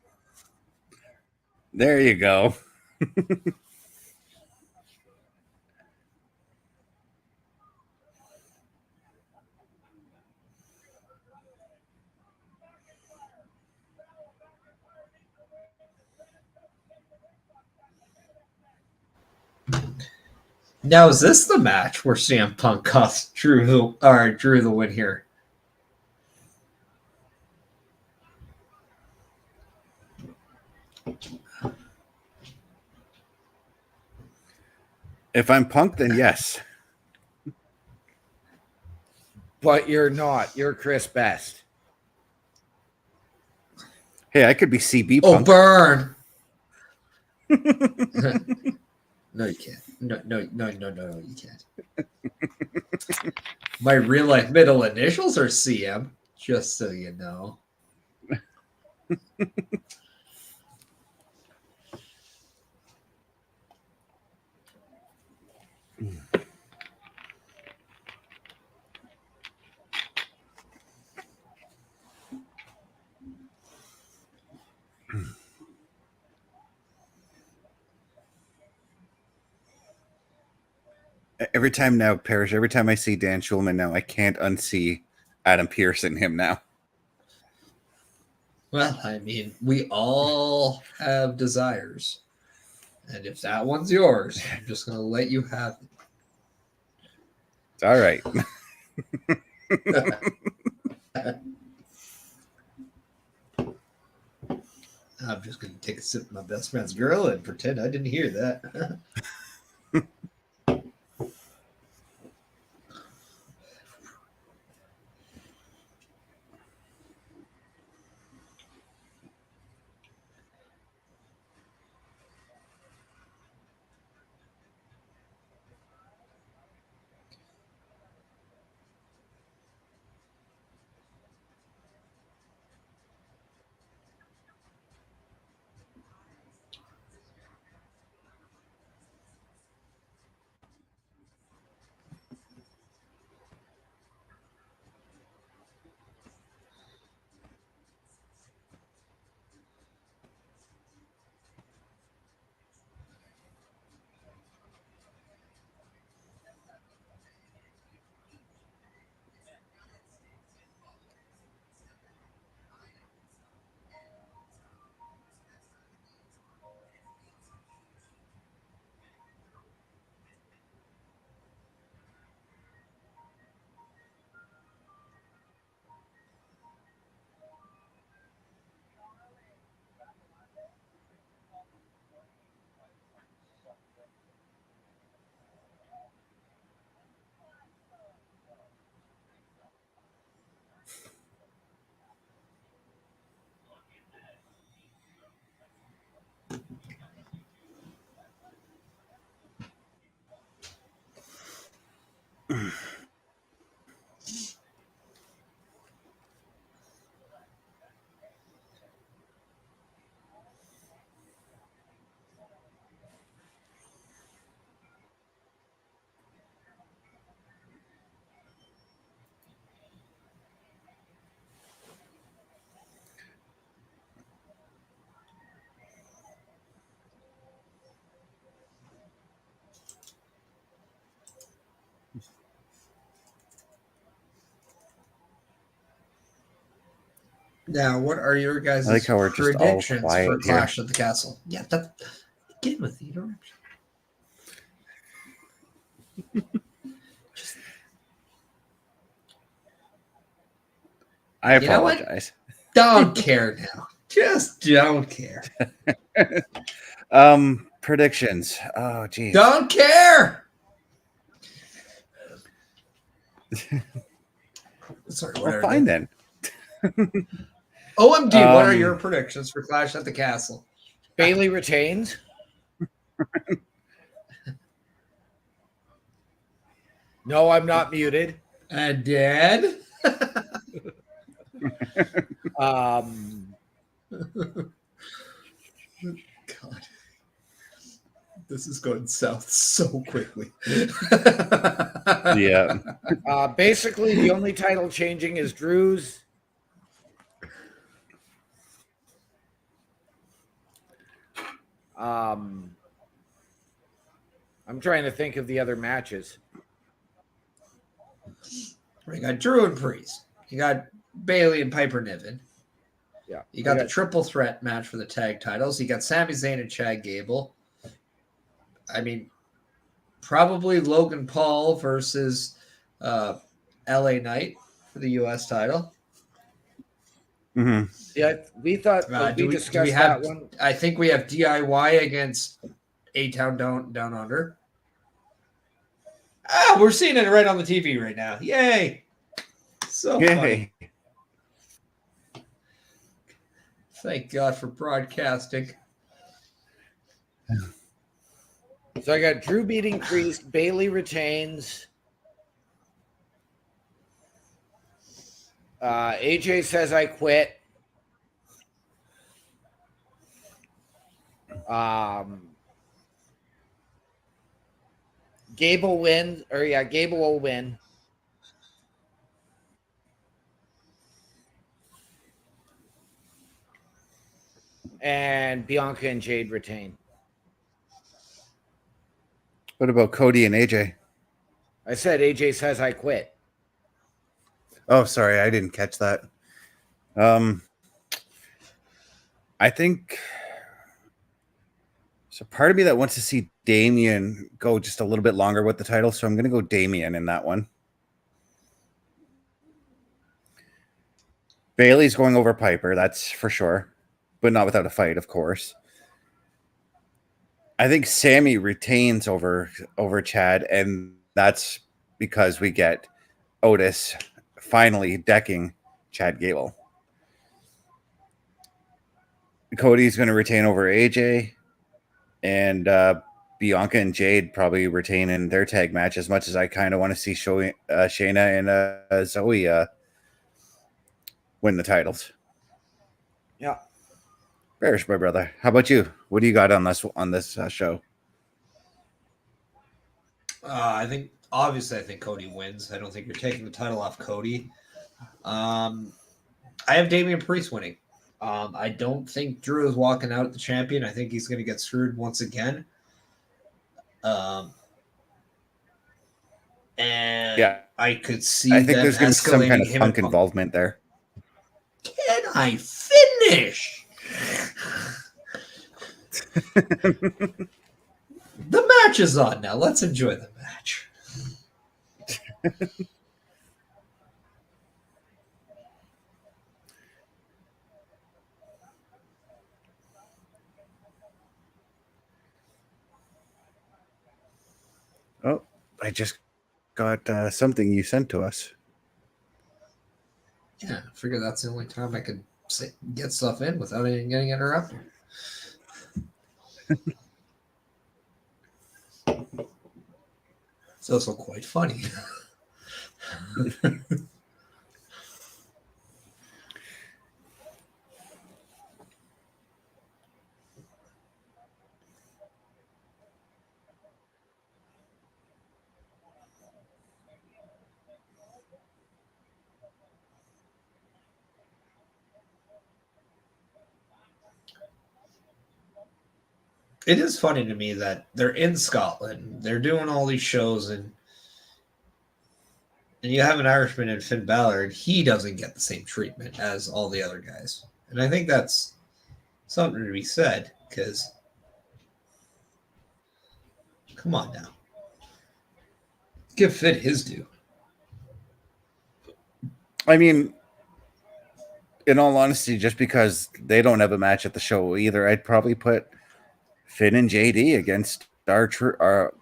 There you go. Now, is this the match where CM Punk cost Drew the win here? If I'm Punk, then yes. But you're not. You're Chris Best. Hey, I could be CB Oh, Punk. burn! No, you can't. No, you can't. My real life middle initials are CM, just so you know. Every time now, Perish, every time I see Dan Schulman now, I can't unsee Adam Pearce in him now. Well, I mean, we all have desires. And if that one's yours, I'm just going to let you have it. It's all right. I'm just going to take a sip of my best friend's girl and pretend I didn't hear that. Now, what are your guys' I like how we're just all predictions quiet for here. Clash at the Castle? Yeah, that again with the interruption. I apologize. Don't care now. Just don't care. Predictions. Oh, geez. Don't care. Sorry, Well, fine then. OMD, what are your predictions for Clash at the Castle? Bailey retains. No, I'm not muted. Dad? God. This is going south so quickly. Yeah. Basically, the only title changing is Drew's. I'm trying to think of the other matches. You got Drew and Priest. You got Bailey and Piper Niven. Yeah. You got the triple threat match for the tag titles. You got Sami Zayn and Chad Gable. I mean, probably Logan Paul versus LA Knight for the US title. Mm-hmm. Yeah, we thought we discussed that one. I think we have DIY against A-Town Down Under. Ah, we're seeing it right on the TV right now. Yay! So funny. Thank God for broadcasting. So I got Drew beating Priest. Bailey retains. AJ says I quit. Gable wins, Gable will win. And Bianca and Jade retain. What about Cody and AJ? I said AJ says I quit. Oh, sorry, I didn't catch that. I think so. Part of me that wants to see Damian go just a little bit longer with the title, so I'm going to go Damian in that one. Bailey's going over Piper, that's for sure, but not without a fight, of course. I think Sami retains over Chad, and that's because we get Otis finally decking Chad Gable. Cody's going to retain over AJ, and Bianca and Jade probably retain in their tag match, as much as I kind of want to see Shayna and Zoe win the titles. Yeah. Perish, my brother. How about you? What do you got on this show? I think Cody wins. I don't think you're taking the title off Cody. I have Damian Priest winning. I don't think Drew is walking out the champion. I think he's going to get screwed once again. And yeah, I could see. I think there's going to be some kind of Punk involvement there. Can I finish? The match is on now. Let's enjoy the match. Oh, I just got something you sent to us. Yeah, I figure that's the only time I could get stuff in without even getting interrupted. It's also quite funny. It is funny to me that they're in Scotland. They're doing all these shows And you have an Irishman in Finn Balor, and he doesn't get the same treatment as all the other guys. And I think that's something to be said, because come on now. Give Finn his due. I mean, in all honesty, just because they don't have a match at the show either, I'd probably put Finn and JD against our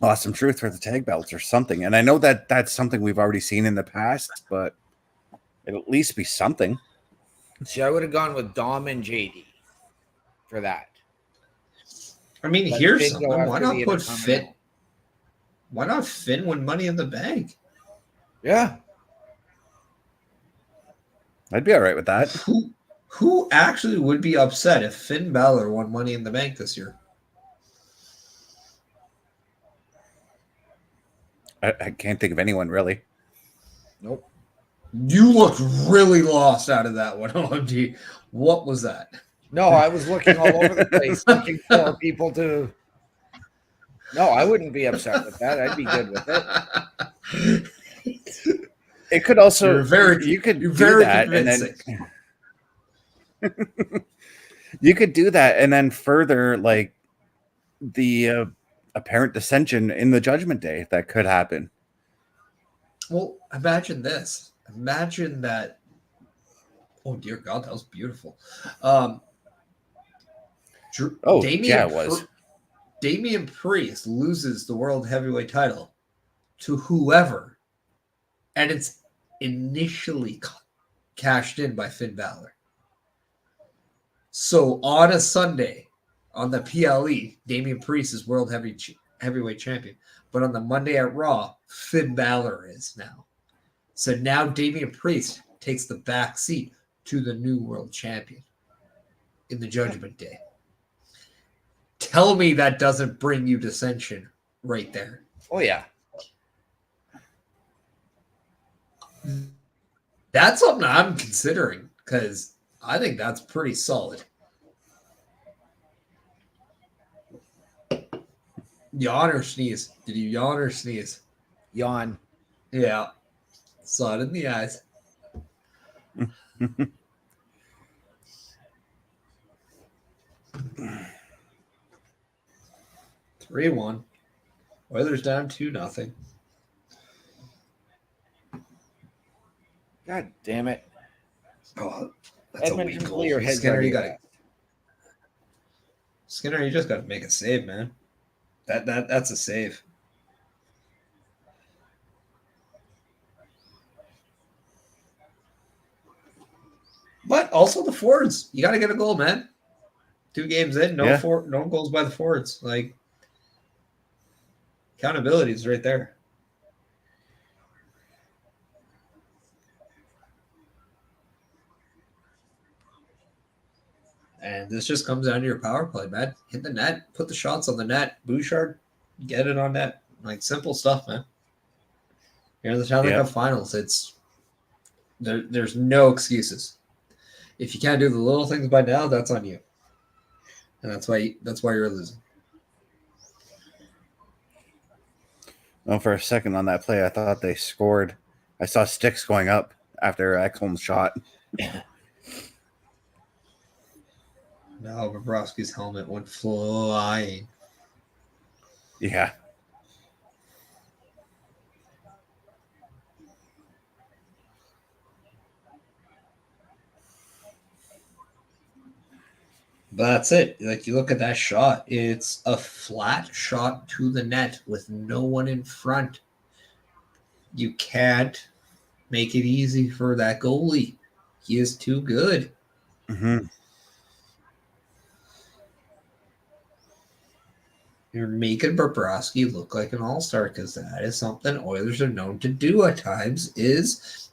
Awesome Truth for the tag belts or something. And I know that that's something we've already seen in the past, but it'll at least be something. See, I would have gone with Dom and JD for that. I mean, here's something. Why not put Finn? Why not Finn win Money in the Bank? Yeah. I'd be all right with that. Who actually would be upset if Finn Balor won Money in the Bank this year? I can't think of anyone really. Nope. You looked really lost out of that one, OMG. What was that? No, I was looking all over the place looking for people to. No, I wouldn't be upset with that. I'd be good with it. It could also you could do that convincing. And then you could do that and then further like the apparent dissension in the Judgment Day that could happen. Well, imagine this. Imagine that. Oh dear God, that was beautiful. It was. Damian Priest loses the World Heavyweight title to whoever, and it's initially cashed in by Finn Balor. So on a Sunday, on the PLE, Damian Priest is World Heavyweight Champion. But on the Monday at Raw, Finn Balor is now. So now Damian Priest takes the back seat to the new World Champion in the Judgment Day. Tell me that doesn't bring you dissension right there. Oh, yeah. That's something I'm considering because I think that's pretty solid. Yawn or sneeze? Did you yawn or sneeze? Yawn. Yeah. Saw it in the eyes. 3-1. Oilers down 2-0. God damn it. Oh, that's Edmonton, a weak pull your goal. heads Skinner, Skinner, you just got to make a save, man. That's a save. But also the forwards. You got to get a goal, man. 2 games in, no goals by the forwards. Like, accountability is right there. And this just comes down to your power play, man. Hit the net, put the shots on the net. Bouchard, get it on net. Like, simple stuff, man. You're in the Stanley Cup Finals. It's there's no excuses. If you can't do the little things by now, that's on you. And that's why you're losing. Well, for a second on that play, I thought they scored. I saw sticks going up after Ekholm's shot. No, Bobrovsky's helmet went flying. Yeah. But that's it. Like, you look at that shot, it's a flat shot to the net with no one in front. You can't make it easy for that goalie. He is too good. Mm-hmm. You're making Bobrovsky look like an all-star because that is something Oilers are known to do at times, is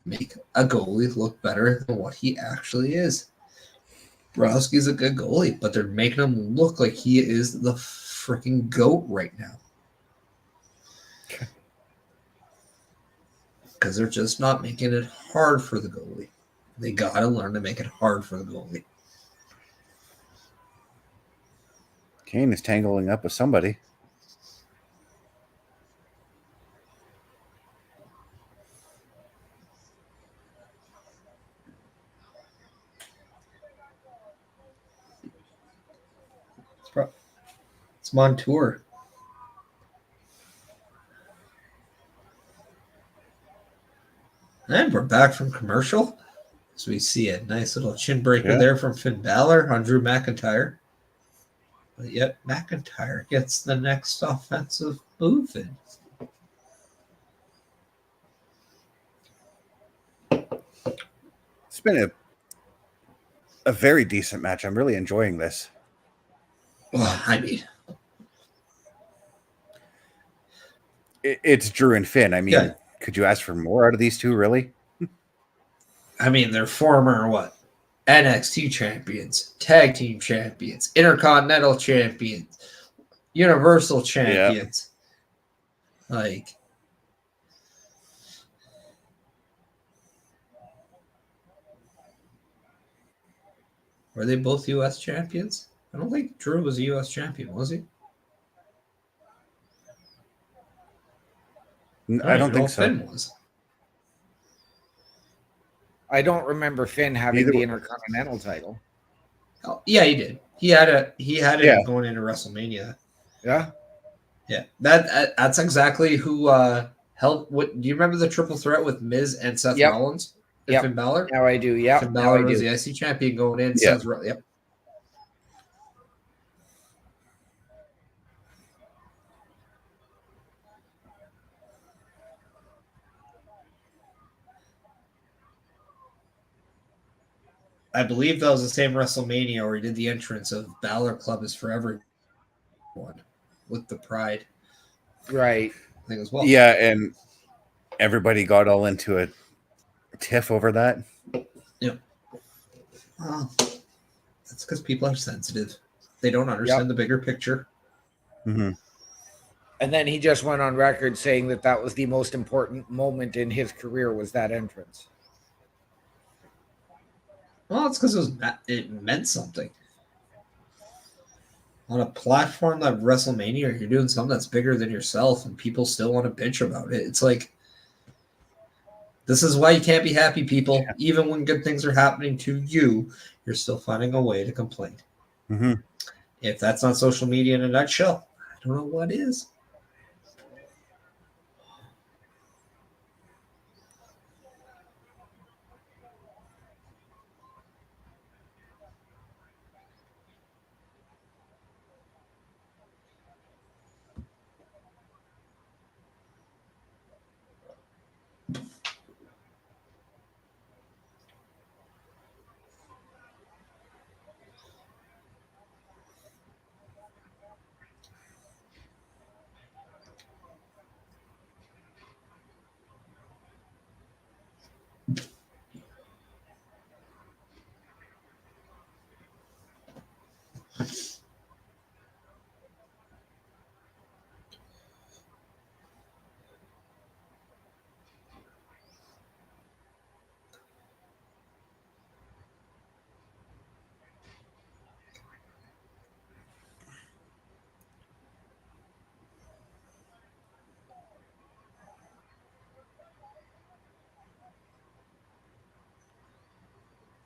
make a goalie look better than what he actually is. Bobrovsky's a good goalie, but they're making him look like he is the freaking GOAT right now. Because they're just not making it hard for the goalie. They got to learn to make it hard for the goalie. Kane is tangling up with somebody. It's Montour. And we're back from commercial. So we see a nice little chin breaker there from Finn Balor on Drew McIntyre. But yet McIntyre gets the next offensive move in. It's been a very decent match. I'm really enjoying this. Well, I mean, it's Drew and Finn. I mean, could you ask for more out of these two, really? I mean, they're former NXT champions, tag team champions, intercontinental champions, universal champions. Yeah. Like, were they both U.S. champions? I don't think Drew was a U.S. champion, was he? I don't think so. Finn was. I don't remember Finn having the Intercontinental title. Oh, yeah, he did. He had it going into WrestleMania. Yeah. Yeah. That's exactly who held what do you remember the triple threat with Miz and Seth Rollins? And Finn Balor? Now I do, yeah. Finn Balor was the IC champion going in. Seth Rollins. Yep. I believe that was the same WrestleMania where he did the entrance of Balor Club is for everyone with the Pride. Right. I think as well. Yeah, and everybody got all into a tiff over that. Yep. Well, that's because people are sensitive. They don't understand the bigger picture. Mm-hmm. And then he just went on record saying that was the most important moment in his career was that entrance. Well, it's because it meant something. On a platform like WrestleMania, you're doing something that's bigger than yourself, and people still want to bitch about it. It's like, this is why you can't be happy, people. Yeah. Even when good things are happening to you, you're still finding a way to complain. Mm-hmm. If that's not social media in a nutshell, I don't know what is.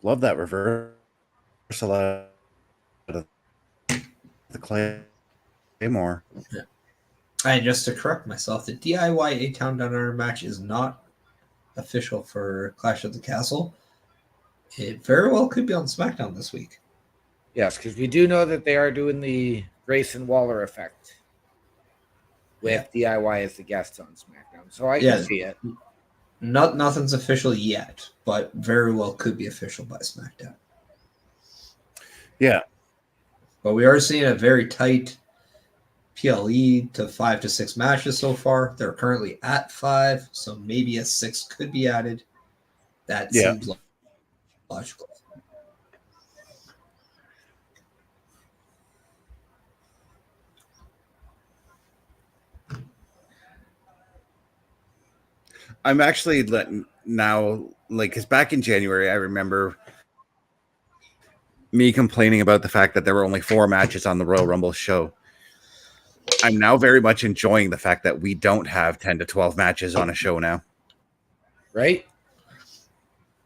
Love that reversal out of the Claymore. Yeah. And just to correct myself, the DIY A-Town Down Under match is not official for Clash of the Castle. It very well could be on SmackDown this week. Yes, because we do know that they are doing the Grayson Waller effect with DIY as the guest on SmackDown. So I can see it. Nothing's official yet, but very well could be official by SmackDown. Yeah. But we are seeing a very tight PLE to 5 to 6 matches so far. They're currently at 5, so maybe a 6 could be added. That seems logical. I'm actually now, because back in January, I remember me complaining about the fact that there were only 4 matches on the Royal Rumble show. I'm now very much enjoying the fact that we don't have 10 to 12 matches on a show now. Right?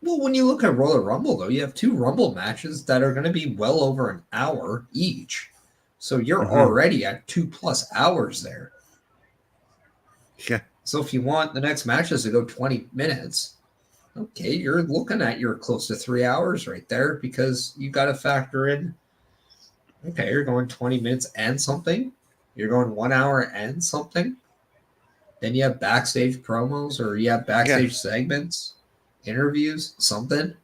Well, when you look at Royal Rumble, though, you have 2 Rumble matches that are going to be well over an hour each. So you're already at 2+ hours there. Yeah. So if you want the next matches to go 20 minutes, okay, you're looking at you're close to 3 hours right there because you got to factor in, okay, you're going 20 minutes and something. You're going 1 hour and something. Then you have backstage promos or you have backstage segments, interviews, something.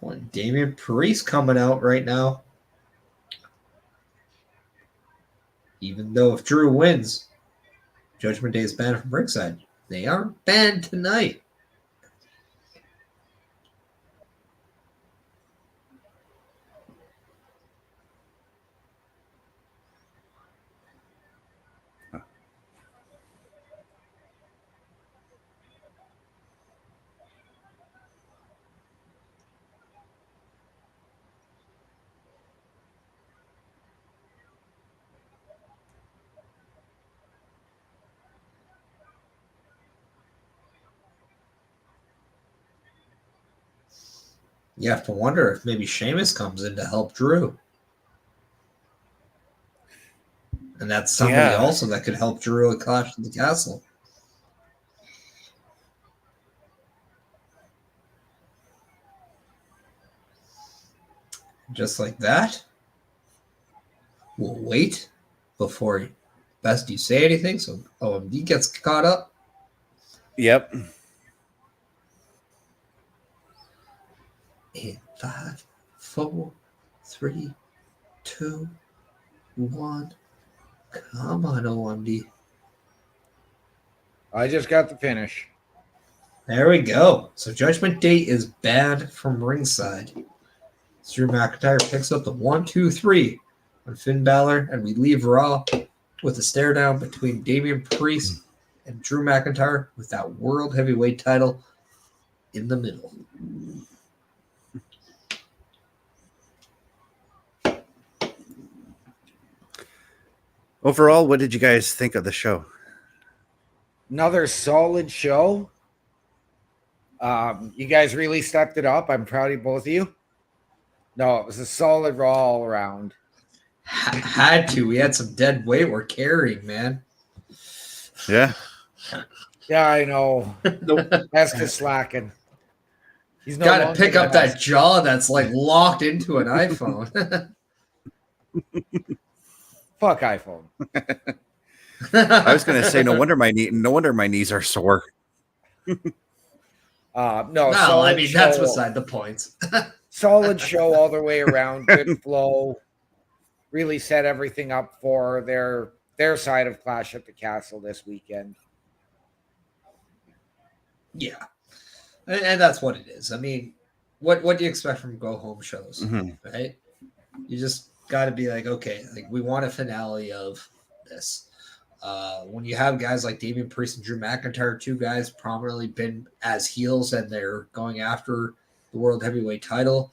Well, Damian Priest coming out right now. Even though if Drew wins, Judgment Day is banned from ringside. They aren't banned tonight. You have to wonder if maybe Sheamus comes in to help Drew. And that's somebody also that could help Drew at Clash of the Castle. Just like that. We'll wait before best you say anything so OMD gets caught up. Yep. In 5, 4, 3, 2, 1. Come on, OMD. I just got the finish. There we go. So Judgment Day is banned from ringside. Drew McIntyre picks up the 1, 2, 3 on Finn Balor, and we leave Raw with a stare down between Damian Priest and Drew McIntyre with that World Heavyweight title in the middle. Overall, what did you guys think of the show? Another solid show. You guys really stepped it up. I'm proud of both of you. No, it was a solid Raw all around. Had to. We had some dead weight we're carrying, man. Yeah. Yeah, I know. That's just slacking. He's got to pick up that jaw that's like locked into an iPhone. Fuck iPhone. I was going to say, no wonder my knees are sore. No, I mean, that's beside the point. Solid show all the way around. Good flow. Really set everything up for their side of Clash at the Castle this weekend. Yeah. And that's what it is. I mean, what do you expect from go-home shows, right? You just got to be like, okay, like we want a finale of this. When you have guys like Damian Priest and Drew McIntyre, two guys prominently been as heels and they're going after the World Heavyweight title.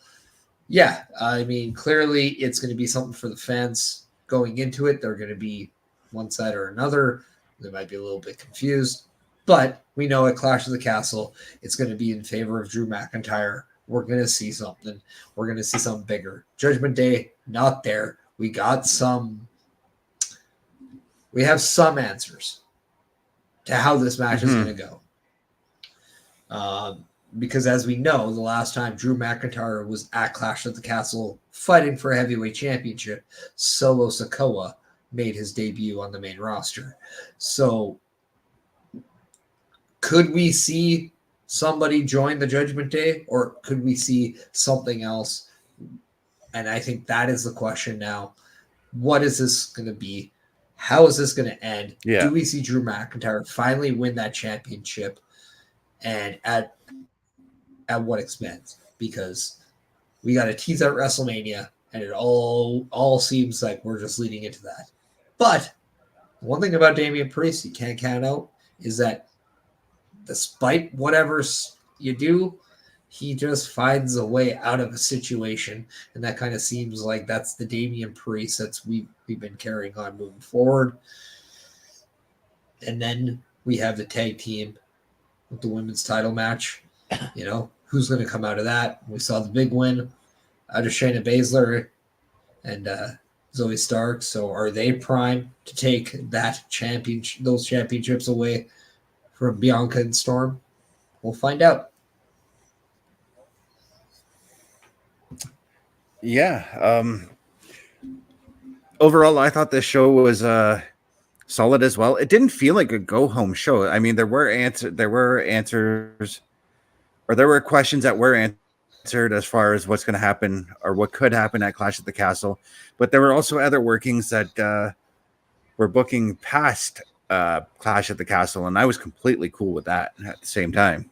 Yeah, I mean, clearly it's going to be something for the fans going into it. They're going to be one side or another. They might be a little bit confused. But we know at Clash of the Castle, it's going to be in favor of Drew McIntyre. We're going to see something. We're going to see something bigger. Judgment Day, not there. We have some answers to how this match is going to go. Because as we know, the last time Drew McIntyre was at Clash of the Castle fighting for a heavyweight championship, Solo Sikoa made his debut on the main roster. So could we see somebody join the Judgment Day, or could we see something else? And I think that is the question now. What is this going to be? How is this going to end? Yeah. Do we see Drew McIntyre finally win that championship? And at what expense? Because we got to tease out WrestleMania, and it all seems like we're just leading into that. But one thing about Damian Priest you can't count out is that despite whatever you do, he just finds a way out of a situation, and that kind of seems like that's the Damian Priest that's we've been carrying on moving forward. And then we have the tag team with the women's title match. You know, who's going to come out of that. We saw the big win out of Shayna Baszler and Zoe Stark. So are they primed to take those championships away from Bianca and Storm? We'll find out. Yeah. Overall, I thought this show was solid as well. It didn't feel like a go-home show. I mean, there were answers, or there were questions that were answered as far as what's going to happen or what could happen at Clash at the Castle. But there were also other workings that were booking past Clash at the Castle, and I was completely cool with that at the same time.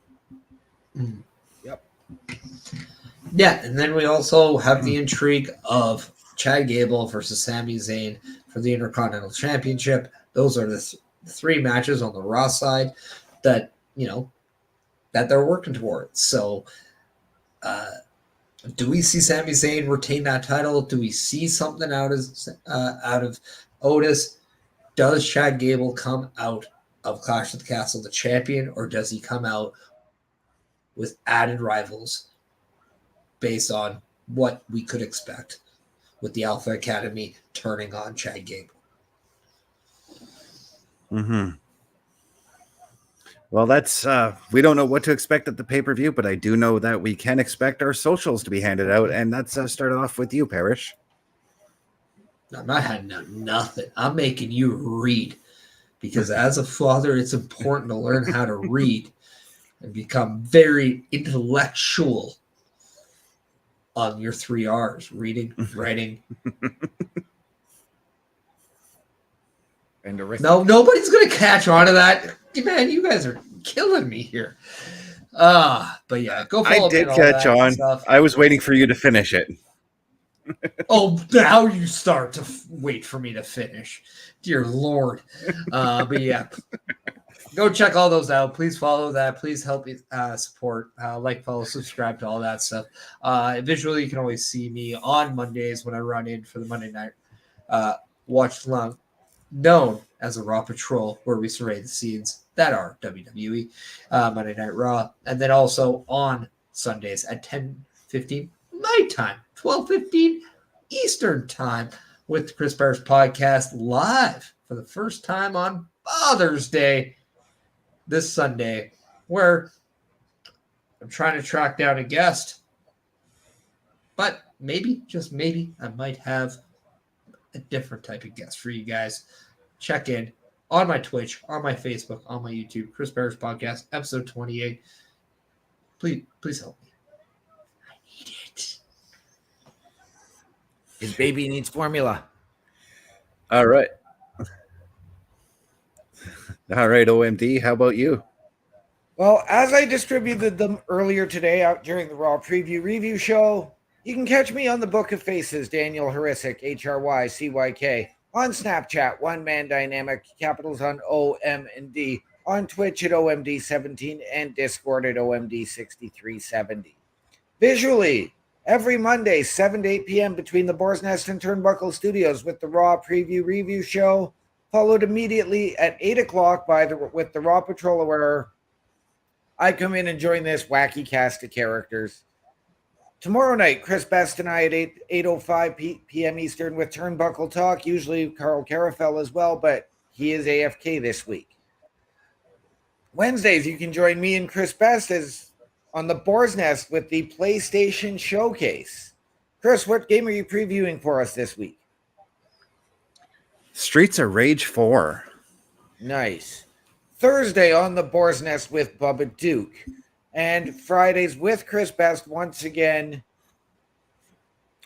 Yep. Yeah, and then we also have the intrigue of Chad Gable versus Sami Zayn for the Intercontinental Championship. Those are the three matches on the Raw side that, that they're working towards. So do we see Sami Zayn retain that title? Do we see something out of Otis? Does Chad Gable come out of Clash of the Castle the champion, or does he come out with added rivals based on what we could expect with the Alpha Academy turning on Chad Gable? Mm-hmm. Well, that's we don't know what to expect at the pay-per-view, but I do know that we can expect our socials to be handed out, and that's started off with you, Perish. I'm not handing out nothing. I'm making you read, because as a father, it's important to learn how to read and become very intellectual on your 3 R's: reading, writing. And arithmetic. No, nobody's going to catch on to that. Man, you guys are killing me here. But yeah, go follow I did me and catch all that on. stuff. I was waiting for you to finish it. Oh, now you start to wait for me to finish. Dear Lord. But yeah, go check all those out. Please follow that. Please help me support, like, follow, subscribe to all that stuff. Visually, you can always see me on Mondays when I run in for the Monday night watch along, known as a Raw Patrol, where we survey the scenes that are WWE Monday Night Raw, and then also on Sundays at 10:15 my time, 12:15 Eastern time, with the Chris Perish podcast live for the first time on Father's Day this Sunday, where I'm trying to track down a guest, but maybe, just maybe, I might have a different type of guest for you guys. Check in on my Twitch, on my Facebook, on my YouTube, Chris Perish Podcast, episode 28. Please help me. I need it. His baby needs formula. All right. All right, OMD, how about you? Well, as I distributed them earlier today out during the Raw Preview Review Show, you can catch me on the Book of Faces, Daniel Harisic, HRYCYK, on Snapchat, One Man Dynamic, capitals on O, M, and D, on Twitch at OMD17, and Discord at OMD6370. Visually, every Monday, 7 to 8 p.m. between the Boar's Nest and Turnbuckle Studios with the Raw Preview Review Show, followed immediately at 8 o'clock with the Raw Patrol, where I come in and join this wacky cast of characters. Tomorrow night, Chris Best and I at 8:05 p.m. Eastern with Turnbuckle Talk, usually Carl Carafell as well, but he is AFK this week. Wednesdays, you can join me and Chris Best as on the Boar's Nest with the PlayStation Showcase. Chris, what game are you previewing for us this week? Streets of Rage 4. Nice. Thursday on the Boar's Nest with Bubba Duke. And Fridays with Chris Best once again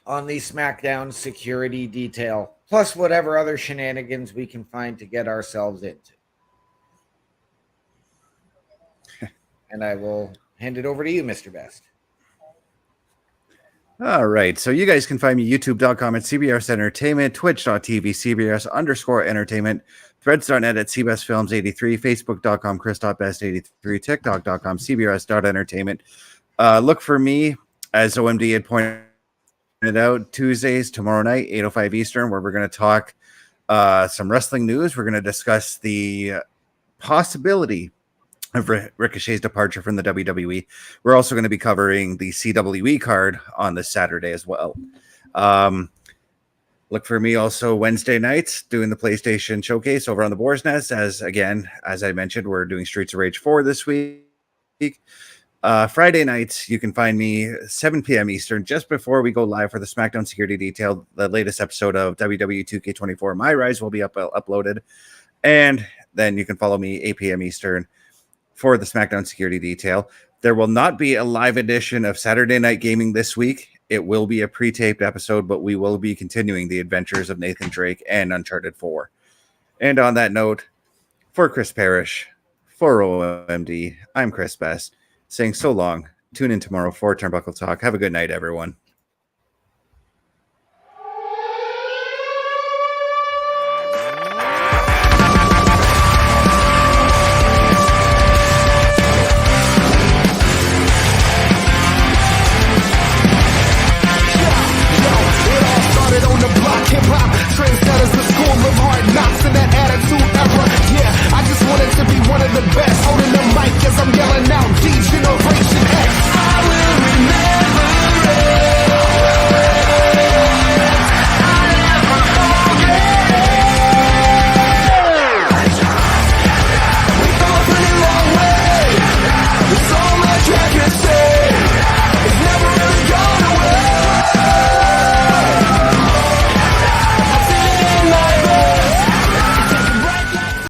on the SmackDown security detail, plus whatever other shenanigans we can find to get ourselves into. And I will hand it over to you, Mr. Best. All right. So you guys can find me youtube.com at CBS Entertainment, twitch.tv CBS_entertainment, threads.net at CBSFilms83, facebook.com chris.best83, tiktok.com CBS.entertainment. Look for me, as OMD had pointed out, Tuesdays, tomorrow night, 8:05 Eastern, where we're going to talk some wrestling news. We're going to discuss the possibility of Ricochet's departure from the WWE. We're also going to be covering the CWE card on this Saturday as well. Look for me also Wednesday nights doing the PlayStation Showcase over on the Boar's Nest. As I mentioned, we're doing Streets of Rage 4 this week. Friday nights, you can find me 7 p.m. Eastern, just before we go live for the SmackDown Security Detail. The latest episode of WWE 2K24 My Rise will be uploaded. And then you can follow me 8 p.m. Eastern for the SmackDown Security Detail. There will not be a live edition of Saturday Night Gaming this week. It will be a pre-taped episode, but we will be continuing the adventures of Nathan Drake and Uncharted 4. And on that note, for Chris Perish, for OMD, I'm Chris Best, saying so long. Tune in tomorrow for Turnbuckle Talk. Have a good night, everyone.